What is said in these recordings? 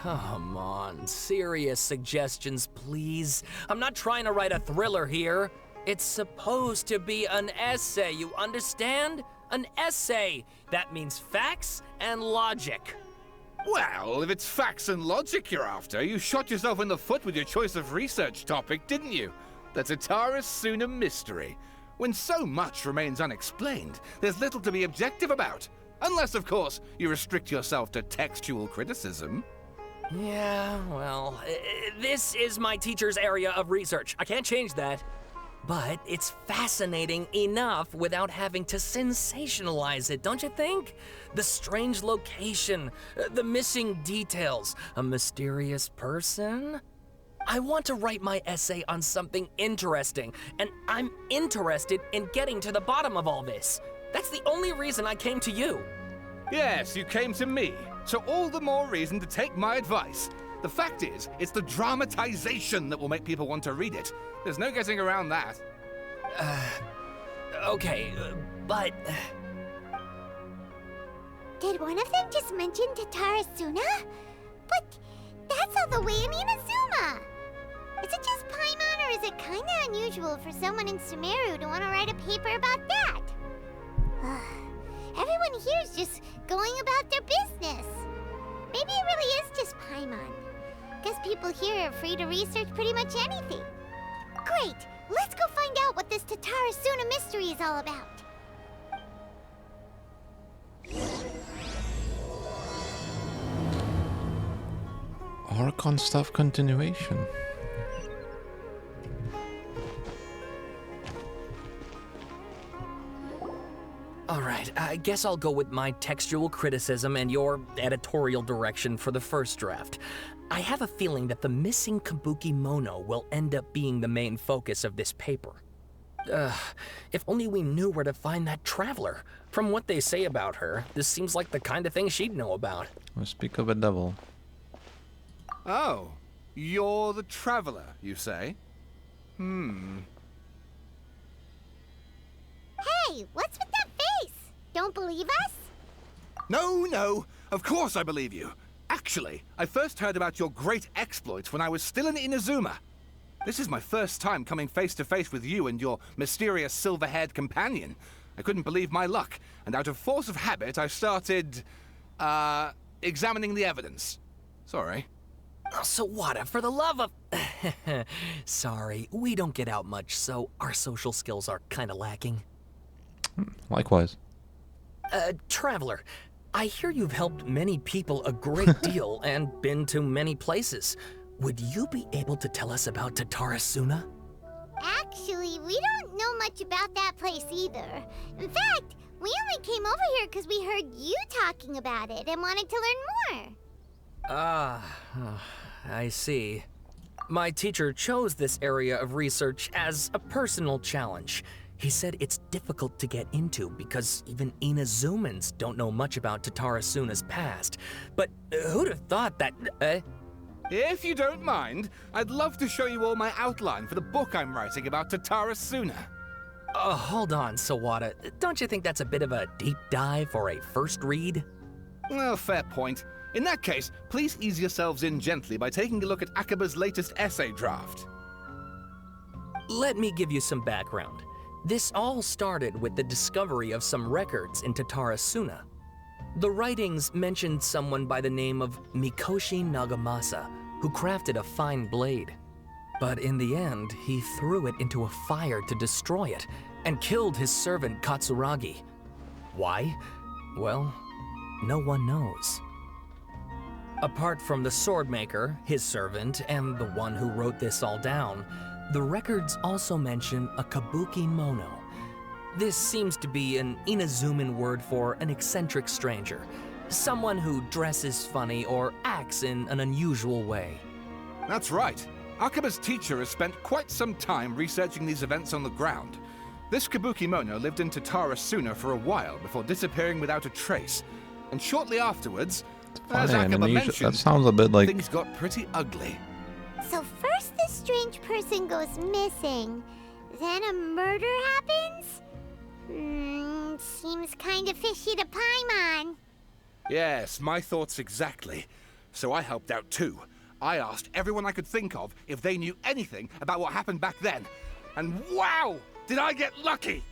Come on, serious suggestions, please. I'm not trying to write a thriller here. It's supposed to be an essay, you understand? An essay. That means facts and logic. Well, if it's facts and logic you're after, you shot yourself in the foot with your choice of research topic, didn't you? The Tatara Suna mystery. When so much remains unexplained, there's little to be objective about. Unless, of course, you restrict yourself to textual criticism. Yeah, well, this is my teacher's area of research. I can't change that. But it's fascinating enough without having to sensationalize it, don't you think? The strange location, the missing details, a mysterious person. I want to write my essay on something interesting, and I'm interested in getting to the bottom of all this. That's the only reason I came to you. Yes, you came to me, so all the more reason to take my advice. The fact is, it's the dramatization that will make people want to read it. There's no getting around that. Okay, but... Did one of them just mention Tatara Suna? But that's all the way in Inazuma! Is it just Paimon, or is it kinda unusual for someone in Sumeru to want to write a paper about that? Everyone here's just going about their business. Maybe it really is just Paimon. Guess people here are free to research pretty much anything. Great! Let's go find out what this Tatara Suna mystery is all about. Archon stuff continuation. Alright, I guess I'll go with my textual criticism and your editorial direction for the first draft. I have a feeling that the missing Kabuki Mono will end up being the main focus of this paper. If only we knew where to find that traveler. From what they say about her, this seems like the kind of thing she'd know about. Well, speak of a devil. Oh, you're the traveler, you say? Hey, what's with that face? Don't believe us? No, of course I believe you. Actually, I first heard about your great exploits when I was still in Inazuma. This is my first time coming face to face with you and your mysterious silver-haired companion. I couldn't believe my luck, and out of force of habit, I started, examining the evidence. Sorry. Oh, Sawada, for the love of... Sorry, we don't get out much, so our social skills are kinda lacking. Likewise. Traveler, I hear you've helped many people a great deal and been to many places. Would you be able to tell us about Tatara Suna? Actually, we don't know much about that place either. In fact, we only came over here because we heard you talking about it and wanted to learn more. I see. My teacher chose this area of research as a personal challenge. He said it's difficult to get into because even Inazumans don't know much about Tatara Suna's past. But who'd have thought that... If you don't mind, I'd love to show you all my outline for the book I'm writing about Tatara Suna. Hold on, Sawada. Don't you think that's a bit of a deep dive for a first read? Well, fair point. In that case, please ease yourselves in gently by taking a look at Akaba's latest essay draft. Let me give you some background. This all started with the discovery of some records in Tatara Suna. The writings mentioned someone by the name of Mikoshi Nagamasa, who crafted a fine blade. But in the end, he threw it into a fire to destroy it, and killed his servant Katsuragi. Why? Well, no one knows. Apart from the swordmaker, his servant, and the one who wrote this all down, the records also mention a Kabuki Mono. This seems to be an Inazuman word for an eccentric stranger, someone who dresses funny or acts in an unusual way. That's right. Akaba's teacher has spent quite some time researching these events on the ground. This Kabuki Mono lived in Tatara Suna for a while before disappearing without a trace, and shortly afterwards, as Akaba mentioned, that sounds a bit like... things got pretty ugly. So first this strange person goes missing, then a murder happens? Seems kinda fishy to Paimon. Yes, my thoughts exactly. So I helped out too. I asked everyone I could think of if they knew anything about what happened back then. And wow! Did I get lucky!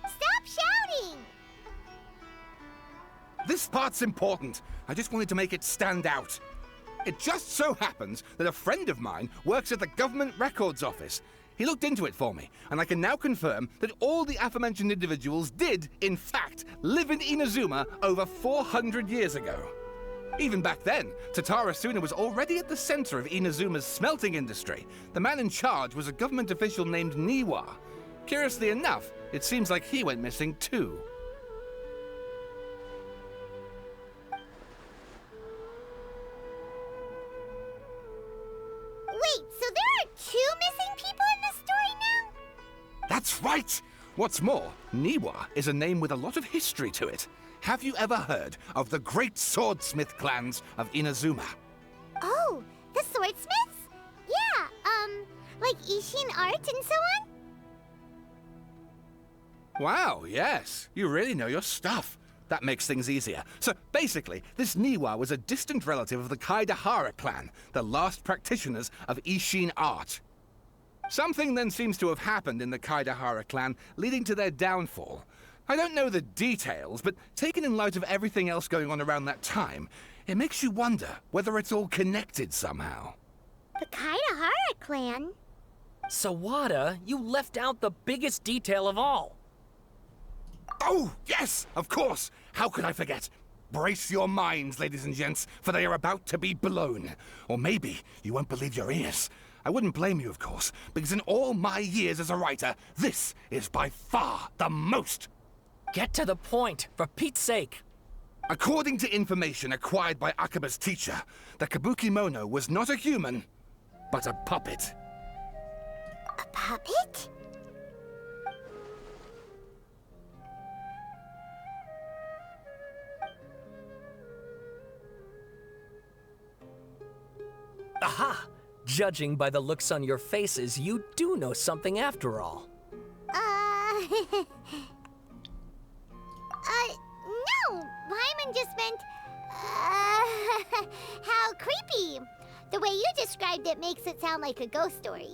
Stop shouting! This part's important. I just wanted to make it stand out. It just so happens that a friend of mine works at the Government Records Office. He looked into it for me, and I can now confirm that all the aforementioned individuals did, in fact, live in Inazuma over 400 years ago. Even back then, Tatara Suna was already at the center of Inazuma's smelting industry. The man in charge was a government official named Niwa. Curiously enough, it seems like he went missing too. Wait, so there are 2 missing people in the story now? That's right! What's more, Niwa is a name with a lot of history to it. Have you ever heard of the great swordsmith clans of Inazuma? Oh, the swordsmiths? Yeah, like Ishin art and so on? Wow, yes. You really know your stuff. That makes things easier. So basically, this Niwa was a distant relative of the Kaidahara clan, the last practitioners of Ishin art. Something then seems to have happened in the Kaidahara clan, leading to their downfall. I don't know the details, but taken in light of everything else going on around that time, it makes you wonder whether it's all connected somehow. The Kaidahara clan? Sawada, you left out the biggest detail of all. Oh, yes, of course. How could I forget? Brace your minds, ladies and gents, for they are about to be blown. Or maybe you won't believe your ears. I wouldn't blame you, of course, because in all my years as a writer, this is by far the most. Get to the point, for Pete's sake. According to information acquired by Akaba's teacher, the Kabukimono was not a human, but a puppet. A puppet? Aha! Judging by the looks on your faces, you do know something after all. No! Paimon just meant, how creepy. The way you described it makes it sound like a ghost story.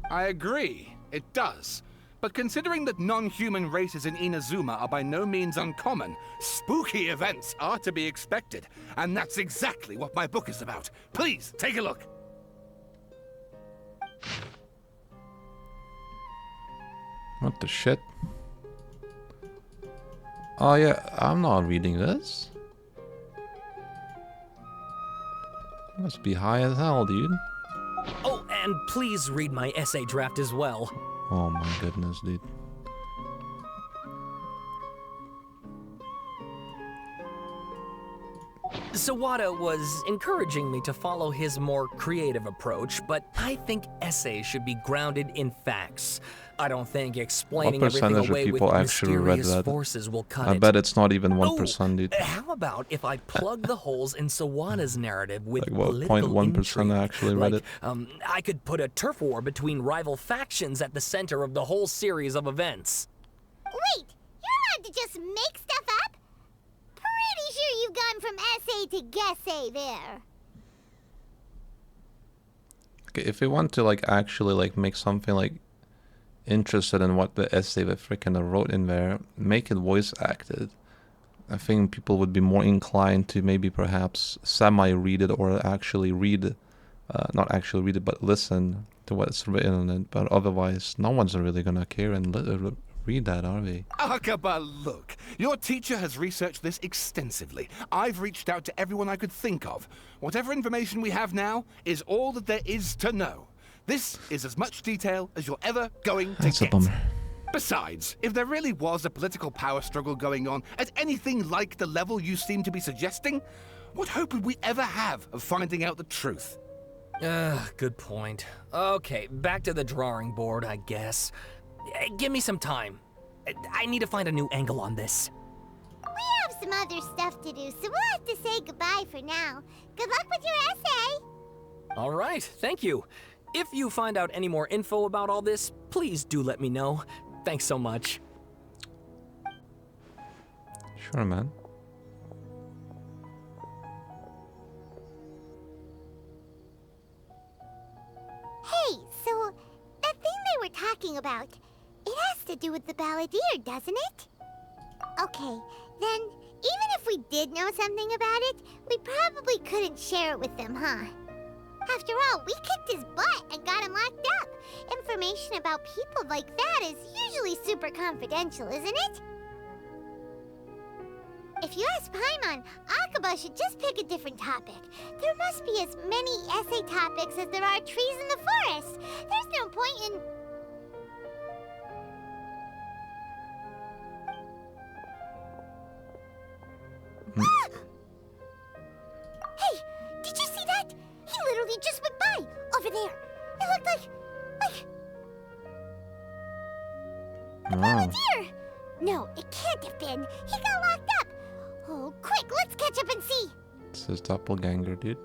I agree, it does. But considering that non-human races in Inazuma are by no means uncommon, spooky events are to be expected. And that's exactly what my book is about. Please, take a look. What the shit? Oh yeah, I'm not reading this. Must be high as hell, dude. Oh, and please read my essay draft as well. Oh my goodness, dude. Sawada was encouraging me to follow his more creative approach, but I think essays should be grounded in facts. I don't think explaining What everything percentage of away with people actually read mysterious that? forces will cut I it. bet it's not even 1%, Oh, dude. how about if I plug the holes in Sawada's narrative with Like what, political 0.1% intrigue? actually read Like, it? I could put a turf war between rival factions at the center of the whole series of events. Wait, you're allowed to just make stuff up? Pretty sure you've gone from essay to guessay there. Okay, if we want to like actually like make something like interested in what the essay that freaking wrote in there, make it voice acted. I think people would be more inclined to maybe perhaps semi-read it or actually read, not actually read it, but listen to what's written in it. But otherwise, no one's really gonna care and read that, are they? Akaba, look. Your teacher has researched this extensively. I've reached out to everyone I could think of. Whatever information we have now is all that there is to know. This is as much detail as you're ever going to That's a get. bummer. Besides, if there really was a political power struggle going on at anything like the level you seem to be suggesting, what hope would we ever have of finding out the truth? Good point. Okay, back to the drawing board, I guess. Give me some time. I need to find a new angle on this. We have some other stuff to do, so we'll have to say goodbye for now. Good luck with your essay. All right, thank you. If you find out any more info about all this, please do let me know. Thanks so much. Sure, man. talking about. It has to do with the balladeer, doesn't it? Okay, then, even if we did know something about it, we probably couldn't share it with them, huh? After all, we kicked his butt and got him locked up. Information about people like that is usually super confidential, isn't it? If you ask Paimon, Akaba should just pick a different topic. There must be as many essay topics as there are trees in the forest. There's no point in... Ah! Hey, did you see that? He literally just went by, over there. It looked like a balladeer. No, it can't have been. He got locked up. Oh, quick, let's catch up and see. This is doppelganger, dude.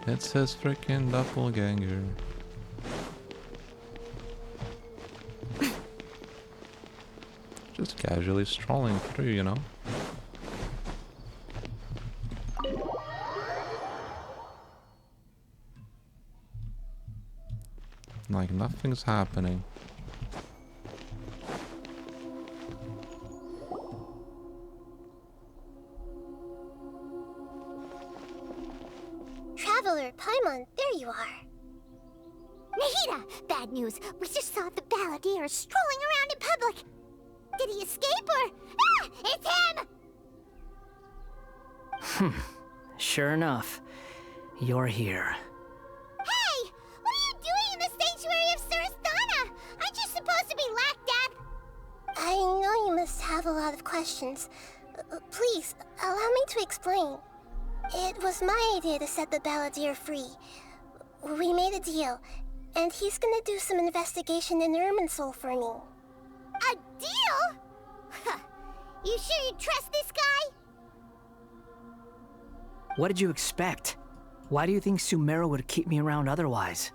It's his freaking doppelganger. Just casually strolling through, you know. Like nothing's happening. Traveler, Paimon, there you are. Nahida! Bad news. We just saw the balladeer strolling around in public. Did he escape or... Ah! It's him! Sure enough, you're here. Hey! What are you doing in the sanctuary of Surasthana? Aren't you supposed to be locked up? I know you must have a lot of questions. Please, allow me to explain. It was my idea to set the balladeer free. We made a deal, and he's gonna do some investigation in Irminsul for me. A deal? Huh. You sure you trust this guy? What did you expect? Why do you think Sumeru would keep me around otherwise?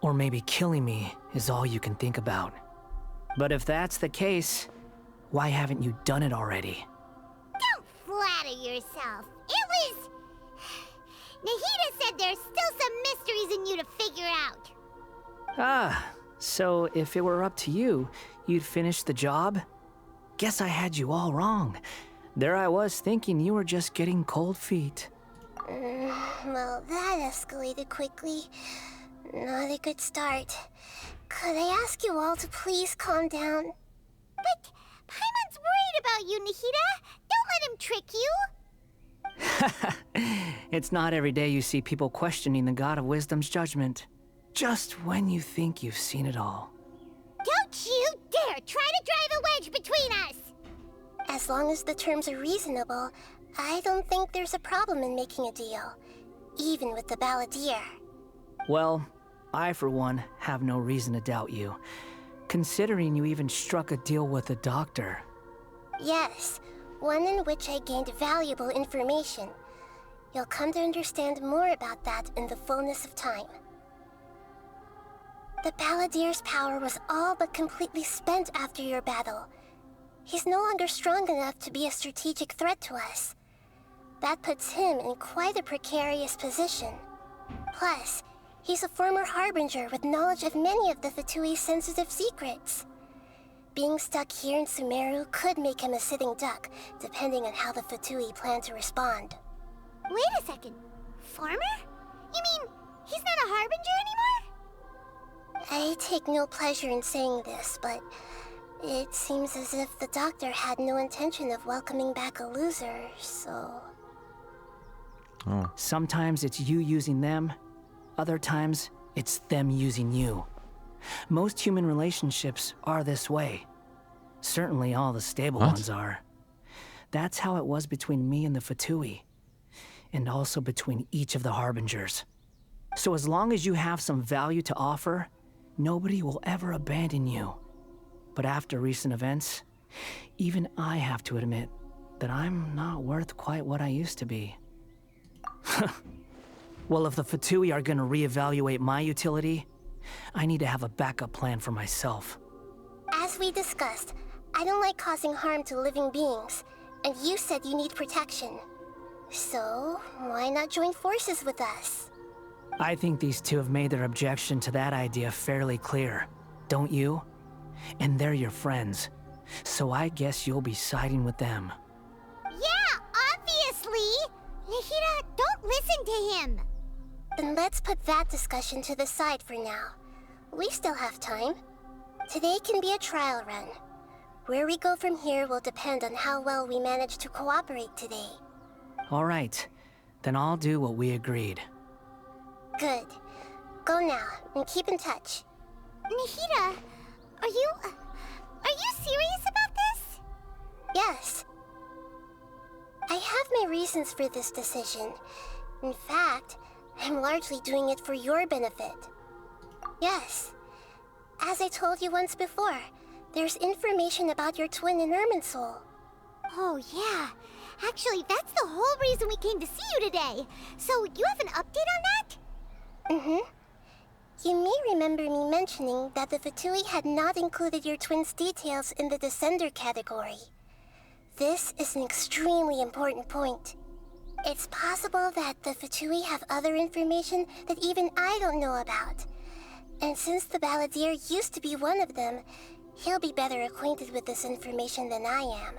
Or maybe killing me is all you can think about. But if that's the case, why haven't you done it already? Don't flatter yourself. It was... Nahida said there's still some mysteries in you to figure out. Ah, so if it were up to you, you'd finish the job? Guess I had you all wrong. There I was thinking you were just getting cold feet. Well, that escalated quickly. Not a good start. Could I ask you all to please calm down? But Paimon's worried about you, Nahida. Don't let him trick you. It's not every day you see people questioning the God of Wisdom's judgment. Just when you think you've seen it all. Don't you dare try to drive a wedge between us! As long as the terms are reasonable, I don't think there's a problem in making a deal. Even with the balladeer. Well, I for one have no reason to doubt you. Considering you even struck a deal with the doctor. Yes, one in which I gained valuable information. You'll come to understand more about that in the fullness of time. The balladeer's power was all but completely spent after your battle. He's no longer strong enough to be a strategic threat to us. That puts him in quite a precarious position. Plus, he's a former Harbinger with knowledge of many of the Fatui's sensitive secrets. Being stuck here in Sumeru could make him a sitting duck, depending on how the Fatui plan to respond. Wait a second. Farmer? You mean he's not a Harbinger anymore? I take no pleasure in saying this, but it seems as if the doctor had no intention of welcoming back a loser, so... Oh. Sometimes it's you using them, other times it's them using you. Most human relationships are this way. Certainly all the stable ones are. That's how it was between me and the Fatui. And also between each of the Harbingers. So as long as you have some value to offer, nobody will ever abandon you. But after recent events, even I have to admit that I'm not worth quite what I used to be. Well, if the Fatui are gonna reevaluate my utility, I need to have a backup plan for myself. As we discussed, I don't like causing harm to living beings, and you said you need protection. So, why not join forces with us? I think these two have made their objection to that idea fairly clear, don't you? And they're your friends, so I guess you'll be siding with them. Yeah, obviously! Nahida, don't listen to him! Then let's put that discussion to the side for now. We still have time. Today can be a trial run. Where we go from here will depend on how well we manage to cooperate today. All right, then I'll do what we agreed. Good. Go now, and keep in touch. Nahida, are you serious about this? Yes. I have my reasons for this decision. In fact, I'm largely doing it for your benefit. Yes. As I told you once before, there's information about your twin in Irminsul. Oh, yeah. Actually, that's the whole reason we came to see you today. So, you have an update on that? Mm-hmm. You may remember me mentioning that the Fatui had not included your twin's details in the Descender category. This is an extremely important point. It's possible that the Fatui have other information that even I don't know about. And since the Balladeer used to be one of them, he'll be better acquainted with this information than I am.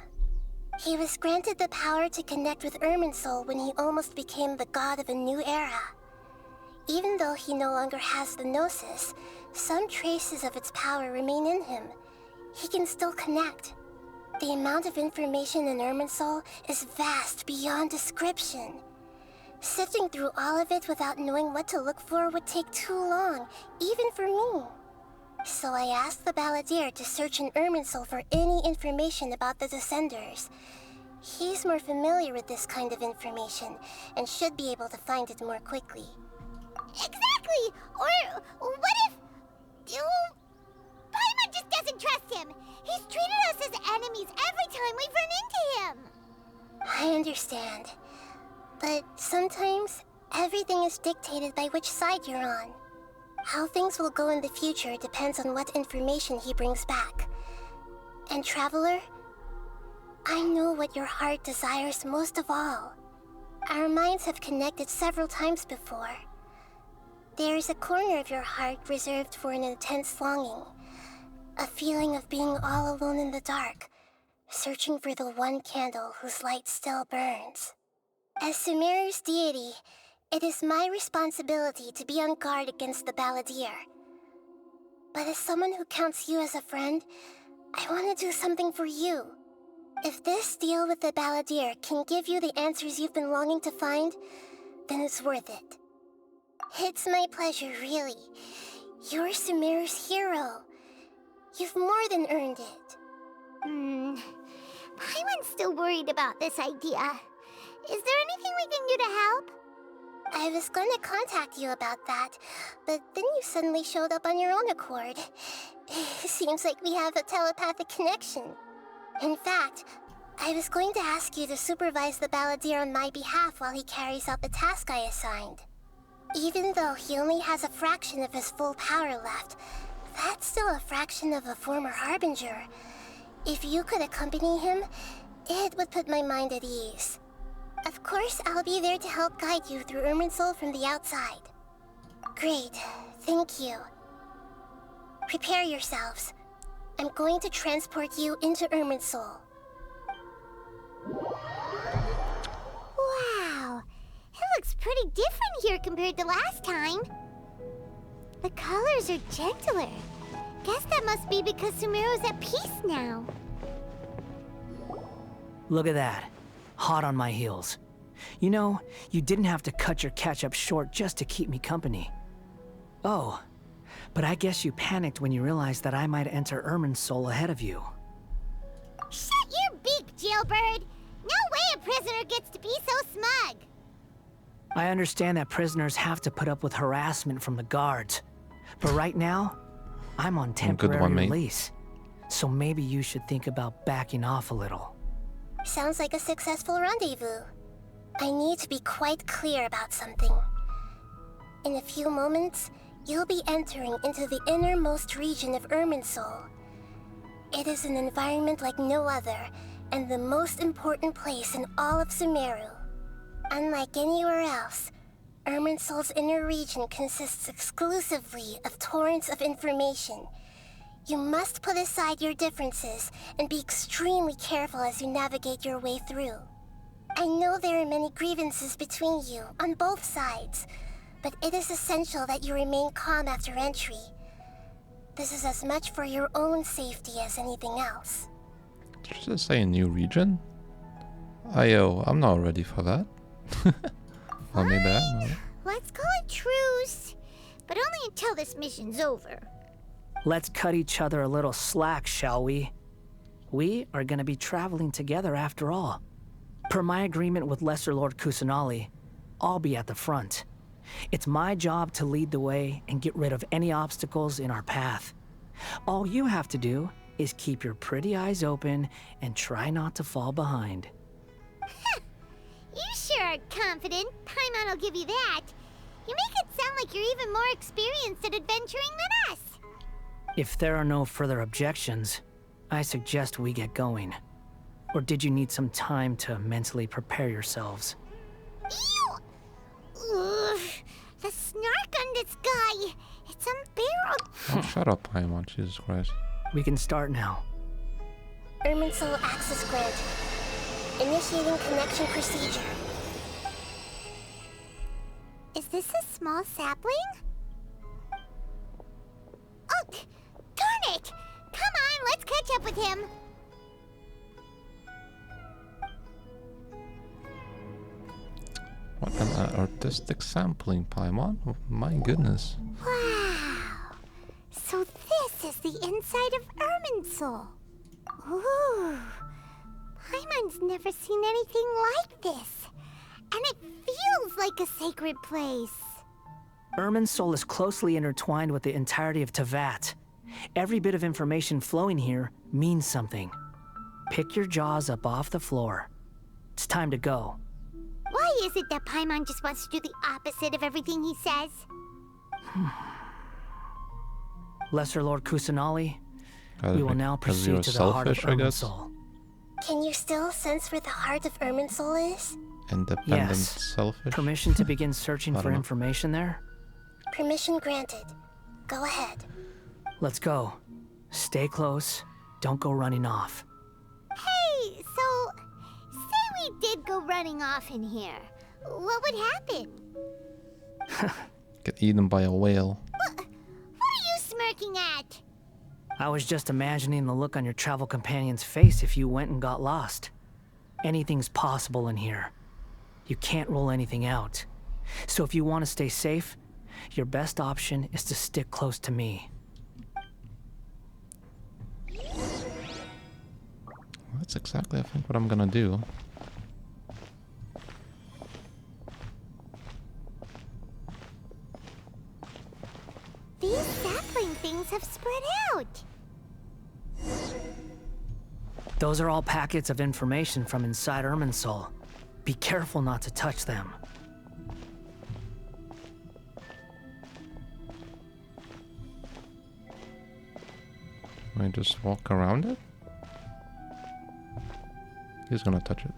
He was granted the power to connect with Irminsul when he almost became the god of a new era. Even though he no longer has the Gnosis, some traces of its power remain in him. He can still connect. The amount of information in Irminsul is vast beyond description. Sifting through all of it without knowing what to look for would take too long, even for me. So I asked the Balladeer to search in Irminsul for any information about the Descenders. He's more familiar with this kind of information, and should be able to find it more quickly. Exactly! Or what if... Paimon just doesn't trust him! He's treated us as enemies every time we've run into him! I understand. But sometimes, everything is dictated by which side you're on. How things will go in the future depends on what information he brings back. And Traveler, I know what your heart desires most of all. Our minds have connected several times before. There is a corner of your heart reserved for an intense longing. A feeling of being all alone in the dark, searching for the one candle whose light still burns. As Sumeru's deity, it is my responsibility to be on guard against the Balladeer. But as someone who counts you as a friend, I want to do something for you. If this deal with the Balladeer can give you the answers you've been longing to find, then it's worth it. It's my pleasure, really. You're Sumeru's hero. You've more than earned it. Paimon's still worried about this idea. Is there anything we can do to help? I was going to contact you about that, but then you suddenly showed up on your own accord. Seems like we have a telepathic connection. In fact, I was going to ask you to supervise the Balladeer on my behalf while he carries out the task I assigned. Even though he only has a fraction of his full power left, that's still a fraction of a former Harbinger. If you could accompany him, it would put my mind at ease. Of course, I'll be there to help guide you through Irminsul from the outside. Great, thank you. Prepare yourselves. I'm going to transport you into Irminsul. Wow, it looks pretty different here compared to last time. The colors are gentler. Guess that must be because Sumeru's at peace now. Look at that. Hot on my heels. You know, you didn't have to cut your catch-up short just to keep me company. Oh, but I guess you panicked when you realized that I might enter Irminsul ahead of you. Shut your beak, jailbird! No way a prisoner gets to be so smug! I understand that prisoners have to put up with harassment from the guards. But right now, I'm on temporary release. So maybe you should think about backing off a little. Sounds like a successful rendezvous. I need to be quite clear about something. In a few moments, you'll be entering into the innermost region of Irminsul. It is an environment like no other, and the most important place in all of Sumeru. Unlike anywhere else, Irminsul's inner region consists exclusively of torrents of information. You must put aside your differences and be extremely careful as you navigate your way through. I know there are many grievances between you on both sides, but it is essential that you remain calm after entry. This is as much for your own safety as anything else. Did you just say a new region? Ayo, I'm not ready for that. Or maybe I am. Let's call it truce. But only until this mission's over. Let's cut each other a little slack, shall we? We are gonna be traveling together after all. Per my agreement with Lesser Lord Kusanali, I'll be at the front. It's my job to lead the way and get rid of any obstacles in our path. All you have to do is keep your pretty eyes open and try not to fall behind. You sure are confident. Paimon will give you that. You make it sound like you're even more experienced at adventuring than us. If there are no further objections, I suggest we get going. Or did you need some time to mentally prepare yourselves? Ew! Ugh, the snark on this guy. It's unbearable. Oh, shut up, Paimon. Jesus Christ. We can start now. Irminsul access granted. Initiating connection procedure. Is this a small sapling? Oh, darn it! Come on, let's catch up with him. What an artistic sampling, Paimon. Oh, my goodness. Wow. So this is the inside of Irminsul. Ooh. Paimon's never seen anything like this. And it feels like a sacred place. Irminsul is closely intertwined with the entirety of Tevat. Every bit of information flowing here means something. Pick your jaws up off the floor. It's time to go. Why is it that Paimon just wants to do the opposite of everything he says? Lesser Lord Kusanali, we will now proceed to the heart of Irminsul. Can you still sense where the heart of Irminsul is? Independent, Yes. selfish. Permission to begin searching I for don't know. information there? Permission granted. Go ahead. Let's go. Stay close. Don't go running off. Hey, so say we did go running off in here. What would happen? Get eaten by a whale. What are you smirking at? I was just imagining the look on your travel companion's face if you went and got lost. Anything's possible in here. You can't rule anything out. So if you want to stay safe, your best option is to stick close to me. That's exactly, I think, what I'm gonna do. These sapling things have spread out. Those are all packets of information from inside Irminsul. Be careful not to touch them. Can I just walk around it? He's gonna touch it.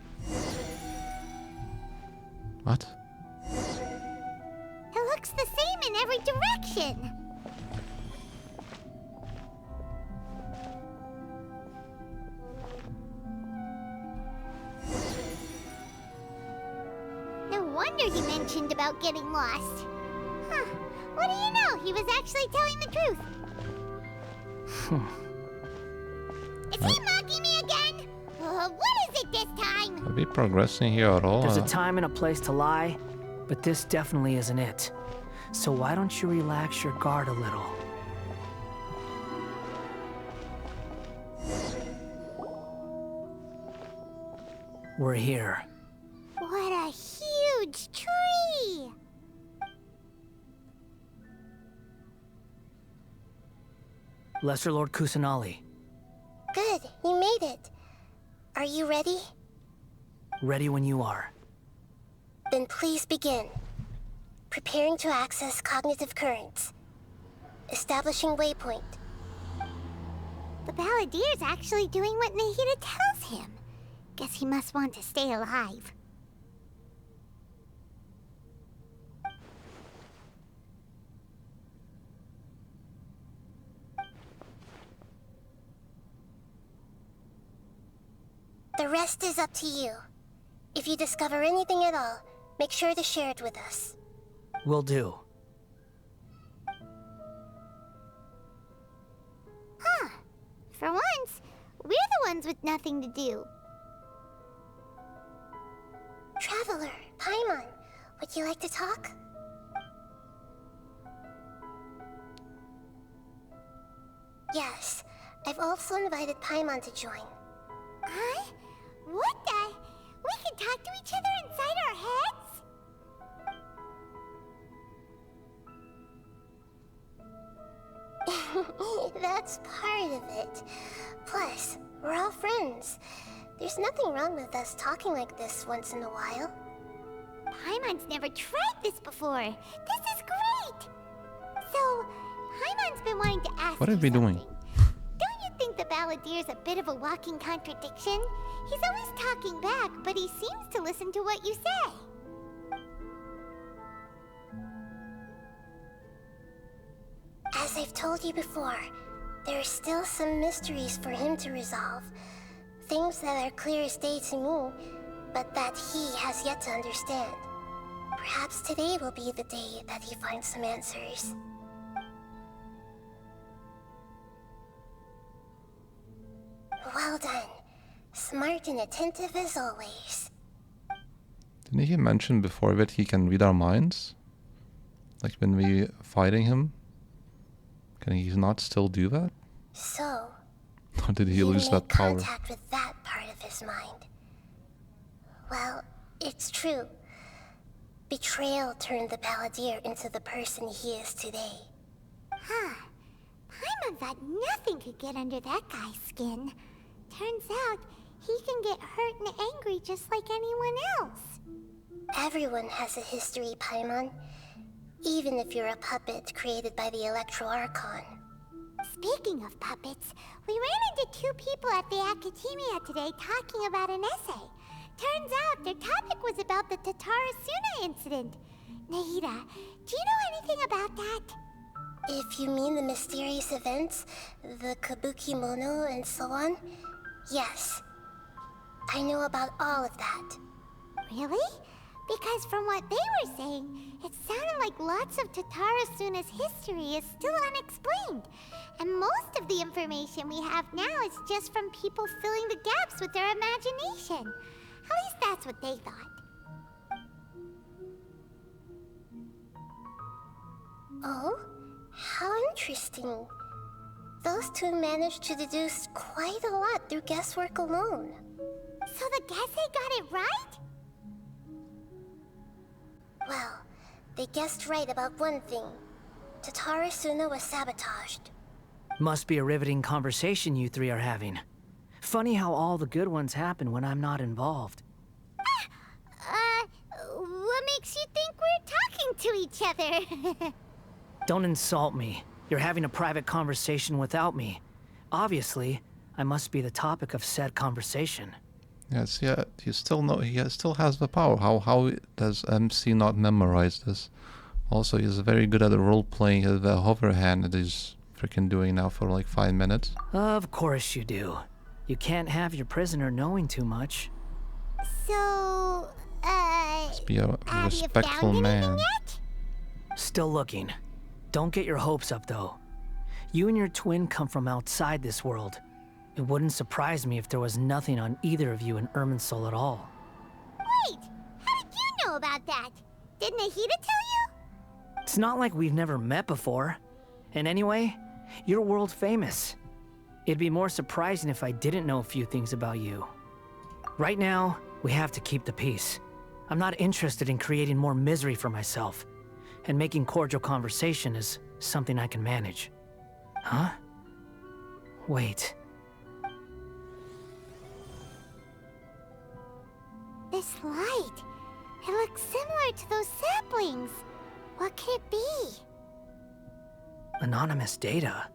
What? It looks the same in every direction. No wonder he mentioned about getting lost. Huh. What do you know? He was actually telling the truth. Is he mocking me again? What is it this time? Are we progressing here at all? There's a time and a place to lie, but this definitely isn't it. So why don't you relax your guard a little? We're here. What a huge tree! Lesser Lord Kusanali, Good, you made it. Are you ready? ready when you are. Then please begin. Preparing to access cognitive currents. Establishing waypoint. The Balladier's actually doing what Nahida tells him. Guess he must want to stay alive. The rest is up to you. If you discover anything at all, make sure to share it with us. Will do. Huh. For once, we're the ones with nothing to do. Traveler, Paimon, would you like to talk? Yes, I've also invited Paimon to join. Huh? What the? We can talk to each other inside our heads? That's part of it. Plus, we're all friends. There's nothing wrong with us talking like this once in a while. Paimon's never tried this before. This is great! So, Paimon's been wanting to ask What are you we doing? something. Don't you think the Balladier's a bit of a walking contradiction? He's always talking back, but he seems to listen to what you say. As I've told you before, there are still some mysteries for him to resolve. Things that are clear as day to me, but that he has yet to understand. Perhaps today will be the day that he finds some answers. Well done. Smart and attentive as always. Didn't he mention before that he can read our minds? Like when we fighting him? Can he not still do that? So, Or did he you lose made that power? contact with that part of his mind. Well, it's true. Betrayal turned the Balladeer into the person he is today. Huh. Paimon thought nothing could get under that guy's skin. Turns out, he can get hurt and angry just like anyone else. Everyone has a history, Paimon. Even if you're a puppet created by the Electro Archon. Speaking of puppets, we ran into two people at the Academia today talking about an essay. Turns out their topic was about the Tatarasuna incident. Nahida, do you know anything about that? If you mean the mysterious events, the Kabuki Mono and so on, yes. I know about all of that. Really? Because from what they were saying, it sounded like lots of Tatarasuna's history is still unexplained. And most of the information we have now is just from people filling the gaps with their imagination. At least that's what they thought. Oh? How interesting. Those two managed to deduce quite a lot through guesswork alone. So the Gese got it right? Well, they guessed right about one thing. Tatarasuna was sabotaged. Must be a riveting conversation you three are having. Funny how all the good ones happen when I'm not involved. What makes you think we're talking to each other? Don't insult me. You're having a private conversation without me. Obviously, I must be the topic of said conversation. Yes, yeah, he still has the power. How does MC not memorize this? Also, he's very good at the role playing, the hover hand that he's freaking doing now for like 5 minutes. Of course you do. You can't have your prisoner knowing too much. So, Must be a have you respectful found man. anything yet? Still looking. Don't get your hopes up, though. You and your twin come from outside this world. It wouldn't surprise me if there was nothing on either of you in Irminsul at all. Wait, how did you know about that? Did Nahida tell you? It's not like we've never met before. And anyway, you're world famous. It'd be more surprising if I didn't know a few things about you. Right now, we have to keep the peace. I'm not interested in creating more misery for myself. And making cordial conversation is something I can manage. Huh? Wait. This light. It looks similar to those saplings. What could it be? Anonymous data.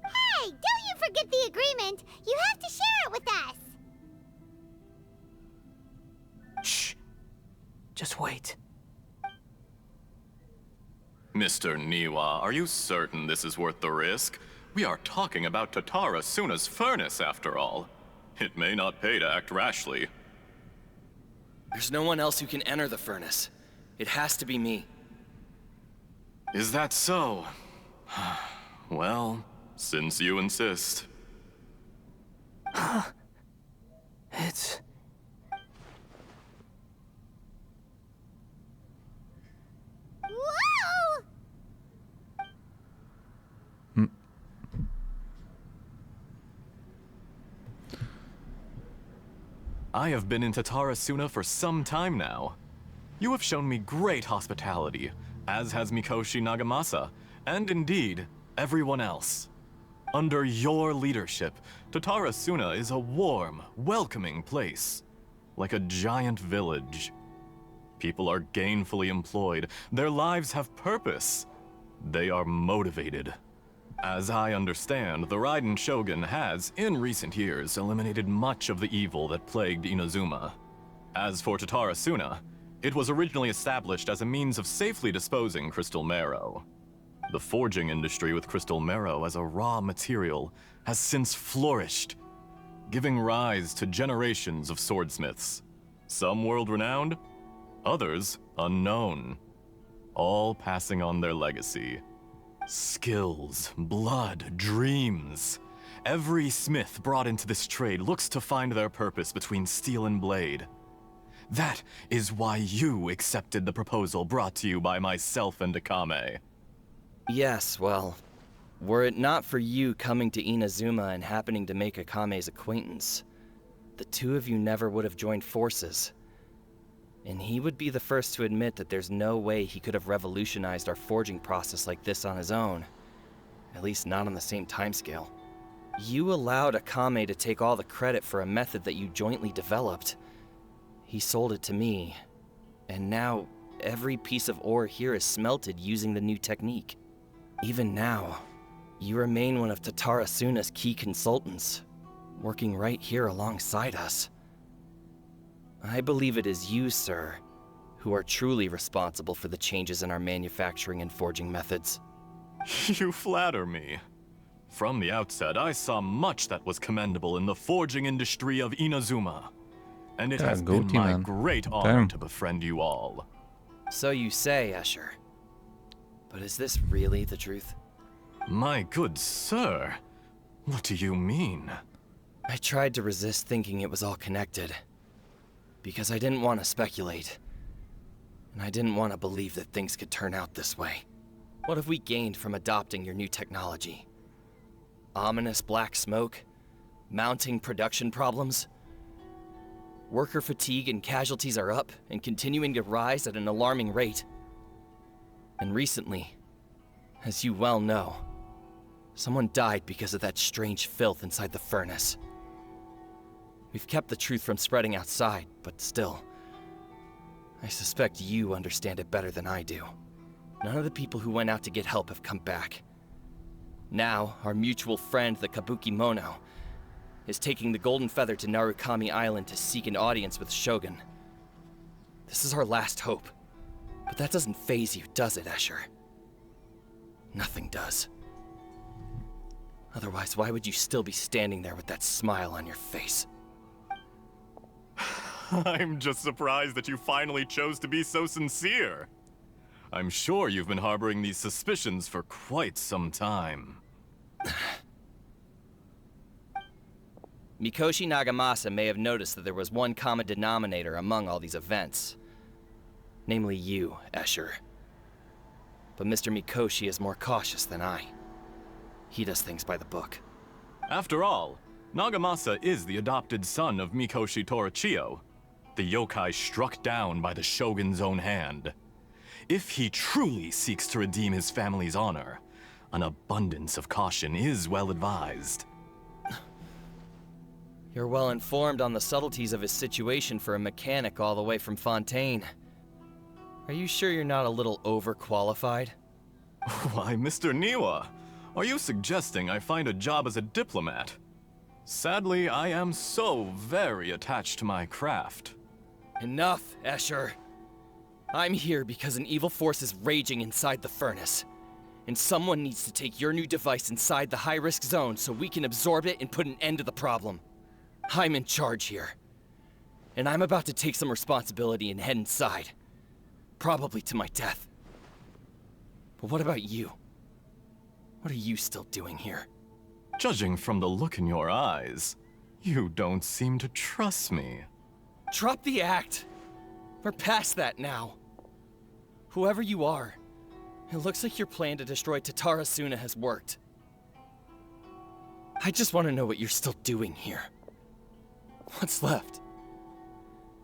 Hey, don't you forget the agreement. You have to share it with us. Shh. Just wait. Mr. Niwa, are you certain this is worth the risk? We are talking about Tatarasuna's furnace, after all. It may not pay to act rashly. There's no one else who can enter the furnace. It has to be me. Is that so? Well, since you insist. It's... Whoa! I have been in Tatarasuna for some time now. You have shown me great hospitality, as has Mikoshi Nagamasa, and indeed, everyone else. Under your leadership, Tatarasuna is a warm, welcoming place, like a giant village. People are gainfully employed, their lives have purpose. They are motivated. As I understand, the Raiden Shogun has, in recent years, eliminated much of the evil that plagued Inazuma. As for Tatarasuna, it was originally established as a means of safely disposing crystal marrow. The forging industry with crystal marrow as a raw material has since flourished, giving rise to generations of swordsmiths. Some world-renowned, others unknown, all passing on their legacy. Skills, blood, dreams. Every smith brought into this trade looks to find their purpose between steel and blade. That is why you accepted the proposal brought to you by myself and Akame. Yes, well, were it not for you coming to Inazuma and happening to make Akame's acquaintance, the two of you never would have joined forces. And he would be the first to admit that there's no way he could have revolutionized our forging process like this on his own. At least not on the same timescale. You allowed Akame to take all the credit for a method that you jointly developed. He sold it to me, and now every piece of ore here is smelted using the new technique. Even now, you remain one of Tatarasuna's key consultants, working right here alongside us. I believe it is you, sir, who are truly responsible for the changes in our manufacturing and forging methods. You flatter me. From the outset, I saw much that was commendable in the forging industry of Inazuma. And it has been my great honor to befriend you all. So you say, Escher. But is this really the truth? My good sir, what do you mean? I tried to resist thinking it was all connected. Because I didn't want to speculate. And I didn't want to believe that things could turn out this way. What have we gained from adopting your new technology? Ominous black smoke? Mounting production problems? Worker fatigue and casualties are up and continuing to rise at an alarming rate. And recently, as you well know, someone died because of that strange filth inside the furnace. We've kept the truth from spreading outside, but still, I suspect you understand it better than I do. None of the people who went out to get help have come back. Now, our mutual friend, the Kabuki Mono, is taking the Golden Feather to Narukami Island to seek an audience with Shogun. This is our last hope. But that doesn't faze you, does it, Escher? Nothing does. Otherwise, why would you still be standing there with that smile on your face? I'm just surprised that you finally chose to be so sincere. I'm sure you've been harboring these suspicions for quite some time. Mikoshi Nagamasa may have noticed that there was one common denominator among all these events. Namely you, Escher. But Mr. Mikoshi is more cautious than I. He does things by the book. After all, Nagamasa is the adopted son of Mikoshi Torichio, the yokai struck down by the Shogun's own hand. If he truly seeks to redeem his family's honor, an abundance of caution is well advised. You're well informed on the subtleties of his situation for a mechanic all the way from Fontaine. Are you sure you're not a little overqualified? Why, Mr. Niwa, are you suggesting I find a job as a diplomat? Sadly, I am so very attached to my craft. Enough, Escher. I'm here because an evil force is raging inside the furnace. And someone needs to take your new device inside the high-risk zone so we can absorb it and put an end to the problem. I'm in charge here. And I'm about to take some responsibility and head inside. Probably to my death. But what about you? What are you still doing here? Judging from the look in your eyes, you don't seem to trust me. Drop the act. We're past that now. Whoever you are, it looks like your plan to destroy Tatarasuna has worked. I just want to know what you're still doing here. What's left?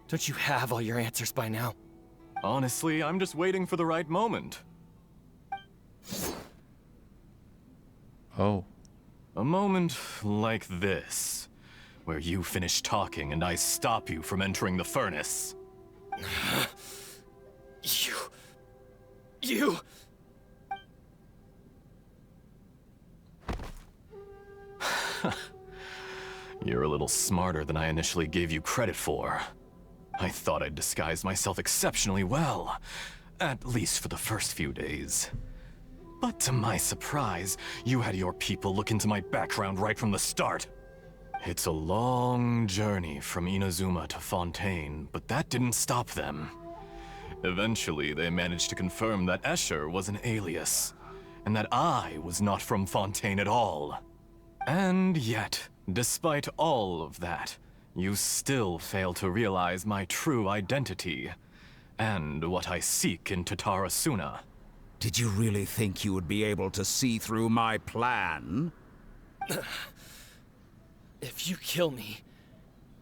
Don't you have all your answers by now? Honestly, I'm just waiting for the right moment. Oh. A moment like this, where you finish talking and I stop you from entering the furnace. You... You're a little smarter than I initially gave you credit for. I thought I'd disguised myself exceptionally well, at least for the first few days. But to my surprise, you had your people look into my background right from the start. It's a long journey from Inazuma to Fontaine, but that didn't stop them. Eventually, they managed to confirm that Escher was an alias, and that I was not from Fontaine at all. And yet, despite all of that, you still fail to realize my true identity, and what I seek in Tatarasuna. Did you really think you would be able to see through my plan? If you kill me,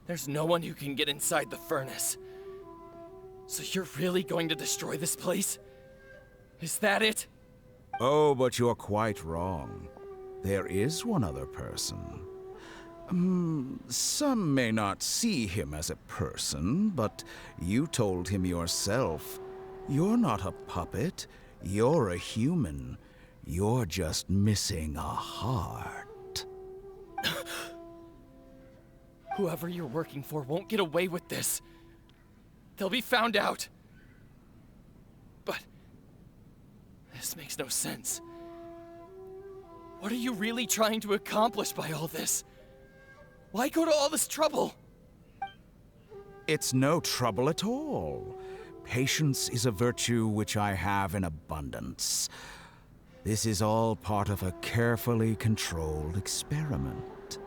there's no one who can get inside the furnace. So you're really going to destroy this place? Is that it? Oh, but you're quite wrong. There is one other person. Some may not see him as a person, but you told him yourself. You're not a puppet. You're a human. You're just missing a heart. Whoever you're working for won't get away with this. They'll be found out. But this makes no sense. What are you really trying to accomplish by all this? Why go to all this trouble? It's no trouble at all. Patience is a virtue which I have in abundance. This is all part of a carefully controlled experiment.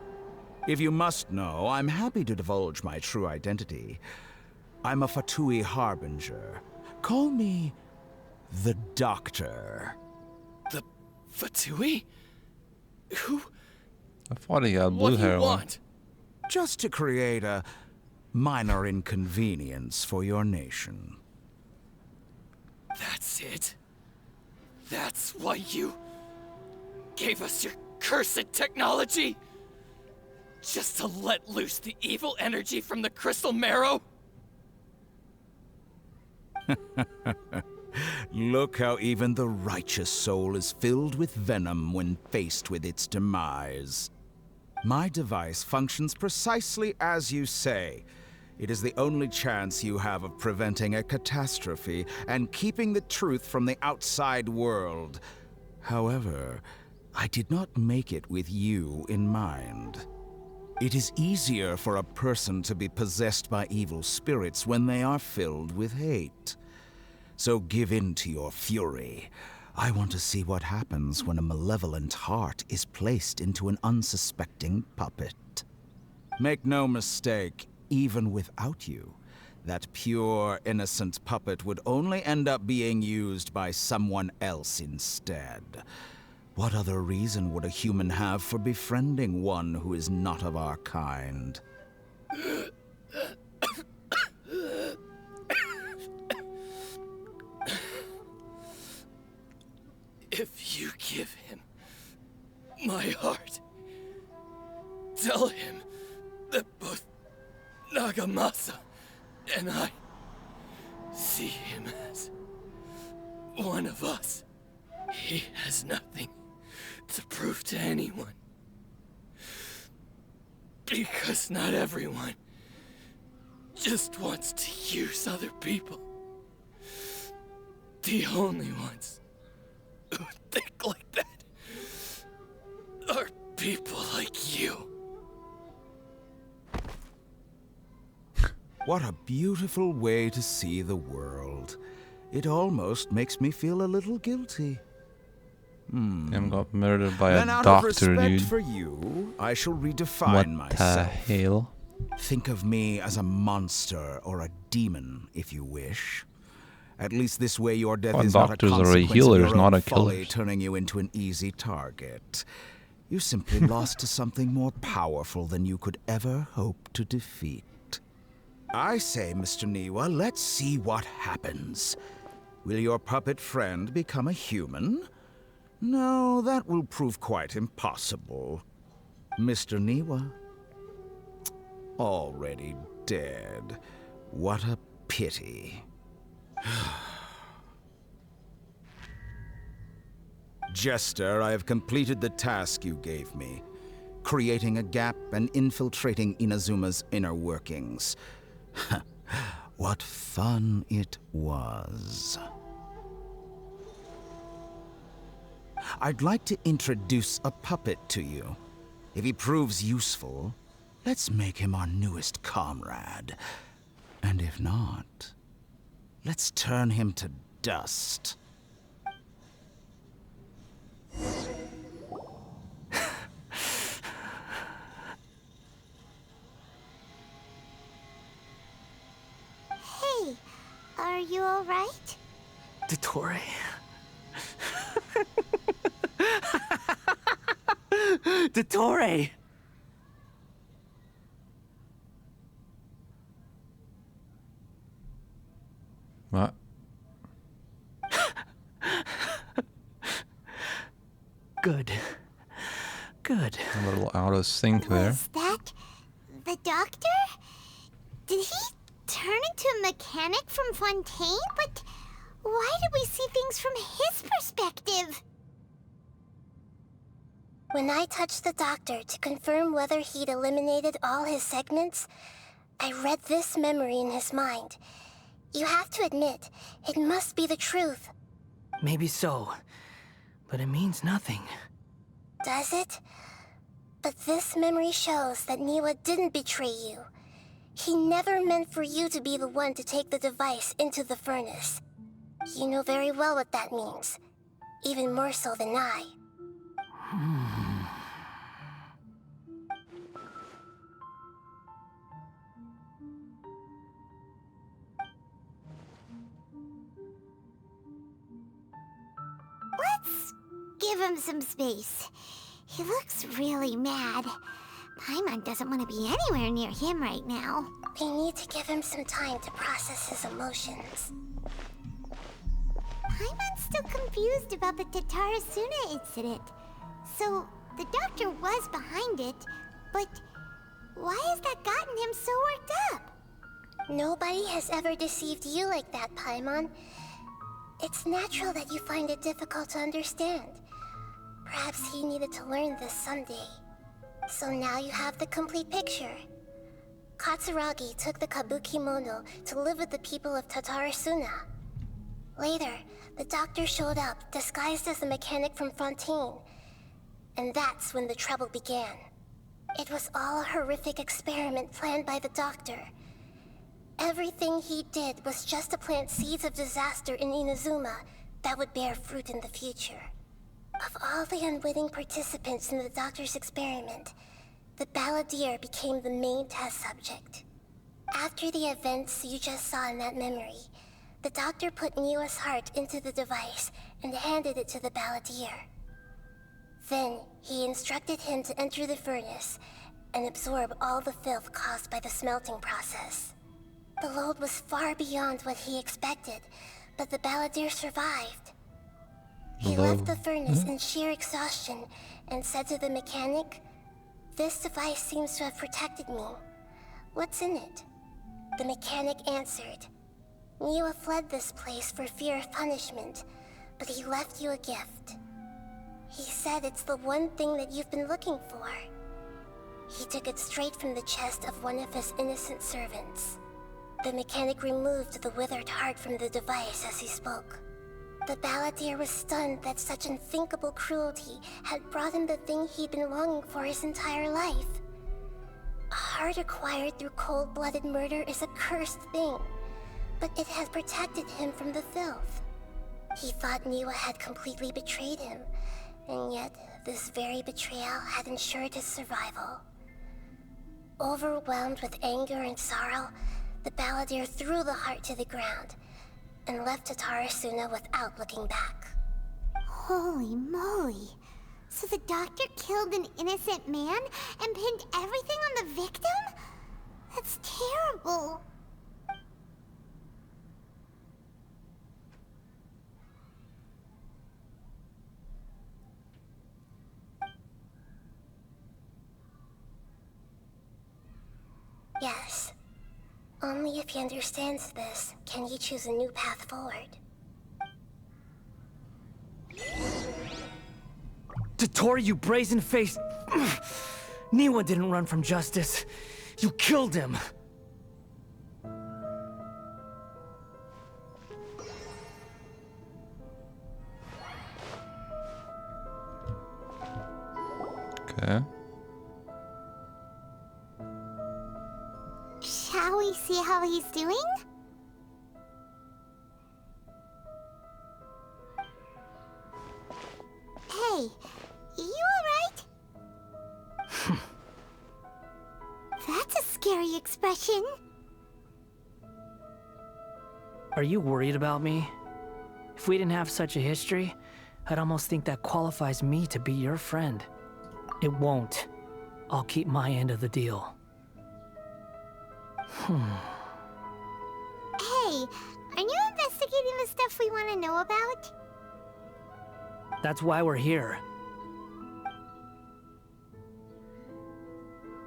If you must know, I'm happy to divulge my true identity. I'm a Fatui Harbinger. Call me the Doctor. The Fatui? Who? I thought he had What blue do you hair. want? Just to create a minor inconvenience for your nation. That's it? That's why you gave us your cursed technology? Just to let loose the evil energy from the crystal marrow? Look how even the righteous soul is filled with venom when faced with its demise. My device functions precisely as you say. It is the only chance you have of preventing a catastrophe and keeping the truth from the outside world. However, I did not make it with you in mind. It is easier for a person to be possessed by evil spirits when they are filled with hate. So give in to your fury. I want to see what happens when a malevolent heart is placed into an unsuspecting puppet. Make no mistake, even without you, that pure, innocent puppet would only end up being used by someone else instead. What other reason would a human have for befriending one who is not of our kind? If you give him my heart, tell him that both Nagamasa and I see him as one of us. He has nothing to prove to anyone. Because not everyone just wants to use other people. The only ones who think like that are people like you. What a beautiful way to see the world. It almost makes me feel a little guilty. Him got murdered by Then a out doctor, of respect dude. for you, I shall redefine What the myself. hell? Think of me as a monster or a demon, if you wish. At least this way your death Well, is not a doctors are consequence healers, of your not own a folly, killers. turning you into an easy target. You simply lost to something more powerful than you could ever hope to defeat. I say, Mr. Niwa, let's see what happens. Will your puppet friend become a human? No, that will prove quite impossible. Mr. Niwa? Already dead. What a pity. Jester, I have completed the task you gave me. Creating a gap and infiltrating Inazuma's inner workings. What fun it was. I'd like to introduce a puppet to you. If he proves useful, let's make him our newest comrade. And if not, let's turn him to dust. Hey, are you alright? Dottore. Dottore! What? Good. Good. A little out of sync there. Was that the doctor? Did he turn into a mechanic from Fontaine? But why did we see things from his perspective? When I touched the doctor to confirm whether he'd eliminated all his segments, I read this memory in his mind. You have to admit, it must be the truth. Maybe so. But it means nothing. Does it? But this memory shows that Niwa didn't betray you. He never meant for you to be the one to take the device into the furnace. You know very well what that means. Even more so than I. Let's give him some space. He looks really mad. Paimon doesn't want to be anywhere near him right now. We need to give him some time to process his emotions. Paimon's still confused about the Tatarasuna incident. So, the doctor was behind it, but why has that gotten him so worked up? Nobody has ever deceived you like that, Paimon. It's natural that you find it difficult to understand. Perhaps he needed to learn this someday. So now you have the complete picture. Katsuragi took the kabuki mono to live with the people of Tatarasuna. Later, the doctor showed up, disguised as a mechanic from Fontaine. And that's when the trouble began. It was all a horrific experiment planned by the doctor. Everything he did was just to plant seeds of disaster in Inazuma that would bear fruit in the future. Of all the unwitting participants in the doctor's experiment, the balladeer became the main test subject. After the events you just saw in that memory, the doctor put Niwa's heart into the device and handed it to the balladeer. Then, he instructed him to enter the furnace and absorb all the filth caused by the smelting process. The load was far beyond what he expected, but the balladeer survived. He left the furnace in sheer exhaustion and said to the mechanic, "This device seems to have protected me. What's in it?" The mechanic answered, "Niwa fled this place for fear of punishment, but he left you a gift. He said it's the one thing that you've been looking for." He took it straight from the chest of one of his innocent servants. The mechanic removed the withered heart from the device as he spoke. The balladeer was stunned that such unthinkable cruelty had brought him the thing he'd been longing for his entire life. A heart acquired through cold-blooded murder is a cursed thing, but it has protected him from the filth. He thought Niwa had completely betrayed him, and yet this very betrayal had ensured his survival. Overwhelmed with anger and sorrow, the balladeer threw the heart to the ground and left Tatarasuna without looking back. Holy moly. So the doctor killed an innocent man and pinned everything on the victim? That's terrible. Yes. Only if he understands this can he choose a new path forward. Tatori, you brazen-faced... Niwa didn't run from justice. You killed him. Okay. Shall we see how he's doing? Hey, you alright? That's a scary expression. Are you worried about me? If we didn't have such a history, I'd almost think that qualifies me to be your friend. It won't. I'll keep my end of the deal. Hey, aren't you investigating the stuff we want to know about? That's why we're here.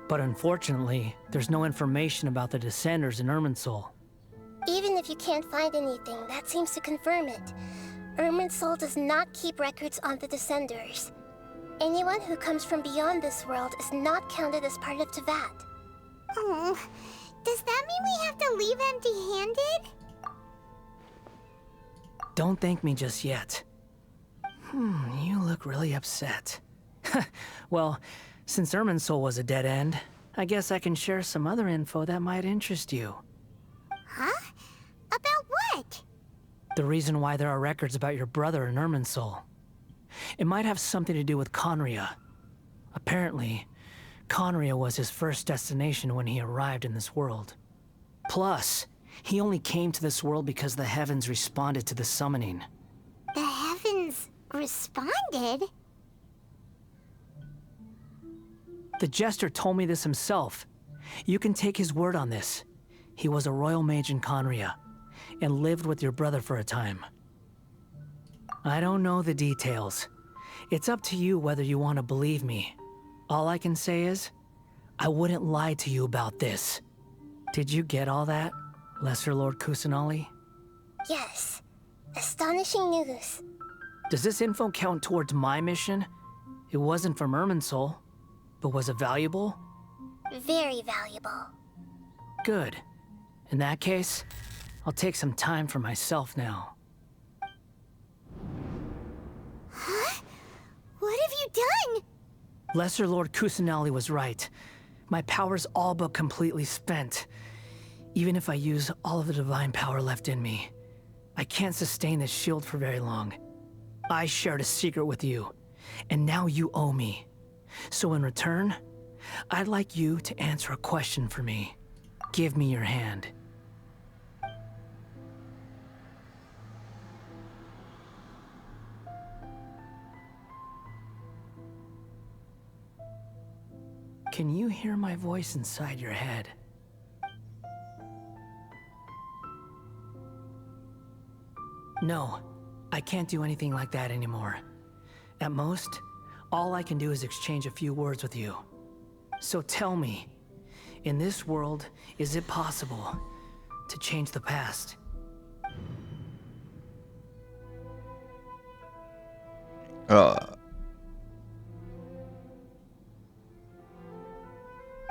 But unfortunately, there's no information about the Descenders in Irminsul. Even if you can't find anything, that seems to confirm it. Irminsul does not keep records on the Descenders. Anyone who comes from beyond this world is not counted as part of Tevat. Oh, does that mean we have to leave empty-handed? Don't thank me just yet. You look really upset. Well, since Irminsul was a dead end, I guess I can share some other info that might interest you. Huh? About what? The reason why there are records about your brother in Irminsul. It might have something to do with Conria. Apparently, Conria was his first destination when he arrived in this world. Plus, he only came to this world because the heavens responded to the summoning. The heavens responded? The Jester told me this himself. You can take his word on this. He was a royal mage in Conria, and lived with your brother for a time. I don't know the details. It's up to you whether you want to believe me. All I can say is, I wouldn't lie to you about this. Did you get all that, Lesser Lord Kusanali? Yes. Astonishing news. Does this info count towards my mission? It wasn't from Irminsul, but was it valuable? Very valuable. Good. In that case, I'll take some time for myself now. Huh? What have you done? Lesser Lord Kusanali was right. My power's all but completely spent. Even if I use all of the divine power left in me, I can't sustain this shield for very long. I shared a secret with you, and now you owe me. So in return, I'd like you to answer a question for me. Give me your hand. Can you hear my voice inside your head? No, I can't do anything like that anymore. At most, all I can do is exchange a few words with you. So tell me, in this world, is it possible to change the past?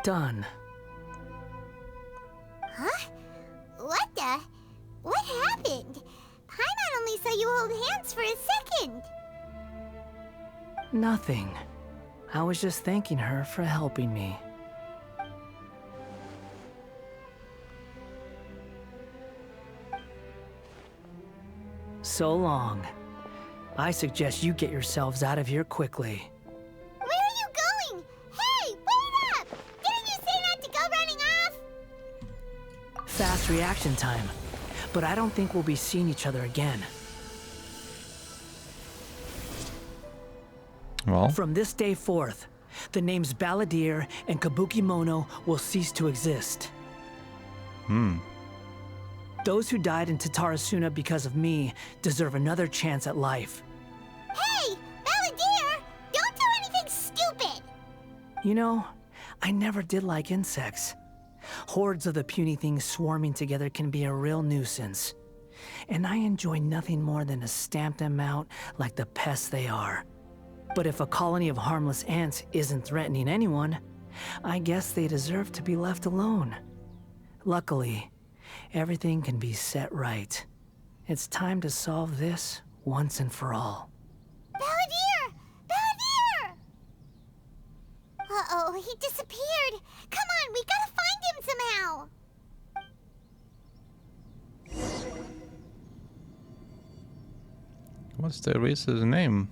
Done. Huh? What the? What happened? Paimon only saw you hold hands for a second. Nothing. I was just thanking her for helping me. so long. I suggest you get yourselves out of here quickly. Where are you going? Hey, wait up! Didn't you say not to go running off? Fast reaction time. But I don't think we'll be seeing each other again. Well, From this day forth, the names Balladeer and Kabukimono will cease to exist. Those who died in Tatarasuna because of me deserve another chance at life. Hey, Balladeer! Don't do anything stupid! You know, I never did like insects. Hordes of the puny things swarming together can be a real nuisance. And I enjoy nothing more than to stamp them out like the pests they are. But if a colony of harmless ants isn't threatening anyone, I guess they deserve to be left alone. Luckily, everything can be set right. It's time to solve this once and for all. Balladeer! Balladeer! Uh-oh, he disappeared. Come on, we gotta find him somehow. what's the race's name?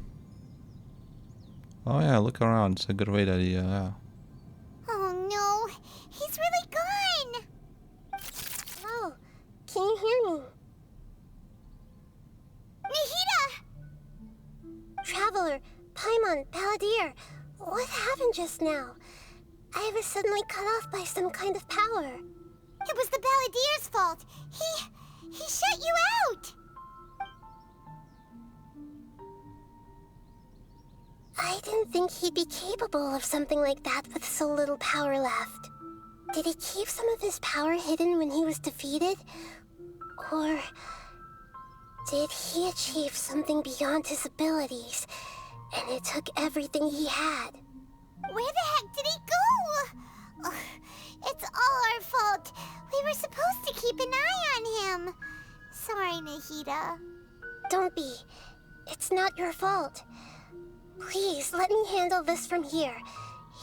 Oh yeah, look around. It's a good way to yeah. Oh no, he's really gone. Oh, can you hear me? Nahida! Traveler, Paimon, Balladeer, what happened just now? I was suddenly cut off by some kind of power. It was the Balladeer's fault. He shut you out. I didn't think he'd be capable of something like that with so little power left. Did he keep some of his power hidden when he was defeated? Or did he achieve something beyond his abilities, and it took everything he had? Where the heck did he go? Ugh, it's all our fault. We were supposed to keep an eye on him. Sorry, Nahida. Don't be. It's not your fault. Please, let me handle this from here,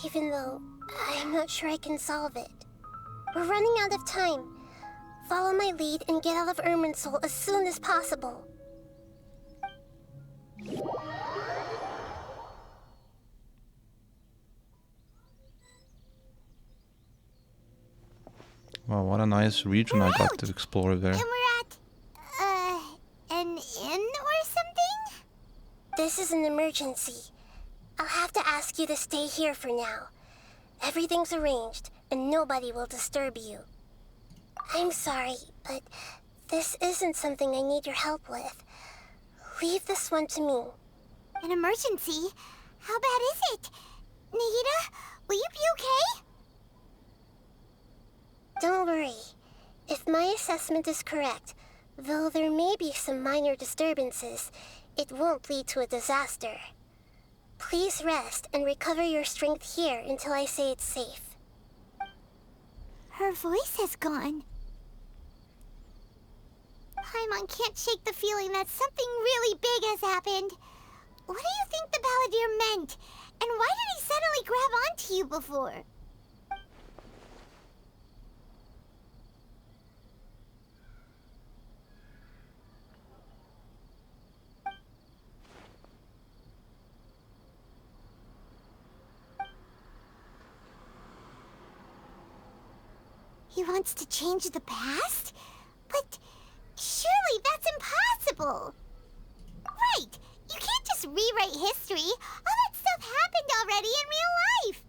even though I'm not sure I can solve it. We're running out of time. Follow my lead and get out of Irminsul as soon as possible. Wow, what a nice region I got to explore there. And we're at, an inn or something? This is an emergency. I'll have to ask you to stay here for now. Everything's arranged, and nobody will disturb you. I'm sorry, but this isn't something I need your help with. Leave this one to me. An emergency? How bad is it? Nahida, will you be okay? Don't worry. If my assessment is correct, though there may be some minor disturbances, it won't lead to a disaster. Please rest and recover your strength here until I say it's safe. Her voice has gone. Paimon can't shake the feeling that something really big has happened. What do you think the Balladeer meant? And why did he suddenly grab onto you before? He wants to change the past? But surely that's impossible! Right! You can't just rewrite history! All that stuff happened already in real life!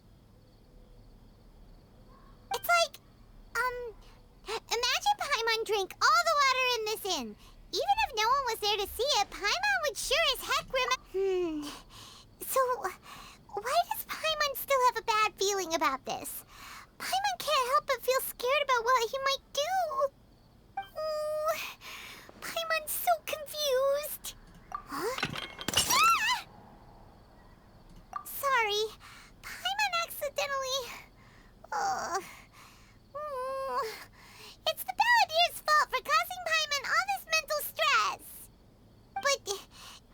It's like, imagine Paimon drank all the water in this inn. Even if no one was there to see it, Paimon would sure as heck remember. So, why does Paimon still have a bad feeling about this? Paimon can't help but feel scared about what he might do. Oh, Paimon's so confused. Huh? Ah! Sorry, Paimon accidentally... It's the Balladeer's fault for causing Paimon all this mental stress. But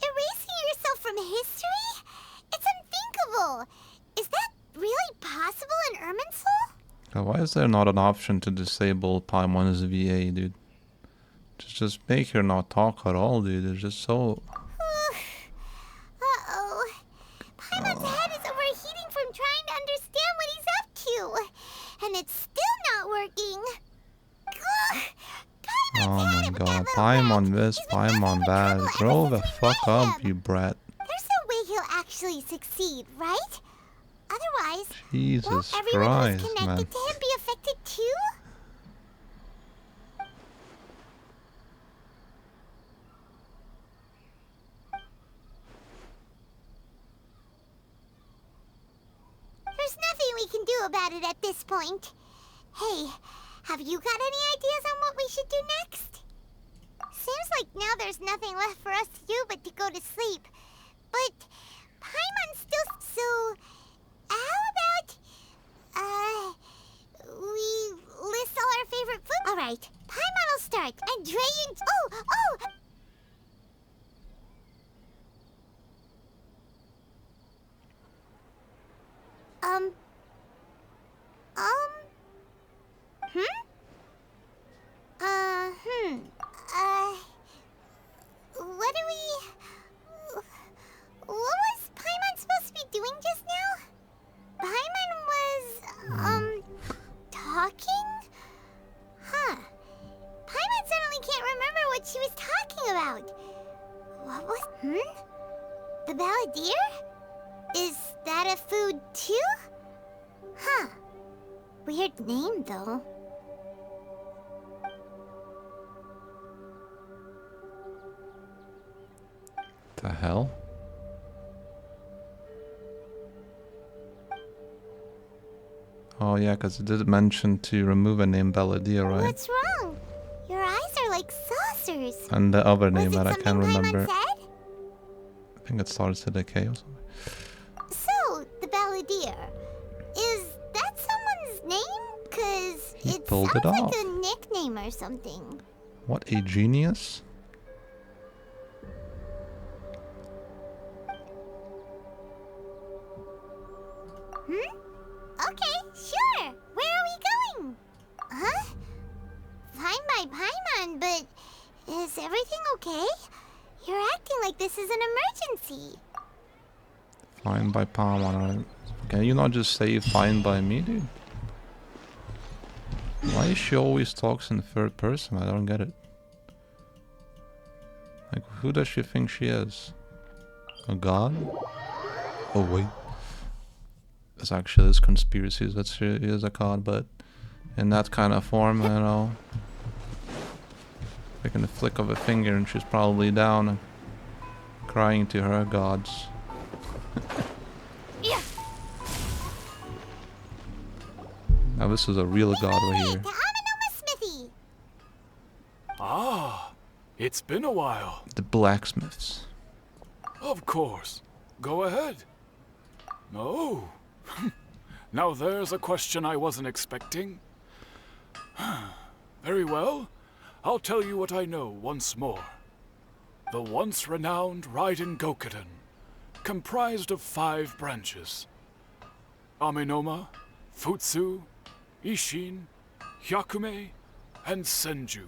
erasing yourself from history? It's unthinkable. Is that really possible in Irminsul? Why is there not an option to disable Paimon's VA, dude? Just make her not talk at all, dude. It's just so... Uh-oh. Paimon's head is overheating from trying to understand what he's up to. And it's still not working. Ugh. Oh my god. Paimon this, Paimon that. Grow the fuck up, you brat. There's no way he'll actually succeed, right? Otherwise, Jesus won't everyone Christ, who's connected man. to him be affected too? There's nothing we can do about it at this point. Hey, have you got any ideas on what we should do next? Seems like now there's nothing left for us to do but to go to sleep. But Paimon's still... So, how about... we list all our favorite food? Alright, Paimon will start. And Drayan... Oh! What do we... What was Paimon supposed to be doing just now? Paimon was, talking? Huh. Paimon suddenly can't remember what she was talking about. What was... The Balladeer? Is that a food too? Huh. Weird name, though. The hell? Oh yeah, because it did mention to remove a name Balladeer, right? What's wrong? Your eyes are like saucers. And the other name Was it that I can't something Paimon remember. said? I think it starts with a K or something. So, the Balladeer. Is that someone's name? Cause He it pulled sounds it like off. a nickname or something. What a genius. Okay, sure. Where are we going? Huh? Fine by Paimon, but is everything okay? You're acting like this is an emergency. Fine by Paimon. Can you not just say fine by me, dude? Why is she always talks in third person? I don't get it. Like, who does she think she is? A god? Oh wait. It's actually this conspiracies that she is a god, but in that kind of form, you know. Making a flick of a finger and she's probably down and crying to her gods. Yeah. Now this is a real god right Hey, here. to Amanoma Smithy. Ah, it's been a while. The blacksmiths. Of course. Go ahead. Oh. Now there's a question I wasn't expecting. Very well. I'll tell you what I know once more. The once renowned Raiden Gokuden, comprised of 5 branches. Amenoma, Futsu, Ishin, Hyakume, and Senju.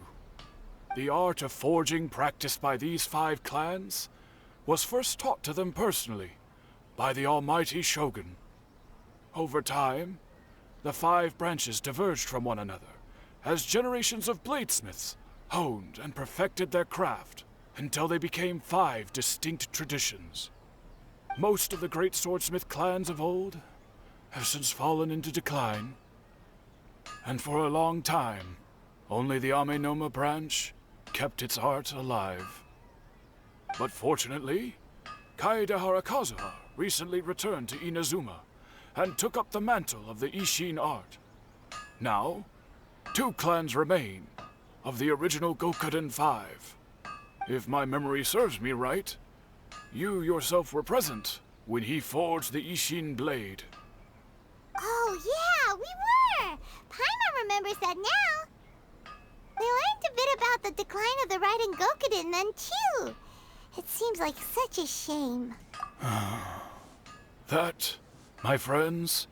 The art of forging practiced by these 5 clans was first taught to them personally by the almighty Shogun. Over time, the 5 branches diverged from one another as generations of bladesmiths honed and perfected their craft until they became 5 distinct traditions. Most of the great swordsmith clans of old have since fallen into decline, and for a long time, only the Amenoma branch kept its art alive. But fortunately, Kaede Harakazuha recently returned to Inazuma and took up the mantle of the Ishin art. Now, 2 clans remain of the original Gokuden 5. If my memory serves me right, you yourself were present when he forged the Ishin blade. Oh, yeah, we were. Paimon remembers that now. We learned a bit about the decline of the Raiden Gokuden then, too. It seems like such a shame. That, my friends,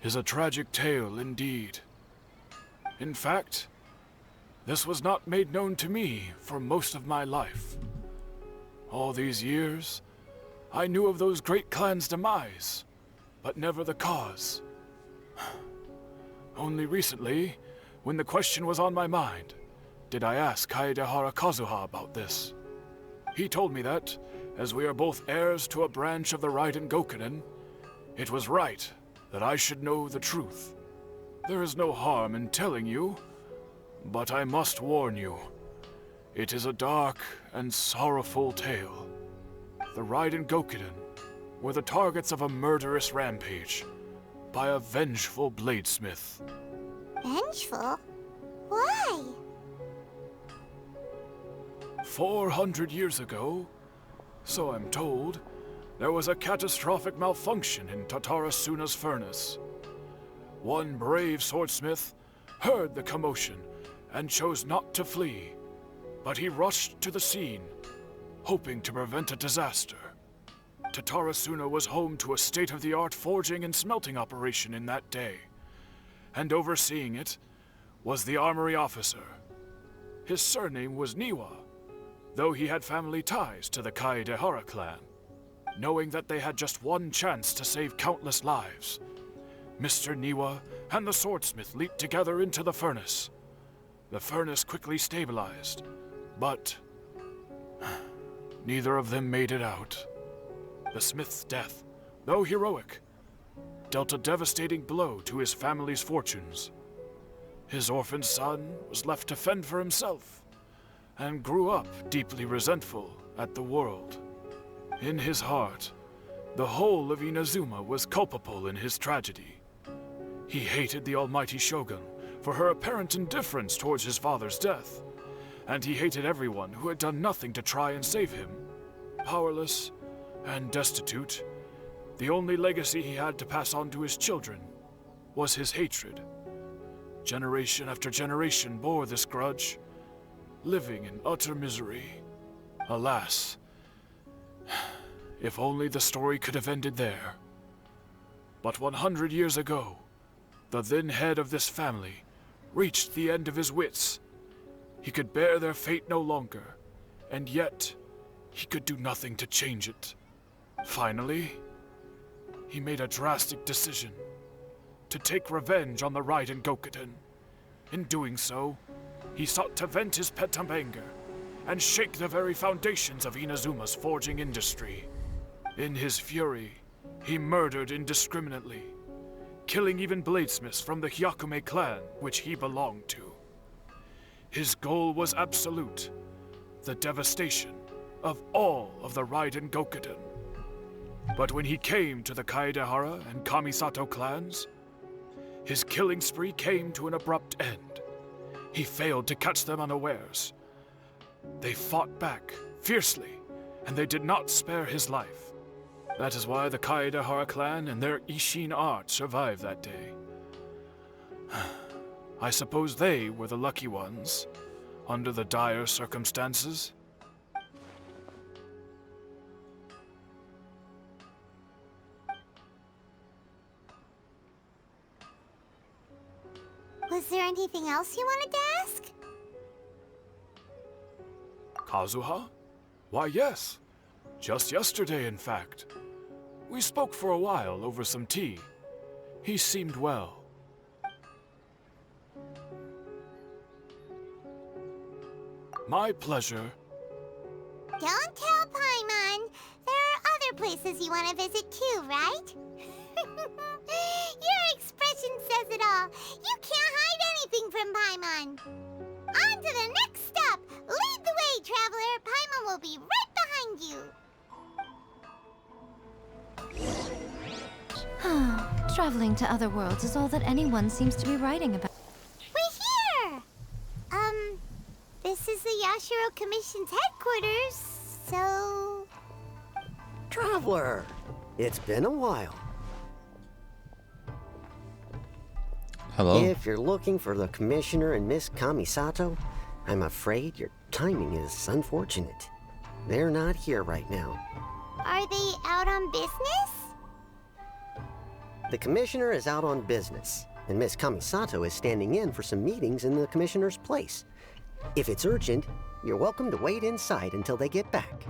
is a tragic tale indeed. In fact, This was not made known to me for most of my life. All these years, I knew of those great clans' demise, but never the cause. Only recently, when the question was on my mind, did I ask Kaedehara Kazuha about this. He told me that, as we are both heirs to a branch of the Raiden Gokunin, it was right that I should know the truth. There is no harm in telling you, but I must warn you. It is a dark and sorrowful tale. The Raiden Gokunin were the targets of a murderous rampage by a vengeful bladesmith. Vengeful? Why? 400 years ago, so I'm told, there was a catastrophic malfunction in Tatarasuna's furnace. One brave swordsmith heard the commotion and chose not to flee, but he rushed to the scene, hoping to prevent a disaster. Tatarasuna was home to a state-of-the-art forging and smelting operation in that day, and overseeing it was the armory officer. His surname was Niwa, though he had family ties to the Kaedehara clan. Knowing that they had just one chance to save countless lives, Mr. Niwa and the swordsmith leaped together into the furnace. The furnace quickly stabilized, but neither of them made it out. The smith's death, though heroic, dealt a devastating blow to his family's fortunes. His orphaned son was left to fend for himself, and grew up deeply resentful at the world. In his heart, the whole of Inazuma was culpable in his tragedy. He hated the almighty shogun for her apparent indifference towards his father's death, and he hated everyone who had done nothing to try and save him. Powerless and destitute, the only legacy he had to pass on to his children was his hatred. Generation after generation bore this grudge, living in utter misery. Alas, if only the story could have ended there. But 100 years ago, the then head of this family reached the end of his wits. He could bear their fate no longer, and yet he could do nothing to change it. Finally, he made a drastic decision to take revenge on the Raiden Gokunin. In doing so, he sought to vent his pent up anger and shake the very foundations of Inazuma's forging industry. In his fury, he murdered indiscriminately, killing even bladesmiths from the Hyakume clan which he belonged to. His goal was absolute, the devastation of all of the Raiden Gokunin. But when he came to the Kaedehara and Kamisato clans, his killing spree came to an abrupt end. He failed to catch them unawares. They fought back fiercely, and they did not spare his life. That is why the Kaedehara clan and their Ishin art survived that day. I suppose they were the lucky ones, under the dire circumstances. Was there anything else you wanted to ask? Kazuha? Why, yes. Just yesterday, in fact. We spoke for a while over some tea. He seemed well. My pleasure. Don't tell Paimon. There are other places you want to visit too, right? Your expression says it all. You can't hide anything from Paimon. On to the next stop. Lead the way, traveler. Paimon will be right behind you. Traveling to other worlds is all that anyone seems to be writing about. We're here! This is the Yashiro Commission's headquarters, so... Traveler, it's been a while. Hello? If you're looking for the Commissioner and Miss Kamisato, I'm afraid your timing is unfortunate. They're not here right now. Are they out on business? The Commissioner is out on business, and Miss Kamisato is standing in for some meetings in the Commissioner's place. If it's urgent, you're welcome to wait inside until they get back.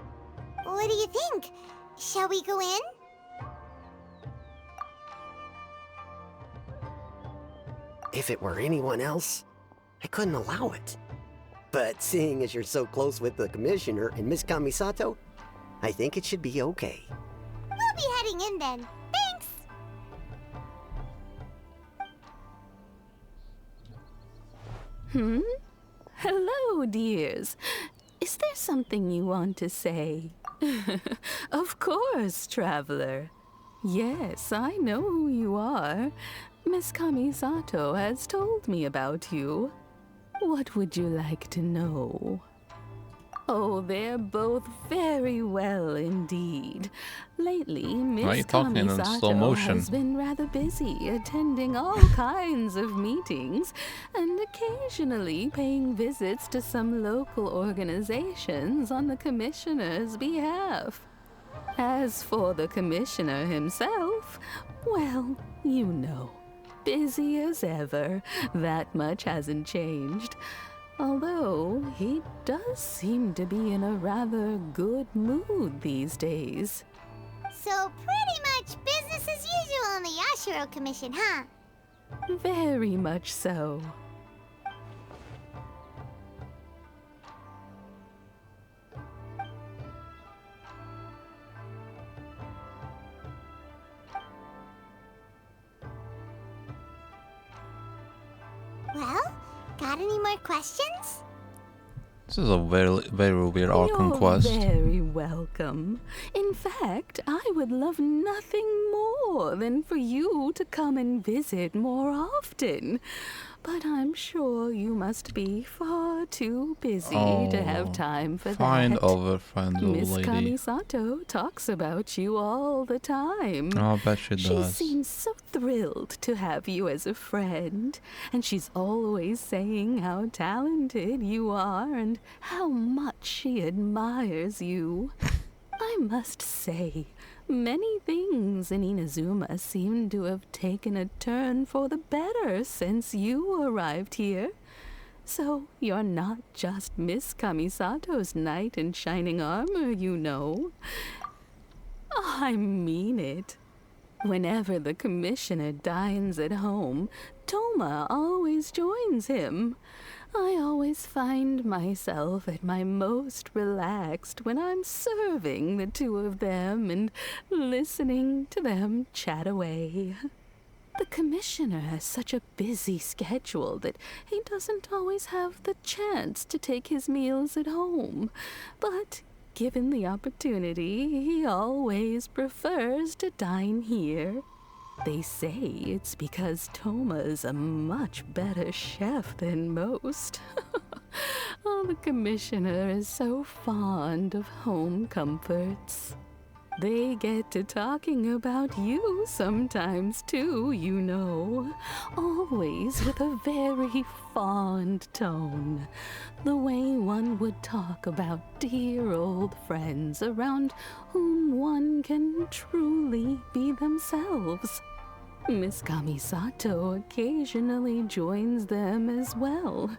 What do you think? Shall we go in? If it were anyone else, I couldn't allow it. But seeing as you're so close with the Commissioner and Miss Kamisato, I think it should be okay. We'll be heading in then. Thanks! Hello, dears. Is there something you want to say? Of course, traveler. Yes, I know who you are. Miss Kamisato has told me about you. What would you like to know? Oh, they're both very well indeed. Lately, Why are you Miss talking in slow Kamisato motion? has been rather busy attending all kinds of meetings and occasionally paying visits to some local organizations on the Commissioner's behalf. As for the Commissioner himself, well, you know, busy as ever. That much hasn't changed. Although, he does seem to be in a rather good mood these days. So pretty much business as usual on the Yashiro Commission, huh? Very much so. Well, got any more questions? This is a very weird Archon Quest. You're very welcome. In fact, I would love nothing more than for you to come and visit more often. But I'm sure you must be far too busy to have time for Find that. other friends, old Miss lady. Kamisato talks about you all the time. Oh, I bet she She does. seems so thrilled to have you as a friend, and she's always saying how talented you are and how much she admires you. I must say, many things in Inazuma seem to have taken a turn for the better since you arrived here. So you're not just Miss Kamisato's knight in shining armor, you know. I mean it. Whenever the Commissioner dines at home, Toma always joins him. I always find myself at my most relaxed when I'm serving the two of them and listening to them chat away. The Commissioner has such a busy schedule that he doesn't always have the chance to take his meals at home. But given the opportunity, he always prefers to dine here. They say it's because Toma's a much better chef than most. Oh, the Commissioner is so fond of home comforts. They get to talking about you sometimes too, you know. Always with a very fond tone. The way one would talk about dear old friends around whom one can truly be themselves. Miss Kamisato occasionally joins them as well.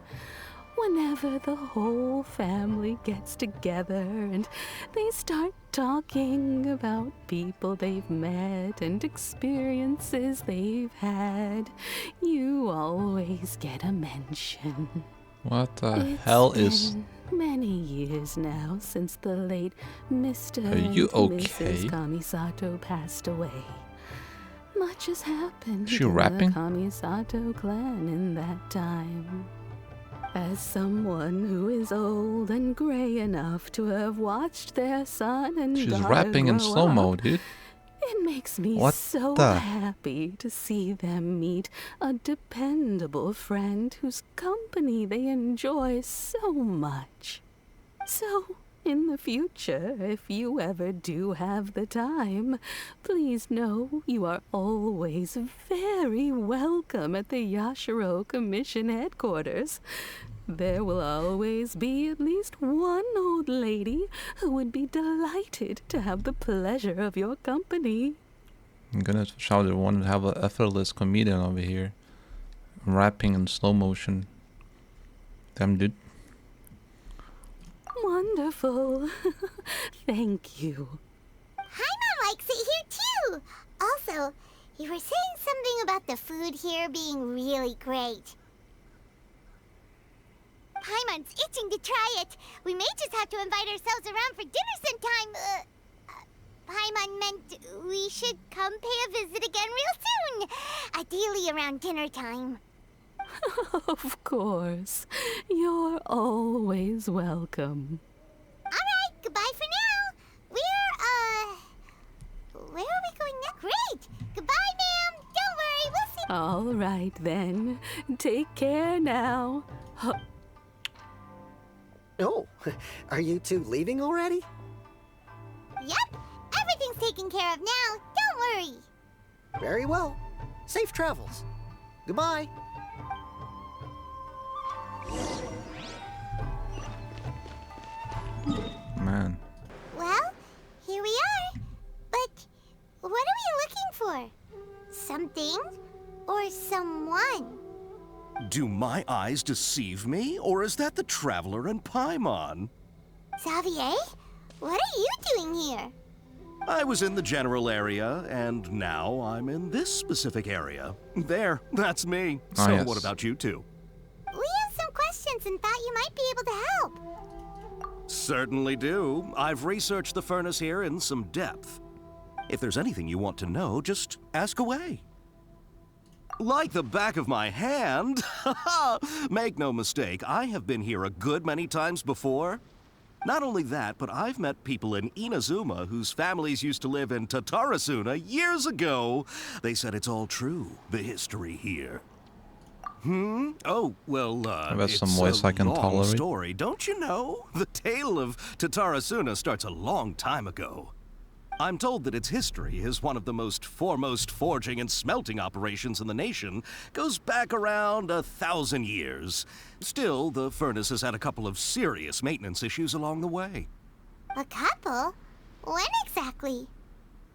Whenever the whole family gets together and they start talking about people they've met and experiences they've had, you always get a mention. What the hell It's is... been many years now since the late Mr. Are you and okay? Mrs. Kamisato passed away. Much has happened Is she in rapping? the Kamisato clan in that time. As someone who is old and gray enough to have watched their son and She's daughter rapping in grow slow-mo, up, dude. it makes me What so the- happy to see them meet a dependable friend whose company they enjoy so much. So, in the future, if you ever do have the time, please know you are always very welcome at the Yashiro Commission headquarters. There will always be at least one old lady who would be delighted to have the pleasure of your company. I'm gonna shout at one and have an effortless comedian over here. rapping in slow motion. Damn, dude. Wonderful. Thank you. Paimon likes it here too. Also, you were saying something about the food here being really great. Paimon's itching to try it. We may just have to invite ourselves around for dinner sometime. Paimon meant we should come pay a visit again real soon. Ideally around dinner time. Of course. You're always welcome. Alright, goodbye for now. Where are we going next? Great! Goodbye, ma'am. Don't worry, we'll see. All right, then. Take care now. Oh, are you two leaving already? Yep, everything's taken care of now. Don't worry. Very well. Safe travels. Goodbye. Man. Well, here we are. But what are we looking for? Something or someone? Do my eyes deceive me, or is that the Traveler and Paimon? Xavier, what are you doing here? I was in the general area, and now I'm in this specific area. There, that's me. Ah, So yes. what about you two? We have some questions and thought you might be able to help. Certainly do. I've researched the furnace here in some depth. If there's anything you want to know, just ask away. Like the back of my hand. Make no mistake, I have been here a good many times before. Not only that, but I've met people in Inazuma whose families used to live in Tatarasuna years ago. They said it's all true, the history here. Oh, well, That's it's some voice a I can long tolerate. story, don't you know? The tale of Tatarasuna starts a long time ago. I'm told that its history is one of the most foremost forging and smelting operations in the nation, goes back around 1,000 years. Still, the furnace has had a couple of serious maintenance issues along the way. A couple? When exactly?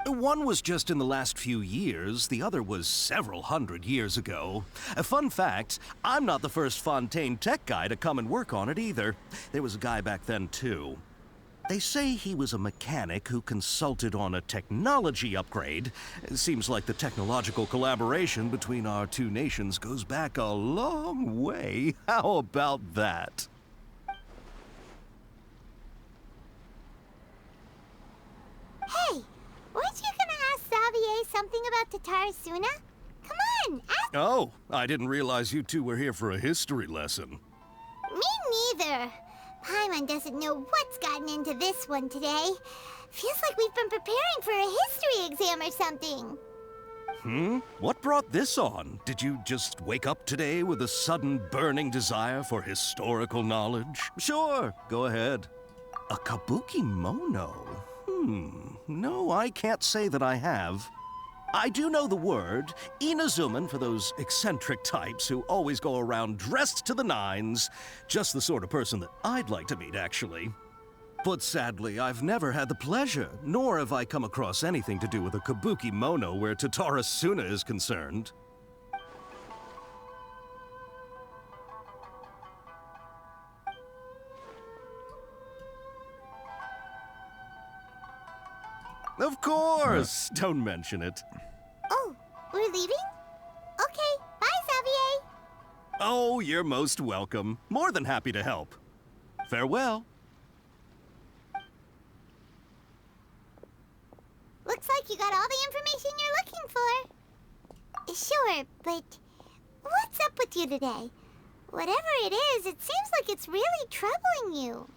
One was just in the last few years, the other was several hundred years ago. A fun fact, I'm not the first Fontaine tech guy to come and work on it either. There was a guy back then too. They say he was a mechanic who consulted on a technology upgrade. It seems like the technological collaboration between our two nations goes back a long way. How about that? Hey, weren't you gonna ask Xavier something about Tatarasuna? Come on, ask. Oh, I didn't realize you two were here for a history lesson. Me neither. Paimon doesn't know what's gotten into this one today. Feels like we've been preparing for a history exam or something. What brought this on? Did you just wake up today with a sudden burning desire for historical knowledge? Sure, go ahead. A kabuki mono? No, I can't say that I have. I do know the word, Inazuman for those eccentric types who always go around dressed to the nines. Just the sort of person that I'd like to meet, actually. But sadly, I've never had the pleasure, nor have I come across anything to do with a kabuki mono where Tatarasuna is concerned. Of course! Don't mention it. Oh, we're leaving? Okay, bye, Xavier. Oh, you're most welcome. More than happy to help. Farewell. Looks like you got all the information you're looking for. Sure, but what's up with you today? Whatever it is, it seems like it's really troubling you.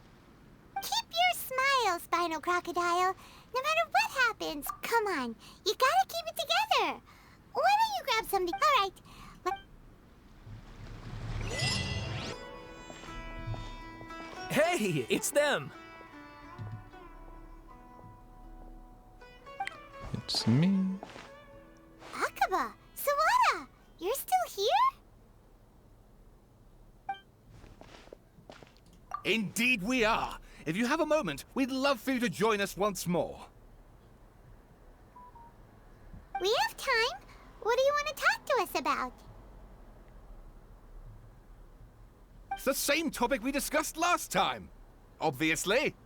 Keep your smile, Spinal Crocodile. No matter what happens, come on, you gotta keep it together. Why don't you grab something? All right. Hey, it's them. It's me. Akaba, Sawada, you're still here? Indeed we are. If you have a moment, we'd love for you to join us once more. We have time. What do you want to talk to us about? It's the same topic we discussed last time. Obviously.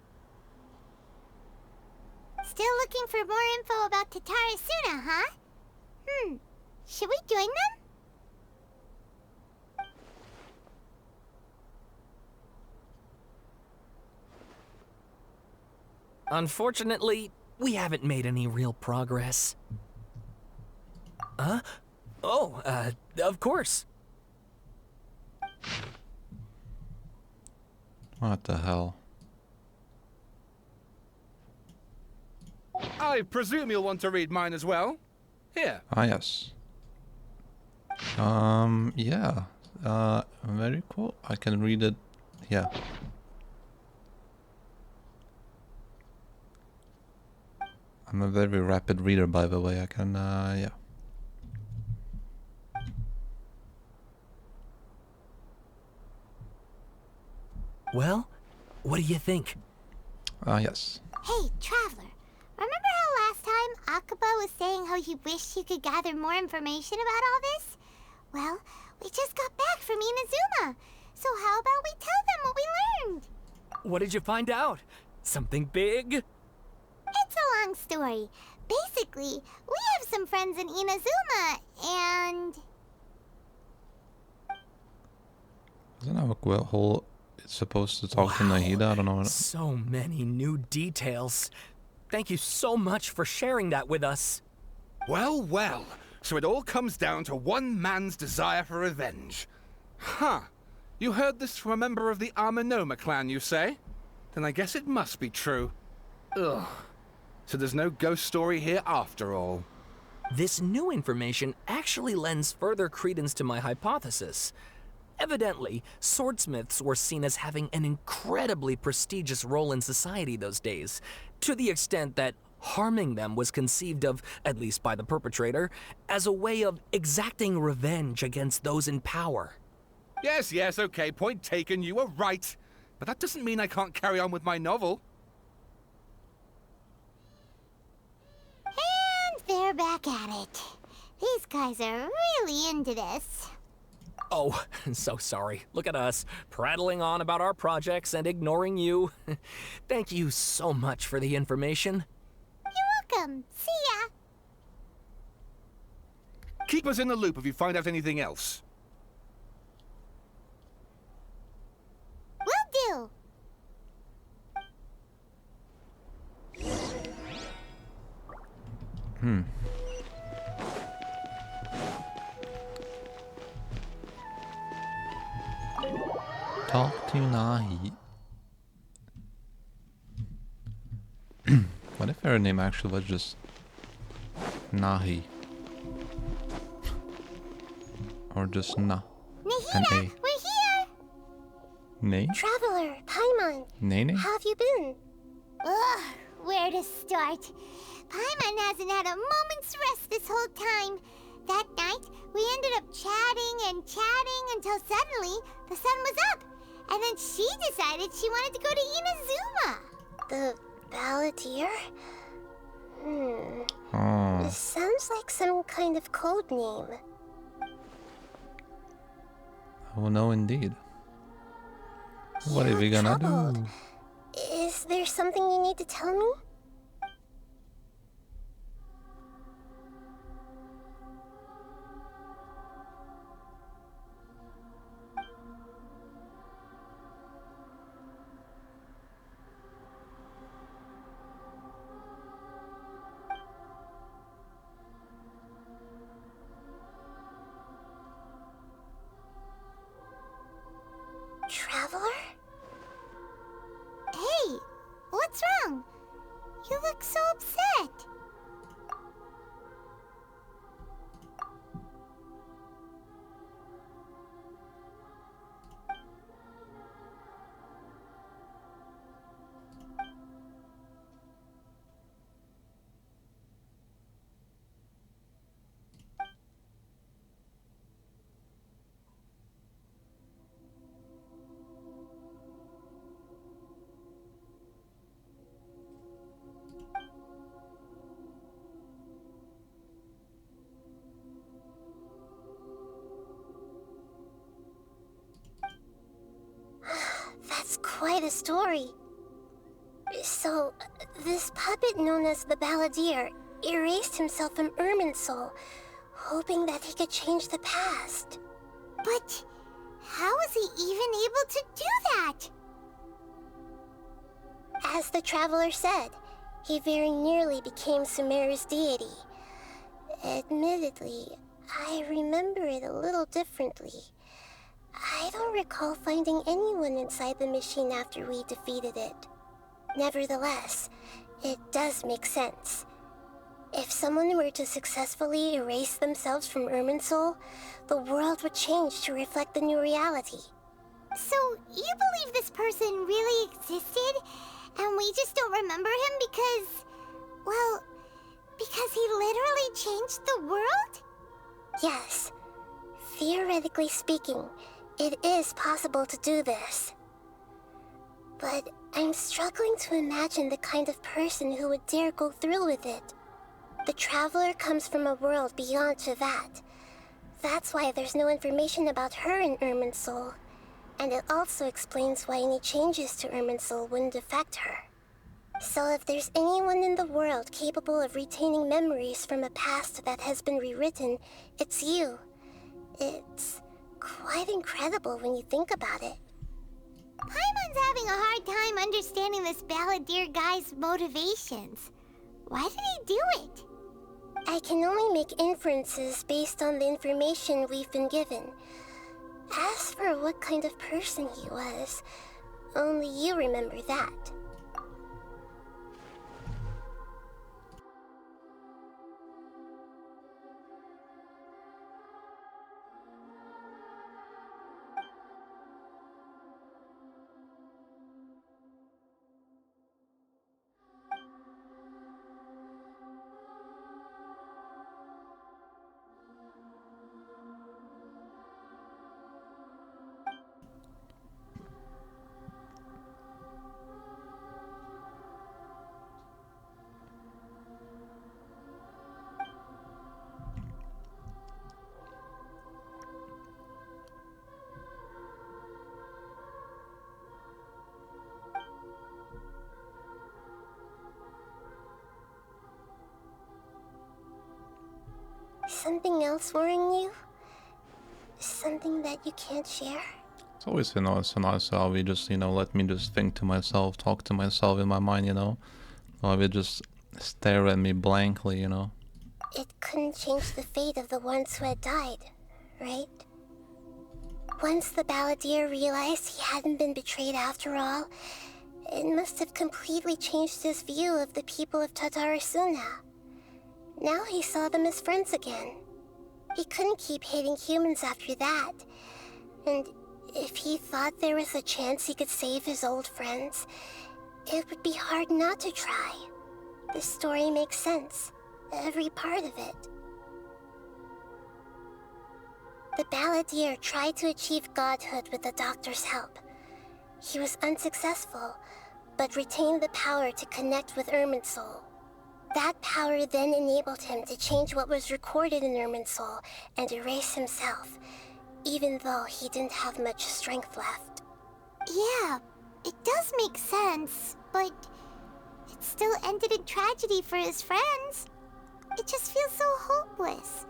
Still looking for more info about Tatarasuna, huh? Should we join them? Unfortunately, we haven't made any real progress. Huh? Oh, of course. What the hell? I presume you'll want to read mine as well. Here. Ah, yes. Yeah. Very cool. I can read it. Yeah. I'm a very rapid reader, by the way. I can, yeah. Well, what do you think? Yes. Hey, Traveler. Remember how last time Akaba was saying how he wished he could gather more information about all this? Well, we just got back from Inazuma. So how about we tell them what we learned? What did you find out? Something big? It's a long story. Basically, we have some friends in Inazuma, and... Isn't that a whole... It's supposed to talk to Nahida? I don't know. So many new details. Thank you so much for sharing that with us. Well, well. So it all comes down to one man's desire for revenge. Huh. You heard this from a member of the Armanoma clan, you say? Then I guess it must be true. Ugh. So there's no ghost story here after all. This new information actually lends further credence to my hypothesis. Evidently, swordsmiths were seen as having an incredibly prestigious role in society those days, to the extent that harming them was conceived of, at least by the perpetrator, as a way of exacting revenge against those in power. Yes, yes, okay, point taken, you were right. But that doesn't mean I can't carry on with my novel. And they're back at it. These guys are really into this. Oh, so sorry. Look at us, prattling on about our projects and ignoring you. Thank you so much for the information. You're welcome. See ya. Keep us in the loop if you find out anything else. Will do. Talk to Nahi. What if her name actually was just Nahi? Or just Na? Nahida, we're here! Nay? Traveler, Paimon, Nene? how have you been? Ugh, where to start? Paimon hasn't had a moment's rest this whole time. That night, we ended up chatting and chatting until suddenly the sun was up. And then she decided she wanted to go to Inazuma. The Balladeer? Oh. This sounds like some kind of code name. Oh no, indeed. What are we gonna do? Is there something you need to tell me? Traveler? Hey, what's wrong? You look so upset. That's quite a story. So, this puppet known as the Balladeer erased himself from Irminsul, hoping that he could change the past. But how was he even able to do that? As the Traveler said, he very nearly became Sumeru's deity. Admittedly, I remember it a little differently. I don't recall finding anyone inside the machine after we defeated it. Nevertheless, it does make sense. If someone were to successfully erase themselves from Irminsul, the world would change to reflect the new reality. So, you believe this person really existed, and we just don't remember him because, well, because he literally changed the world? Yes. Theoretically speaking, it is possible to do this. But I'm struggling to imagine the kind of person who would dare go through with it. The Traveler comes from a world beyond Javat. That's why there's no information about her in Irminsul. And it also explains why any changes to Irminsul wouldn't affect her. So if there's anyone in the world capable of retaining memories from a past that has been rewritten, it's you. It's quite incredible when you think about it. Paimon's having a hard time understanding this Balladeer guy's motivations. Why did he do it? I can only make inferences based on the information we've been given. As for what kind of person he was, only you remember that. Something else worrying you? Something that you can't share? It's always, it's so nice how we just, let me just think to myself, talk to myself in my mind, While we just stare at me blankly, It couldn't change the fate of the ones who had died, right? Once the Balladeer realized he hadn't been betrayed after all, it must have completely changed his view of the people of Tatarasuna. Now he saw them as friends again. He couldn't keep hating humans after that. And if he thought there was a chance he could save his old friends, it would be hard not to try. The story makes sense. Every part of it. The Balladeer tried to achieve godhood with the Doctor's help. He was unsuccessful, but retained the power to connect with Irminsul. That power then enabled him to change what was recorded in Irminsul and erase himself, even though he didn't have much strength left. Yeah, it does make sense, but it still ended in tragedy for his friends. It just feels so hopeless.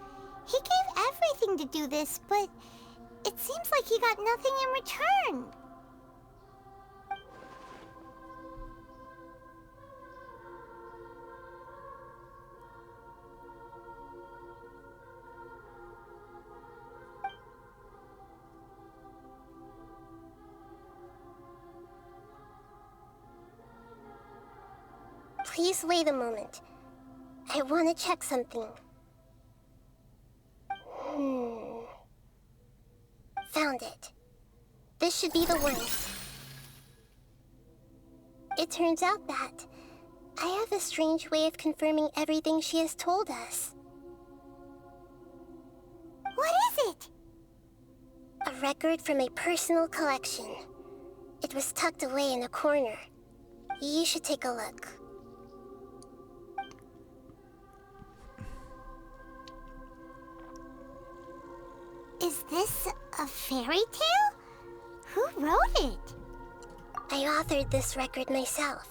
He gave everything to do this, but it seems like he got nothing in return. Please wait a moment. I want to check something. Found it. This should be the one. It turns out that I have a strange way of confirming everything she has told us. What is it? A record from a personal collection. It was tucked away in a corner. You should take a look. Is this a fairy tale? Who wrote it? I authored this record myself.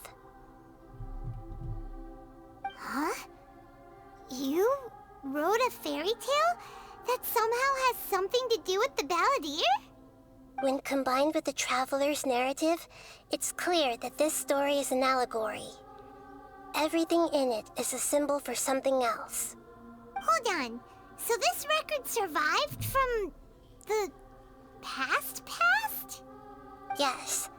Huh? You wrote a fairy tale that somehow has something to do with the Balladeer? When combined with the Traveler's narrative, it's clear that this story is an allegory. Everything in it is a symbol for something else. Hold on. So this record survived from the past? Yes.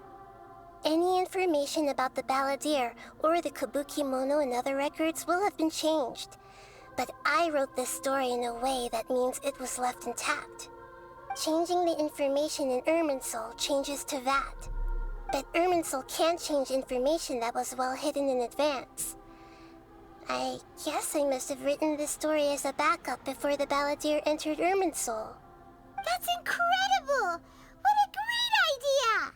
Any information about the Balladeer or the Kabuki Mono and other records will have been changed. But I wrote this story in a way that means it was left intact. Changing the information in Irminsul changes to that. But Irminsul can't change information that was well hidden in advance. I guess I must have written this story as a backup before the Balladeer entered Irminsul. That's incredible! What a great idea!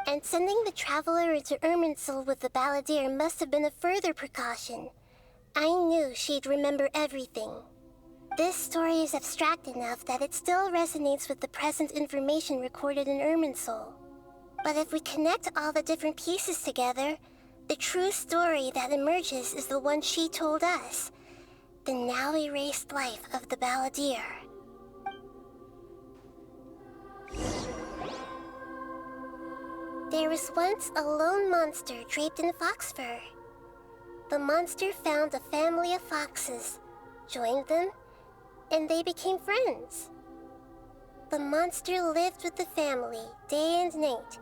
And sending the Traveler into Irminsul with the Balladeer must have been a further precaution. I knew she'd remember everything. This story is abstract enough that it still resonates with the present information recorded in Irminsul. But if we connect all the different pieces together, the true story that emerges is the one she told us. The now erased life of the Balladeer. There was once a lone monster draped in fox fur. The monster found a family of foxes, joined them, and they became friends. The monster lived with the family day and night,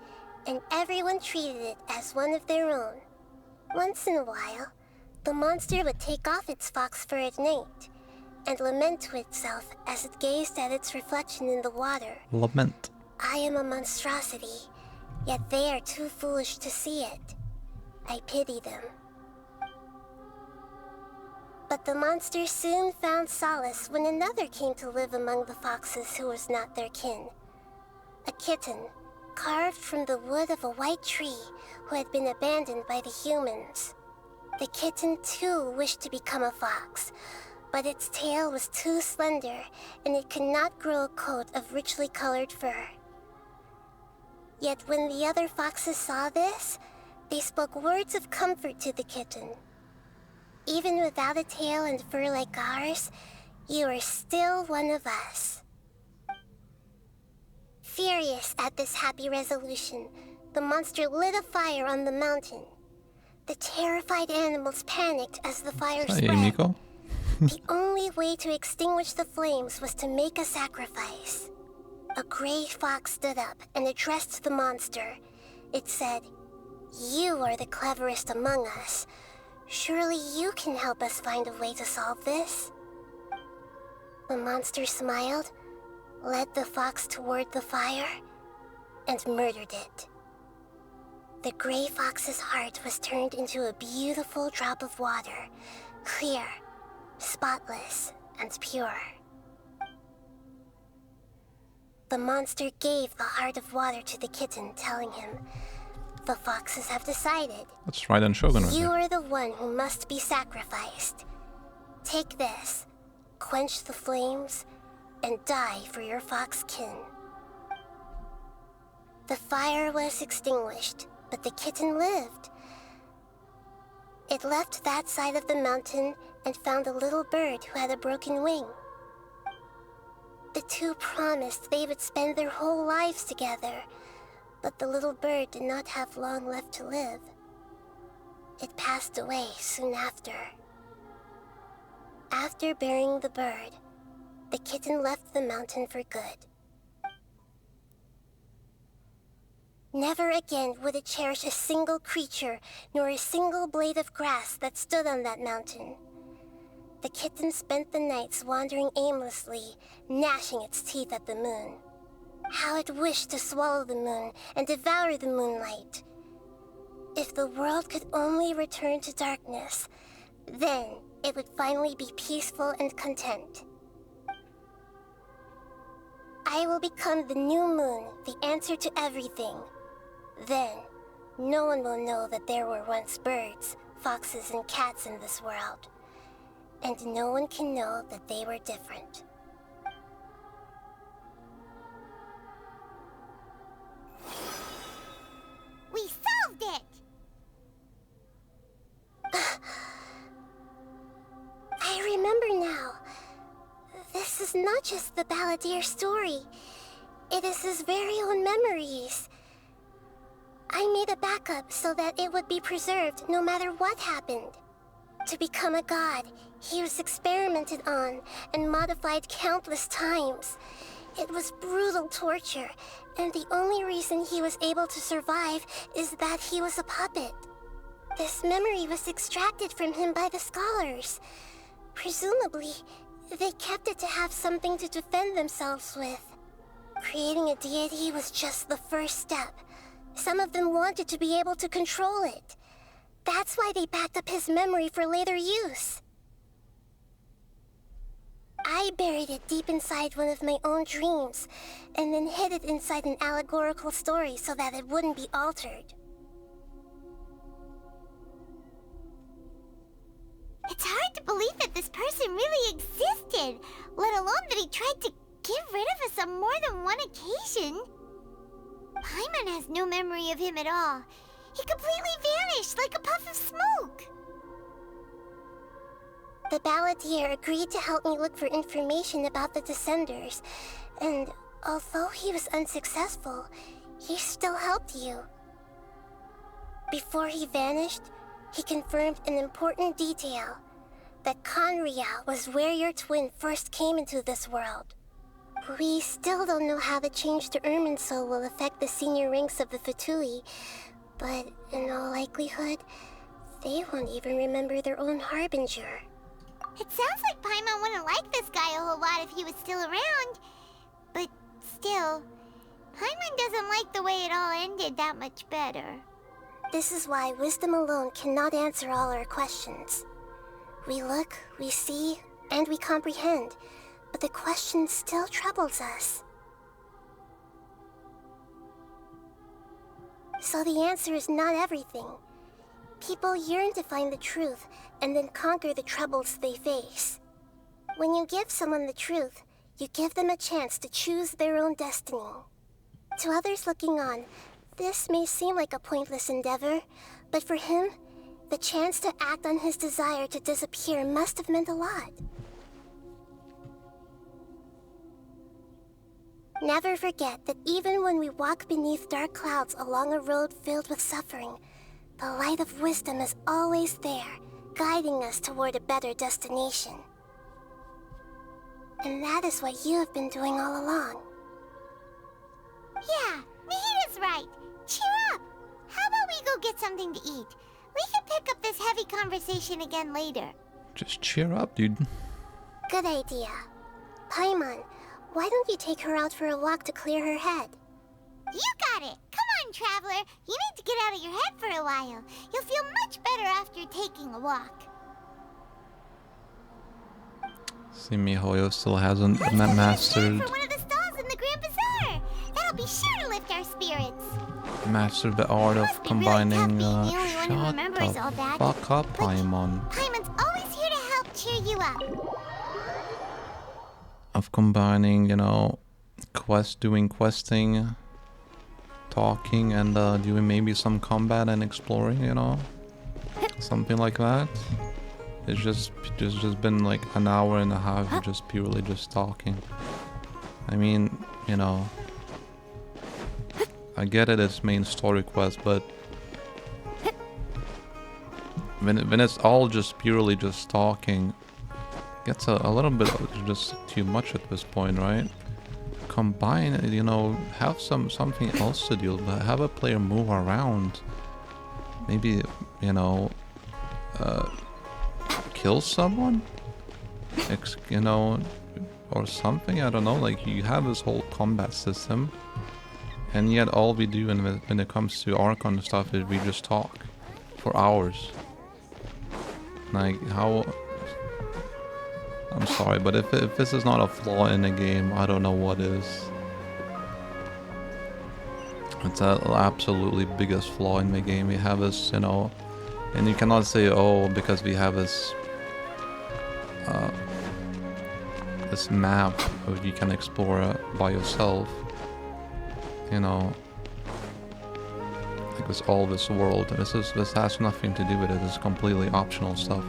and everyone treated it as one of their own. Once in a while, the monster would take off its fox fur at night and lament to itself as it gazed at its reflection in the water. Lament. I am a monstrosity, yet they are too foolish to see it. I pity them. But the monster soon found solace when another came to live among the foxes who was not their kin. A kitten, carved from the wood of a white tree who had been abandoned by the humans. The kitten too wished to become a fox, but its tail was too slender and it could not grow a coat of richly colored fur. Yet when the other foxes saw this, they spoke words of comfort to the kitten. Even without a tail and fur like ours, you are still one of us. Furious at this happy resolution, the monster lit a fire on the mountain. The terrified animals panicked as the fire spread. Miko. The only way to extinguish the flames was to make a sacrifice. A gray fox stood up and addressed the monster. It said, "You are the cleverest among us. Surely you can help us find a way to solve this." The monster smiled, led the fox toward the fire, and murdered it. The gray fox's heart was turned into a beautiful drop of water, clear, spotless, and pure. The monster gave the heart of water to the kitten, telling him, "The foxes have decided. That's right, and Shogun right You there. are the one who must be sacrificed. Take this, quench the flames, and die for your fox kin." The fire was extinguished, but the kitten lived. It left that side of the mountain and found a little bird who had a broken wing. The two promised they would spend their whole lives together, but the little bird did not have long left to live. It passed away soon after. After burying the bird, the kitten left the mountain for good. Never again would it cherish a single creature, nor a single blade of grass that stood on that mountain. The kitten spent the nights wandering aimlessly, gnashing its teeth at the moon. How it wished to swallow the moon and devour the moonlight. If the world could only return to darkness, then it would finally be peaceful and content. I will become the new moon, the answer to everything. Then, no one will know that there were once birds, foxes, and cats in this world. And no one can know that they were different. We just the Balladeer's story. It is his very own memories. I made a backup so that it would be preserved no matter what happened. To become a god, he was experimented on and modified countless times. It was brutal torture, and the only reason he was able to survive is that he was a puppet. This memory was extracted from him by the scholars. Presumably, they kept it to have something to defend themselves with. Creating a deity was just the first step. Some of them wanted to be able to control it. That's why they backed up his memory for later use. I buried it deep inside one of my own dreams, and then hid it inside an allegorical story so that it wouldn't be altered. It's hard to believe that this person really existed, let alone that he tried to get rid of us on more than one occasion. Paimon has no memory of him at all. He completely vanished like a puff of smoke. The Balladeer agreed to help me look for information about the Descenders, and although he was unsuccessful, he still helped you. Before he vanished, he confirmed an important detail, that Conria was where your twin first came into this world. We still don't know how the change to Irminsul will affect the senior ranks of the Fatui, but in all likelihood, they won't even remember their own Harbinger. It sounds like Paimon wouldn't like this guy a whole lot if he was still around. But still, Paimon doesn't like the way it all ended that much better. This is why wisdom alone cannot answer all our questions. We look, we see, and we comprehend, but the question still troubles us. So the answer is not everything. People yearn to find the truth and then conquer the troubles they face. When you give someone the truth, you give them a chance to choose their own destiny. To others looking on, this may seem like a pointless endeavor, but for him, the chance to act on his desire to disappear must have meant a lot. Never forget that even when we walk beneath dark clouds along a road filled with suffering, the light of wisdom is always there, guiding us toward a better destination. And that is what you have been doing all along. Yeah, Nahita's right. Cheer up! How about we go get something to eat? We can pick up this heavy conversation again later. Just cheer up, dude. Good idea. Paimon, why don't you take her out for a walk to clear her head? You got it! Come on, Traveler! You need to get out of your head for a while. You'll feel much better after taking a walk. See, miHoYo still hasn't mastered For one of the stalls in the Grand Bazaar. That'll be sure to lift our spirits. mastered the art of combining. Shut the fuck up, Paimon. Paimon's always here to help cheer you up. Of combining, you know, questing, talking, and doing maybe some combat and exploring, you know, something like that. It's just been like an hour and a half of just purely just talking. I mean, you know, I get it, it's main story quest, but when it's all just purely just talking, it gets a little bit just too much at this point, right? Combine it, you know, have something else to do, but have a player move around. Maybe, you know, kill someone, you know, or something. I don't know. Like, you have this whole combat system, and yet all we do when it comes to Archon stuff is we just talk for hours. Like, how? I'm sorry, but if this is not a flaw in the game, I don't know what is. It's an absolutely biggest flaw in the game. We have this, you know, and you cannot say, oh, because we have this this map that you can explore by yourself, you know, like this world. This has nothing to do with it. It's completely optional stuff.